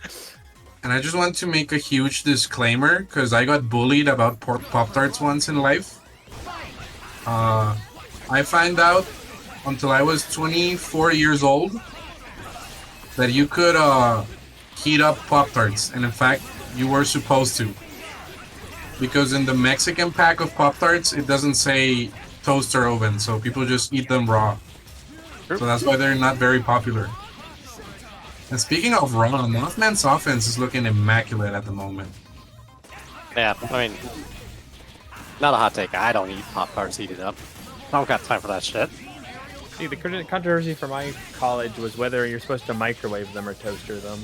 and I just want to make a huge disclaimer because I got bullied about Pop-Tarts once in life. I found out until I was 24 years old that you could heat up Pop-Tarts, and in fact, you were supposed to. Because in the Mexican pack of Pop-Tarts, it doesn't say toaster oven, so people just eat them raw. So that's why they're not very popular. And speaking of raw, Mothman's offense is looking immaculate at the moment. Yeah, I mean, not a hot take. I don't eat Pop-Tarts heated up. I don't got time for that shit. See, the controversy for my college was whether you're supposed to microwave them or toaster them.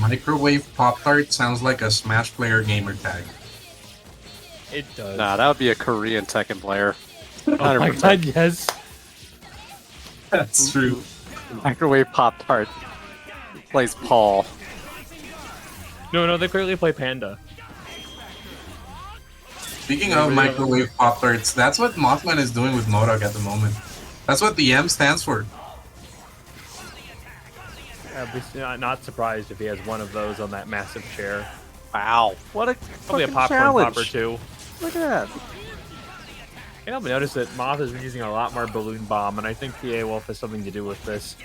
Microwave Pop-Tart sounds like a Smash player gamer tag. It does. Nah, that would be a Korean Tekken player. Oh my 100%. god, yes. That's true. Microwave Pop-Tart plays Paul. No, they clearly play Panda. Speaking of microwave Pop-Tarts, that's what Mothman is doing with M.O.D.O.K at the moment. That's what the M stands for. Not surprised if he has one of those on that massive chair. Wow. What a Probably a fucking popcorn challenge. popper too. Look at that. I help notice that Moth has been using a lot more balloon bomb, and I think PA Wolf has something to do with this.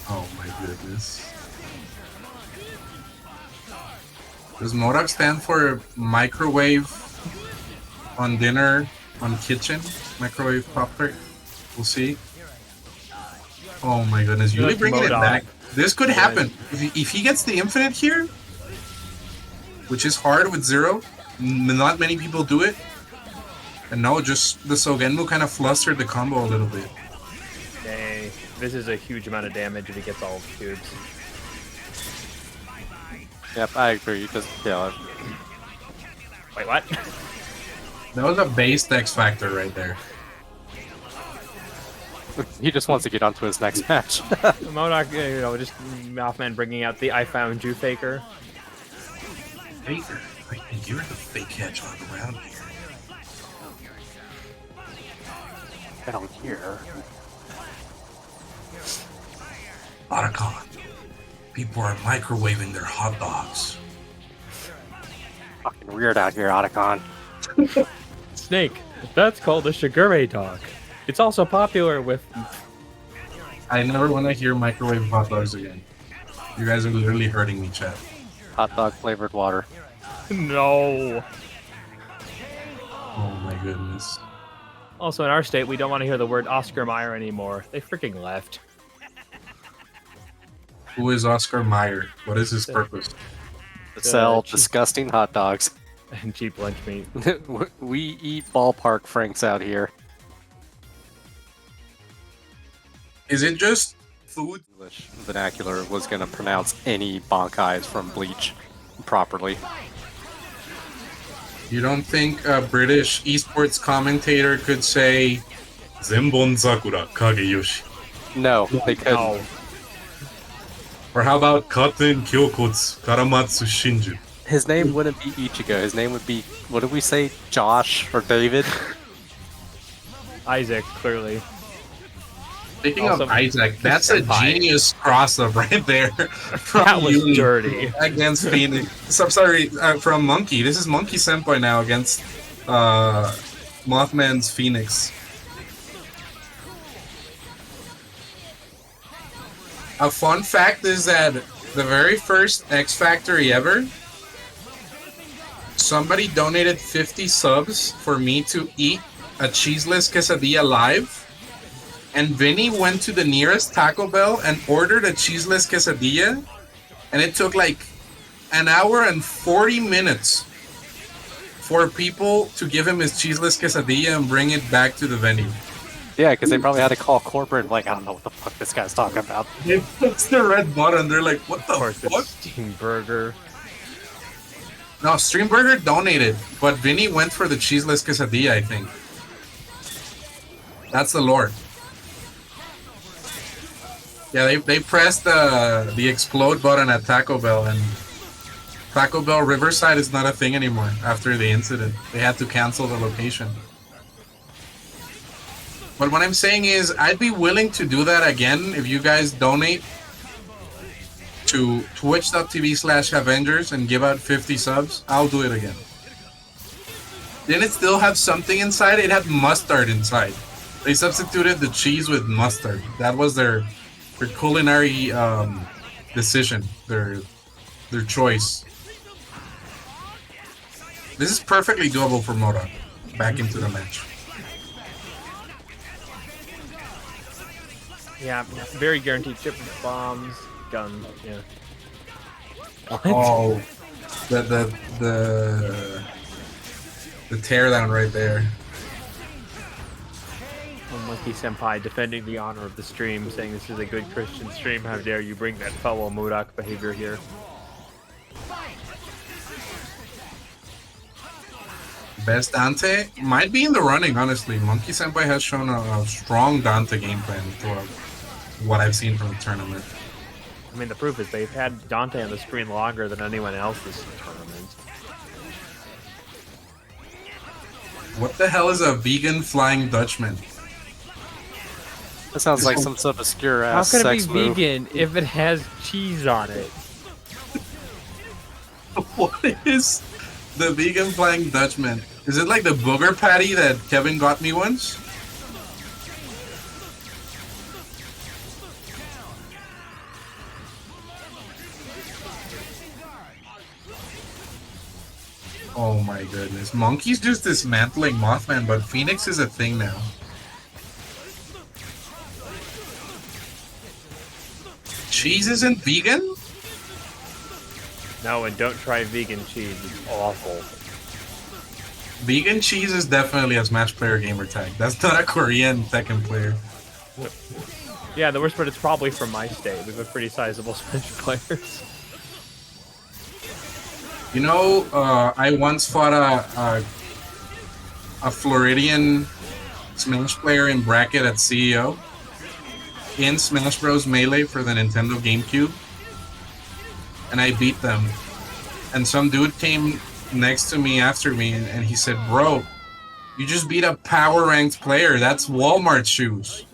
Oh my goodness. Does M.O.D.O.K stand for microwave on dinner on kitchen? Microwave Pop-Tart? We'll see. Oh my goodness, Yuli bringing it back. This could happen. If he gets the infinite here, which is hard with 0, not many people do it. And no, just the Sogenmu kind of flustered the combo a little bit. Dang, this is a huge amount of damage if he gets all of the cubes. Yep, I agree. Because Wait, what? That was a based X Factor right there. he just wants to get onto his next match. M.O.D.O.K, just Mothman bringing out the I found you faker. Faker? I think you're the fake hedgehog around here. Down here. Otacon. People are microwaving their hot dogs. Fucking weird out here, Otacon. Snake, that's called a Shigure dog. It's also popular with... I never want to hear microwave hot dogs again. You guys are literally hurting me, chat. Hot dog flavored water. No. Oh my goodness. Also, in our state, we don't want to hear the word Oscar Mayer anymore. They freaking left. Who is Oscar Mayer? What is his purpose? Sell cheap- disgusting hot dogs. And cheap lunch meat. We eat ballpark franks out here. Is it just food? English vernacular was going to pronounce any bankais from Bleach properly. You don't think a British esports commentator could say Zenbon Sakura Kageyoshi? No, they couldn't. No. Or how about Katen Kyokotsu Karamatsu Shinju? His name wouldn't be Ichigo. His name would be, what did we say, Josh or David? Isaac, clearly. Speaking Also, of Isaac, that's a Senpai. genius cross-up right there. That was Yui dirty. Against Phoenix. So, I'm sorry, from Monkey. This is MonkeySenpai now against Mothman's Phoenix. A fun fact is that the very first X Factory ever, somebody donated 50 subs for me to eat a cheeseless quesadilla live. And Vinny went to the nearest Taco Bell and ordered a cheeseless quesadilla. And it took like an hour and 40 minutes for people to give him his cheeseless quesadilla and bring it back to the venue. Yeah, because they probably had to call corporate and like, I don't know what the fuck this guy's talking about. They pressed the red button. They're like, what the Of course, fuck? it's Steam Burger. No, Streamburger donated, but Vinny went for the cheeseless quesadilla, I think. That's the lore. Yeah, they pressed the explode button at Taco Bell, and Taco Bell Riverside is not a thing anymore after the incident. They had to cancel the location. But what I'm saying is, I'd be willing to do that again if you guys donate to twitch.tv/Havengers and give out 50 subs. I'll do it again. Didn't it still have something inside? It had mustard inside. They substituted the cheese with mustard. That was their culinary decision, their choice. This is perfectly doable for M.O.D.O.K. Back into the match. Yeah, very guaranteed chip bombs, guns, yeah. What? Oh, the teardown right there. MonkeySenpai defending the honor of the stream, saying this is a good Christian stream. How dare you bring that fellow M.O.D.O.K behavior here? Best Dante might be in the running, honestly. MonkeySenpai has shown a strong Dante game plan throughout what I've seen from the tournament. I mean, the proof is they've had Dante on the screen longer than anyone else this tournament. What the hell is a vegan flying Dutchman? That sounds like some sort of obscure How ass can it be sex move. vegan if it has cheese on it? What is the vegan flying Dutchman? Is it like the booger patty that Kevin got me once? Oh my goodness. Monkey's just dismantling Mothman, but Phoenix is a thing now. Cheese isn't vegan? No, and don't try vegan cheese. It's awful. Vegan cheese is definitely a Smash player gamer tag. That's not a Korean Tekken player. Yeah, the worst part is probably from my state. We have a pretty sizable Smash players. You know, I once fought a Floridian Smash player in bracket at CEO in Smash Bros. Melee for the Nintendo GameCube, and I beat them. And some dude came next to me after me, and he said, "Bro, you just beat a power ranked player. That's Walmart shoes."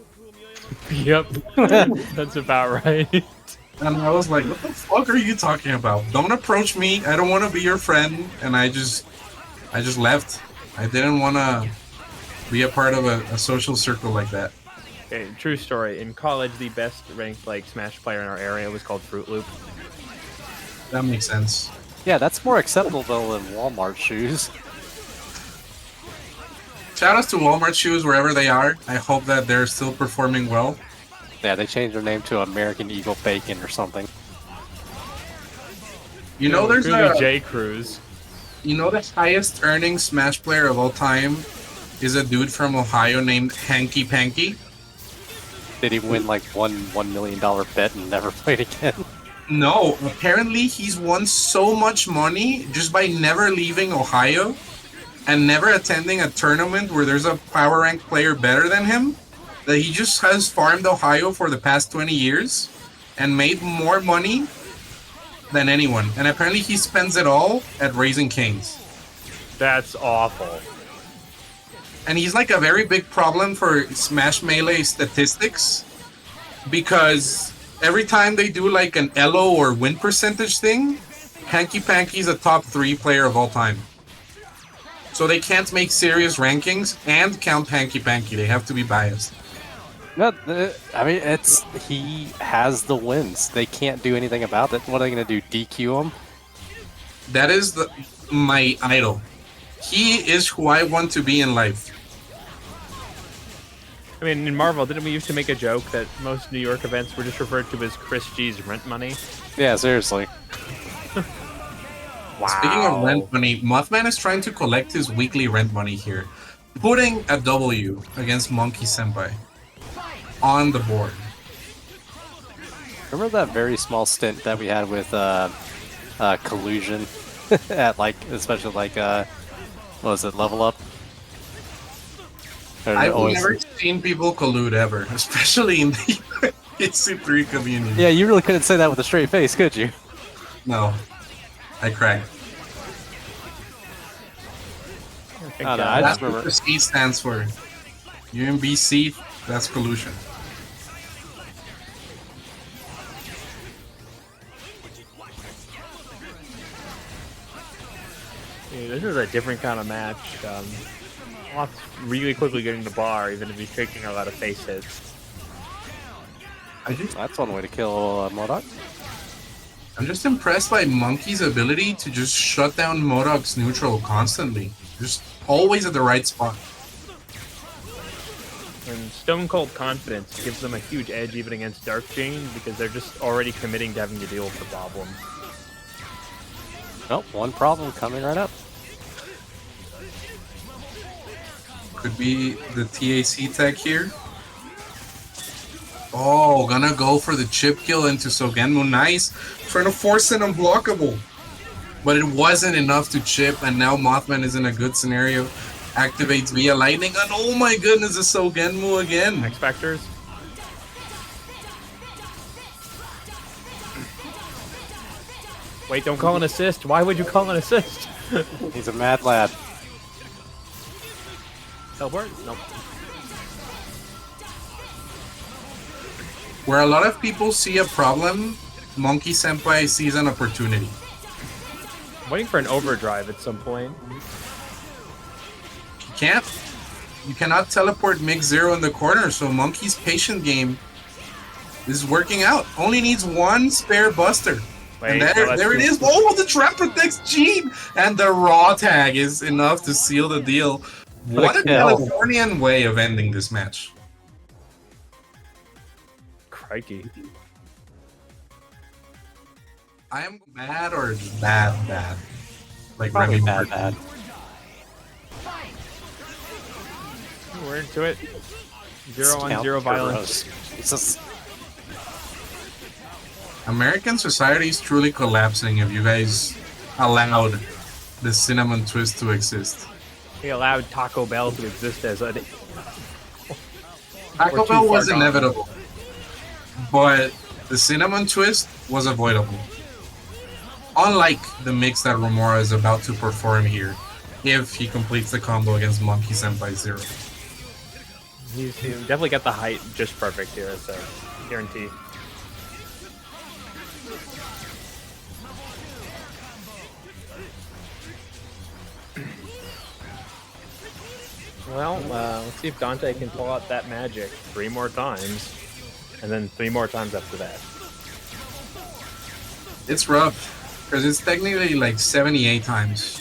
Yep, that's about right. And I was like, "What the fuck are you talking about? Don't approach me. I don't want to be your friend." And I just left. I didn't want to be a part of a social circle like that. Okay, true story. In college, the best ranked like Smash player in our area was called Fruit Loop. That makes sense. Yeah, that's more acceptable though than Walmart shoes. Shout outs to Walmart shoes wherever they are. I hope that they're still performing well. Yeah, they changed their name to American Eagle Bacon or something. You know, there's Really a J. Cruz. you know the highest earning Smash player of all time is a dude from Ohio named Hanky Panky. Did he win like $1 million bet and never played again? No, apparently he's won so much money just by never leaving Ohio and never attending a tournament where there's a power rank player better than him, that he just has farmed Ohio for the past 20 years and made more money than anyone. And apparently he spends it all at Raising Cane's. That's awful. And he's like a very big problem for Smash Melee statistics because every time they do like an ELO or win percentage thing, Hanky Panky's a top 3 player of all time. So they can't make serious rankings and count Hanky Panky. They have to be biased. No, I mean, he has the wins. They can't do anything about it. What are they going to do, DQ him? That is my idol. He is who I want to be in life. I mean, in Marvel, didn't we used to make a joke that most New York events were just referred to as Chris G's rent money? Yeah, seriously. Wow. Speaking of rent money, Mothman is trying to collect his weekly rent money here, putting a W against MonkeySenpai on the board. Remember that very small stint that we had with collusion at like, especially like, what was it, Level Up? Or I've always- never seen people collude ever, especially in the UMvC3 community. Yeah, you really couldn't say that with a straight face, could you? No, I cracked. Oh, no, I That's just what remember. the C stands for. UMvC, that's collusion. Yeah, this is a different kind of match. Lots really quickly getting the bar, even if he's taking a lot of face hits. That's one way to kill M.O.D.O.K. I'm just impressed by Monkey's ability to just shut down M.O.D.O.K's neutral constantly. Just always at the right spot. And Stone Cold Confidence gives them a huge edge even against Dark Jane because they're just already committing to having to deal with the problem. Well, one problem coming right up. Could be the TAC tech here. Oh, gonna go for the chip kill into Sogenmu. Nice. Trying to force an unblockable. But it wasn't enough to chip, and now Mothman is in a good scenario. Activates via lightning, and oh my goodness, it's Sogenmu again. X Factors. Wait, don't call an assist. Why would you call an assist? He's a mad lad. Teleport? Nope. Where a lot of people see a problem, MonkeySenpai sees an opportunity. I'm waiting for an overdrive at some point. You cannot teleport Mix Zero in the corner, so Monkey's patient game is working out. Only needs one spare buster. Wait, And no, there it is. Oh, the trap protects Gene! And the raw tag is enough to seal the deal. What a kill. Californian way of ending this match. Crikey. I am mad or bad? Like Probably Remy bad, Martin. bad. We're into it. 0-on-0 Count violence. heroes. Jesus. American society is truly collapsing if you guys allowed the cinnamon twist to exist. We allowed Taco Bell to exist as a... Taco We're too Bell was far gone. inevitable, but the cinnamon twist was avoidable. Unlike the mix that Romora is about to perform here, if he completes the combo against MonkeySenpai Zero. He's definitely got the height just perfect here, so guarantee. Well, let's see if Dante can pull out that magic 3 more times, and then 3 more times after that. It's rough, because it's technically like 78 times.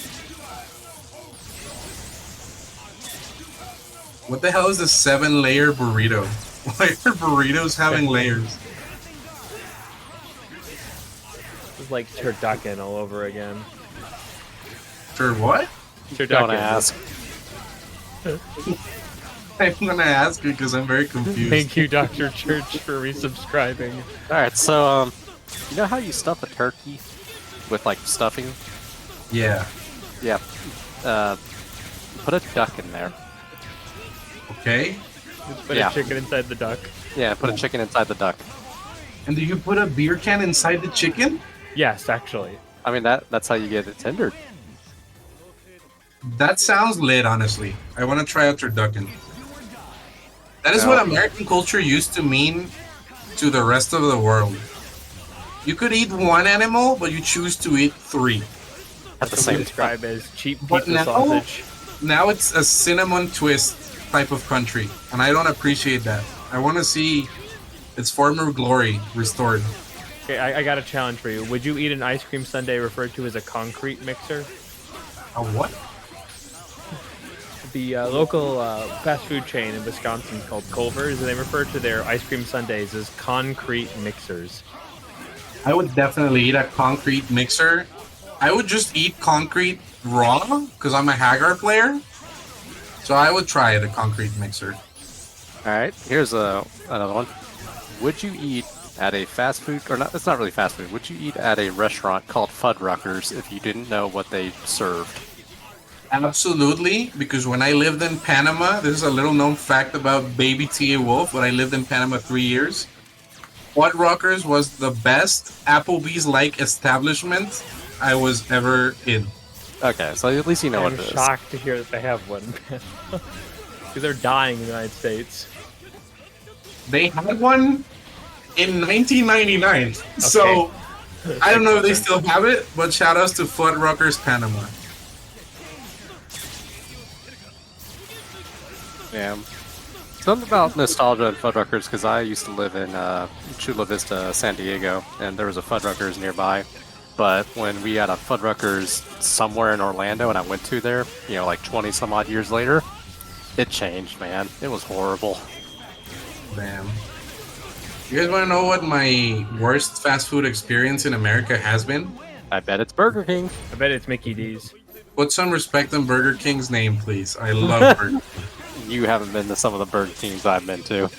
What the hell is a 7-layer burrito? Why are burritos having layers? It's like turducken all over again. For what? Turducken. Don't ask. I'm gonna ask you because I'm very confused. Thank you, Dr. Church, for resubscribing. Alright, so, you know how you stuff a turkey with, like, stuffing? Yeah. Yeah. Put a duck in there. Okay. Just put Yeah. a chicken inside the duck. Yeah, put a chicken inside the duck. And do you put a beer can inside the chicken? Yes, actually. I mean, that's how you get it tendered. That sounds lit, honestly. I want to try out turducken. That is Yeah. what American culture used to mean to the rest of the world. You could eat one animal, but you choose to eat 3. At the That's what we same time. describe as cheap But pizza sausage. Now it's a cinnamon twist type of country, and I don't appreciate that. I want to see its former glory restored. Okay, I got a challenge for you. Would you eat an ice cream sundae referred to as a concrete mixer? A what? The local fast food chain in Wisconsin called Culver's, and they refer to their ice cream sundaes as concrete mixers. I would definitely eat a concrete mixer. I would just eat concrete raw because I'm a Haggar player. So I would try it, a concrete mixer. Alright, here's another one. Would you eat at a fast food, or not, it's not really fast food, would you eat at a restaurant called Fuddruckers if you didn't know what they served? Absolutely, because when I lived in Panama, this is a little known fact about baby T.A. Wolf, but I lived in Panama 3 years. Fuddruckers was the best Applebee's-like establishment I was ever in. Okay, so at least you know I'm what it is. shocked to hear that they have one. Because they're dying in the United States. They had one in 1999, so I don't know if they still have it, but shout outs to Fuddruckers Panama. Yeah. Something about nostalgia and Fuddruckers, because I used to live in Chula Vista, San Diego, and there was a Fuddruckers nearby. But when we had a Fuddruckers somewhere in Orlando and I went to there, you know, like 20 some odd years later, it changed, man. It was horrible. Damn. You guys want to know what my worst fast food experience in America has been? I bet it's Burger King. I bet it's Mickey D's. Put some respect on Burger King's name, please. I love Burger King. You haven't been to some of the Burger Kings I've been to.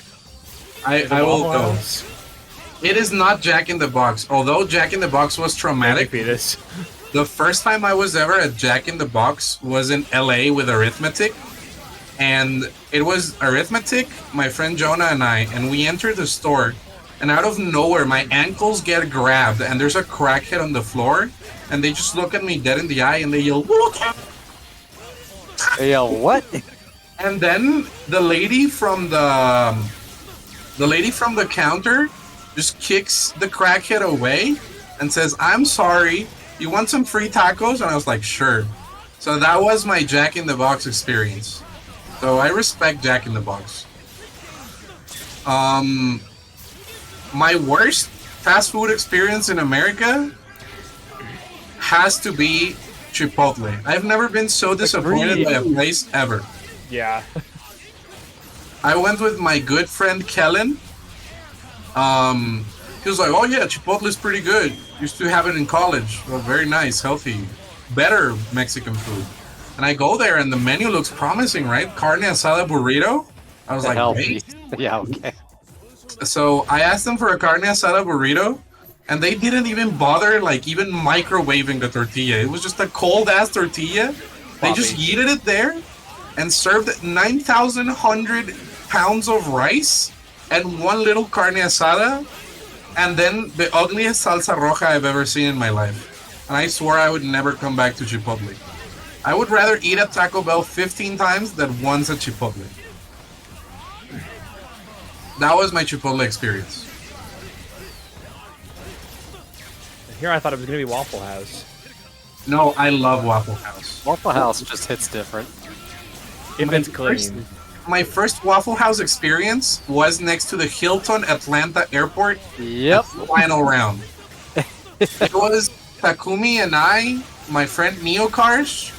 I will go. It is not Jack in the Box. Although Jack in the Box was traumatic, Fetus. the first time I was ever at Jack in the Box was in LA with Arithmetic. And it was Arithmetic, my friend Jonah, and I, and we entered the store. And out of nowhere, my ankles get grabbed, and there's a crackhead on the floor. And they just look at me dead in the eye, and they yell, "Look!" Hey, yo, what? And then the lady from the counter just kicks the crackhead away and says, "I'm sorry, you want some free tacos?" And I was like, "Sure." So that was my Jack in the Box experience. So I respect Jack in the Box. My worst fast food experience in America has to be Chipotle. I've never been so disappointed by a place ever. Yeah. I went with my good friend Kellen. He was like, "Oh yeah, Chipotle's pretty good. Used to have it in college. Well, very nice, healthy, better Mexican food." And I go there, and the menu looks promising, right? Carne asada burrito. I was like, Healthy. "Wait." Yeah, okay. So I asked them for a carne asada burrito, and they didn't even bother, like, even microwaving the tortilla. It was just a cold ass tortilla. They just yeeted it there and served 9,100 pounds of rice and one little carne asada, and then the ugliest salsa roja I've ever seen in my life. And I swore I would never come back to Chipotle. I would rather eat at Taco Bell 15 times than once at Chipotle. That was my Chipotle experience. Here I thought it was going to be Waffle House. No, I love Waffle House. Waffle House just hits different. If it's clean. My first Waffle House experience was next to the Hilton Atlanta Airport. Yep. Final round. It was Takumi and I, my friend Neo Karsh,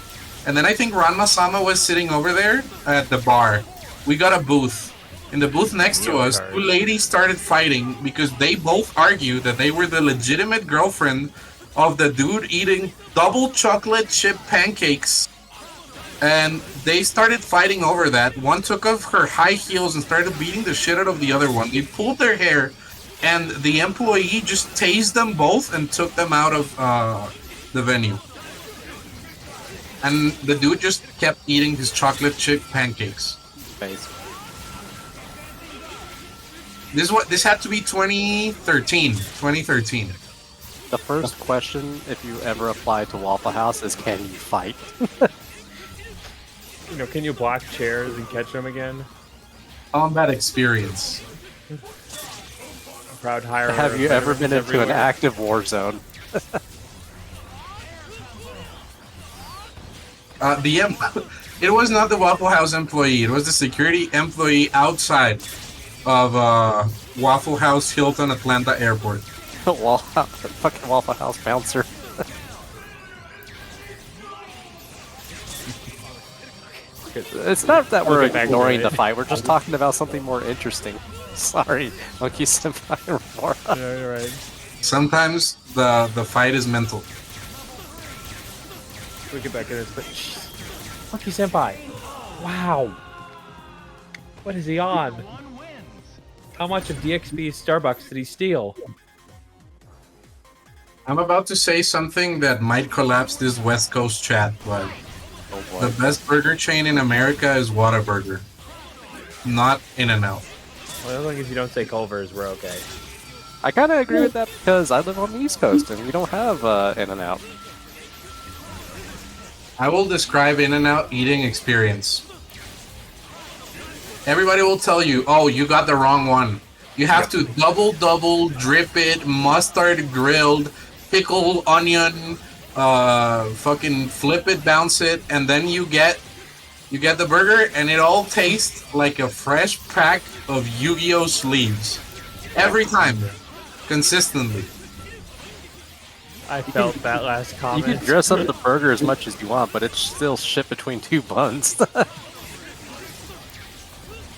and then I think Ranma-sama was sitting over there at the bar. we got a booth. In the booth next to us, Card. two ladies started fighting because they both argued that they were the legitimate girlfriend of the dude eating double chocolate chip pancakes. And they started fighting over that. One took off her high heels and started beating the shit out of the other one. They pulled their hair, and the employee just tased them both and took them out of the venue. And the dude just kept eating his chocolate chip pancakes. Face. This had to be 2013. 2013. The first question, if you ever apply to Waffle House, is can you fight? You know, can you block chairs and catch them again? Combat experience. Proud hire. Have you ever been into an active war zone? It was not the Waffle House employee. It was the security employee outside of Waffle House Hilton Atlanta Airport. Fucking Waffle House bouncer. It's not that we're get back to ignoring it. the fight. We're just talking about something more interesting. Sorry, MonkeySenpai and Romora. Yeah, you're right. Sometimes the fight is mental. We'll get back to this, but MonkeySenpai. Wow. What is he on? One wins. How much of DXB's Starbucks did he steal? I'm about to say something that might collapse this West Coast chat, but Oh the boy. best burger chain in America is Whataburger, not In-N-Out. Well, as long as you don't say Culver's, we're okay. I kind of agree with that because I live on the East Coast and we don't have In-N-Out. I will describe In-N-Out eating experience. Everybody will tell you, oh, you got the wrong one. You have to double, drip it, mustard grilled, pickle, onion, fucking flip it, bounce it, and then you get the burger, and it all tastes like a fresh pack of Yu-Gi-Oh sleeves. Every time. Consistently. I felt that last You comment. can dress up the burger as much as you want, but it's still shit between two buns.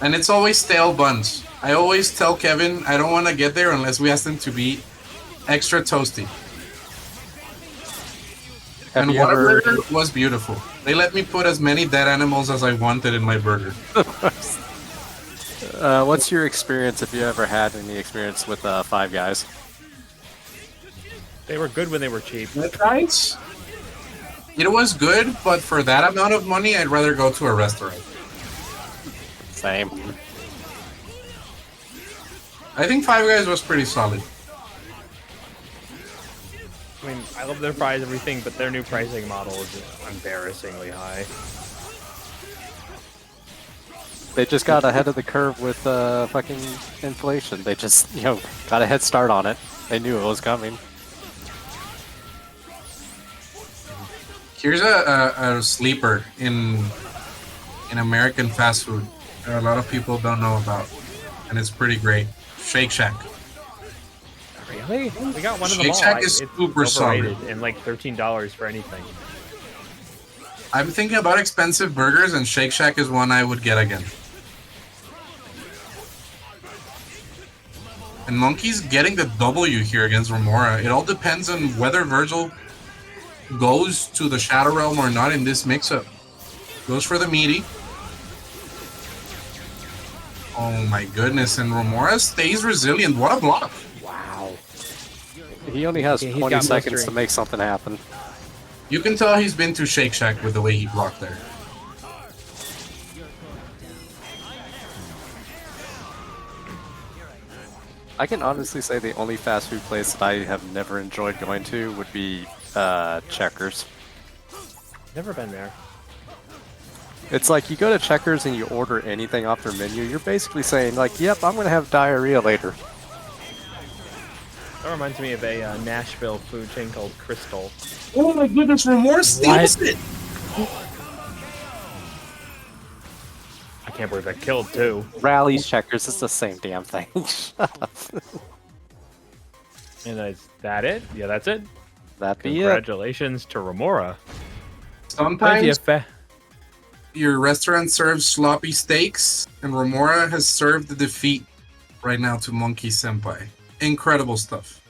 And it's always stale buns. I always tell Kevin I don't want to get there unless we ask them to be extra toasty. Have And you ever? Whataburger was beautiful. They let me put as many dead animals as I wanted in my burger. What's your experience, if you ever had any experience with Five Guys? They were good when they were cheap. Guys, it was good, but for that amount of money, I'd rather go to a restaurant. Same. I think Five Guys was pretty solid. I mean, I love their fries, everything, but their new pricing model is embarrassingly high. They just got ahead of the curve with fucking inflation. They just, got a head start on it. They knew it was coming. Here's a sleeper in American fast food that a lot of people don't know about, and it's pretty great. Shake Shack. Really? We got one of them Shake all. Shack is It's super overrated solid. and like $13 for anything. I'm thinking about expensive burgers, and Shake Shack is one I would get again. And Monkey's getting the W here against Romora. It all depends on whether Vergil goes to the Shadow Realm or not in this mix-up. Goes for the meaty. Oh my goodness, and Romora stays resilient. What a block. Wow. He only has Okay, he's 20 got seconds blistering. to make something happen. You can tell he's been to Shake Shack with the way he blocked there. I can honestly say the only fast food place that I have never enjoyed going to would be Checkers. Never been there. It's like you go to Checkers and you order anything off their menu, you're basically saying like, yep, I'm gonna have diarrhea later. That reminds me of a Nashville food chain called Crystal. Oh my goodness, Romora steals it! I can't believe that killed too. Rallies, Checkers, it's the same damn thing. Shut up. And is that it? Yeah, that's it. That be it. Congratulations to Romora. Sometimes Your restaurant serves sloppy steaks, and Romora has served the defeat right now to MonkeySenpai. Incredible stuff.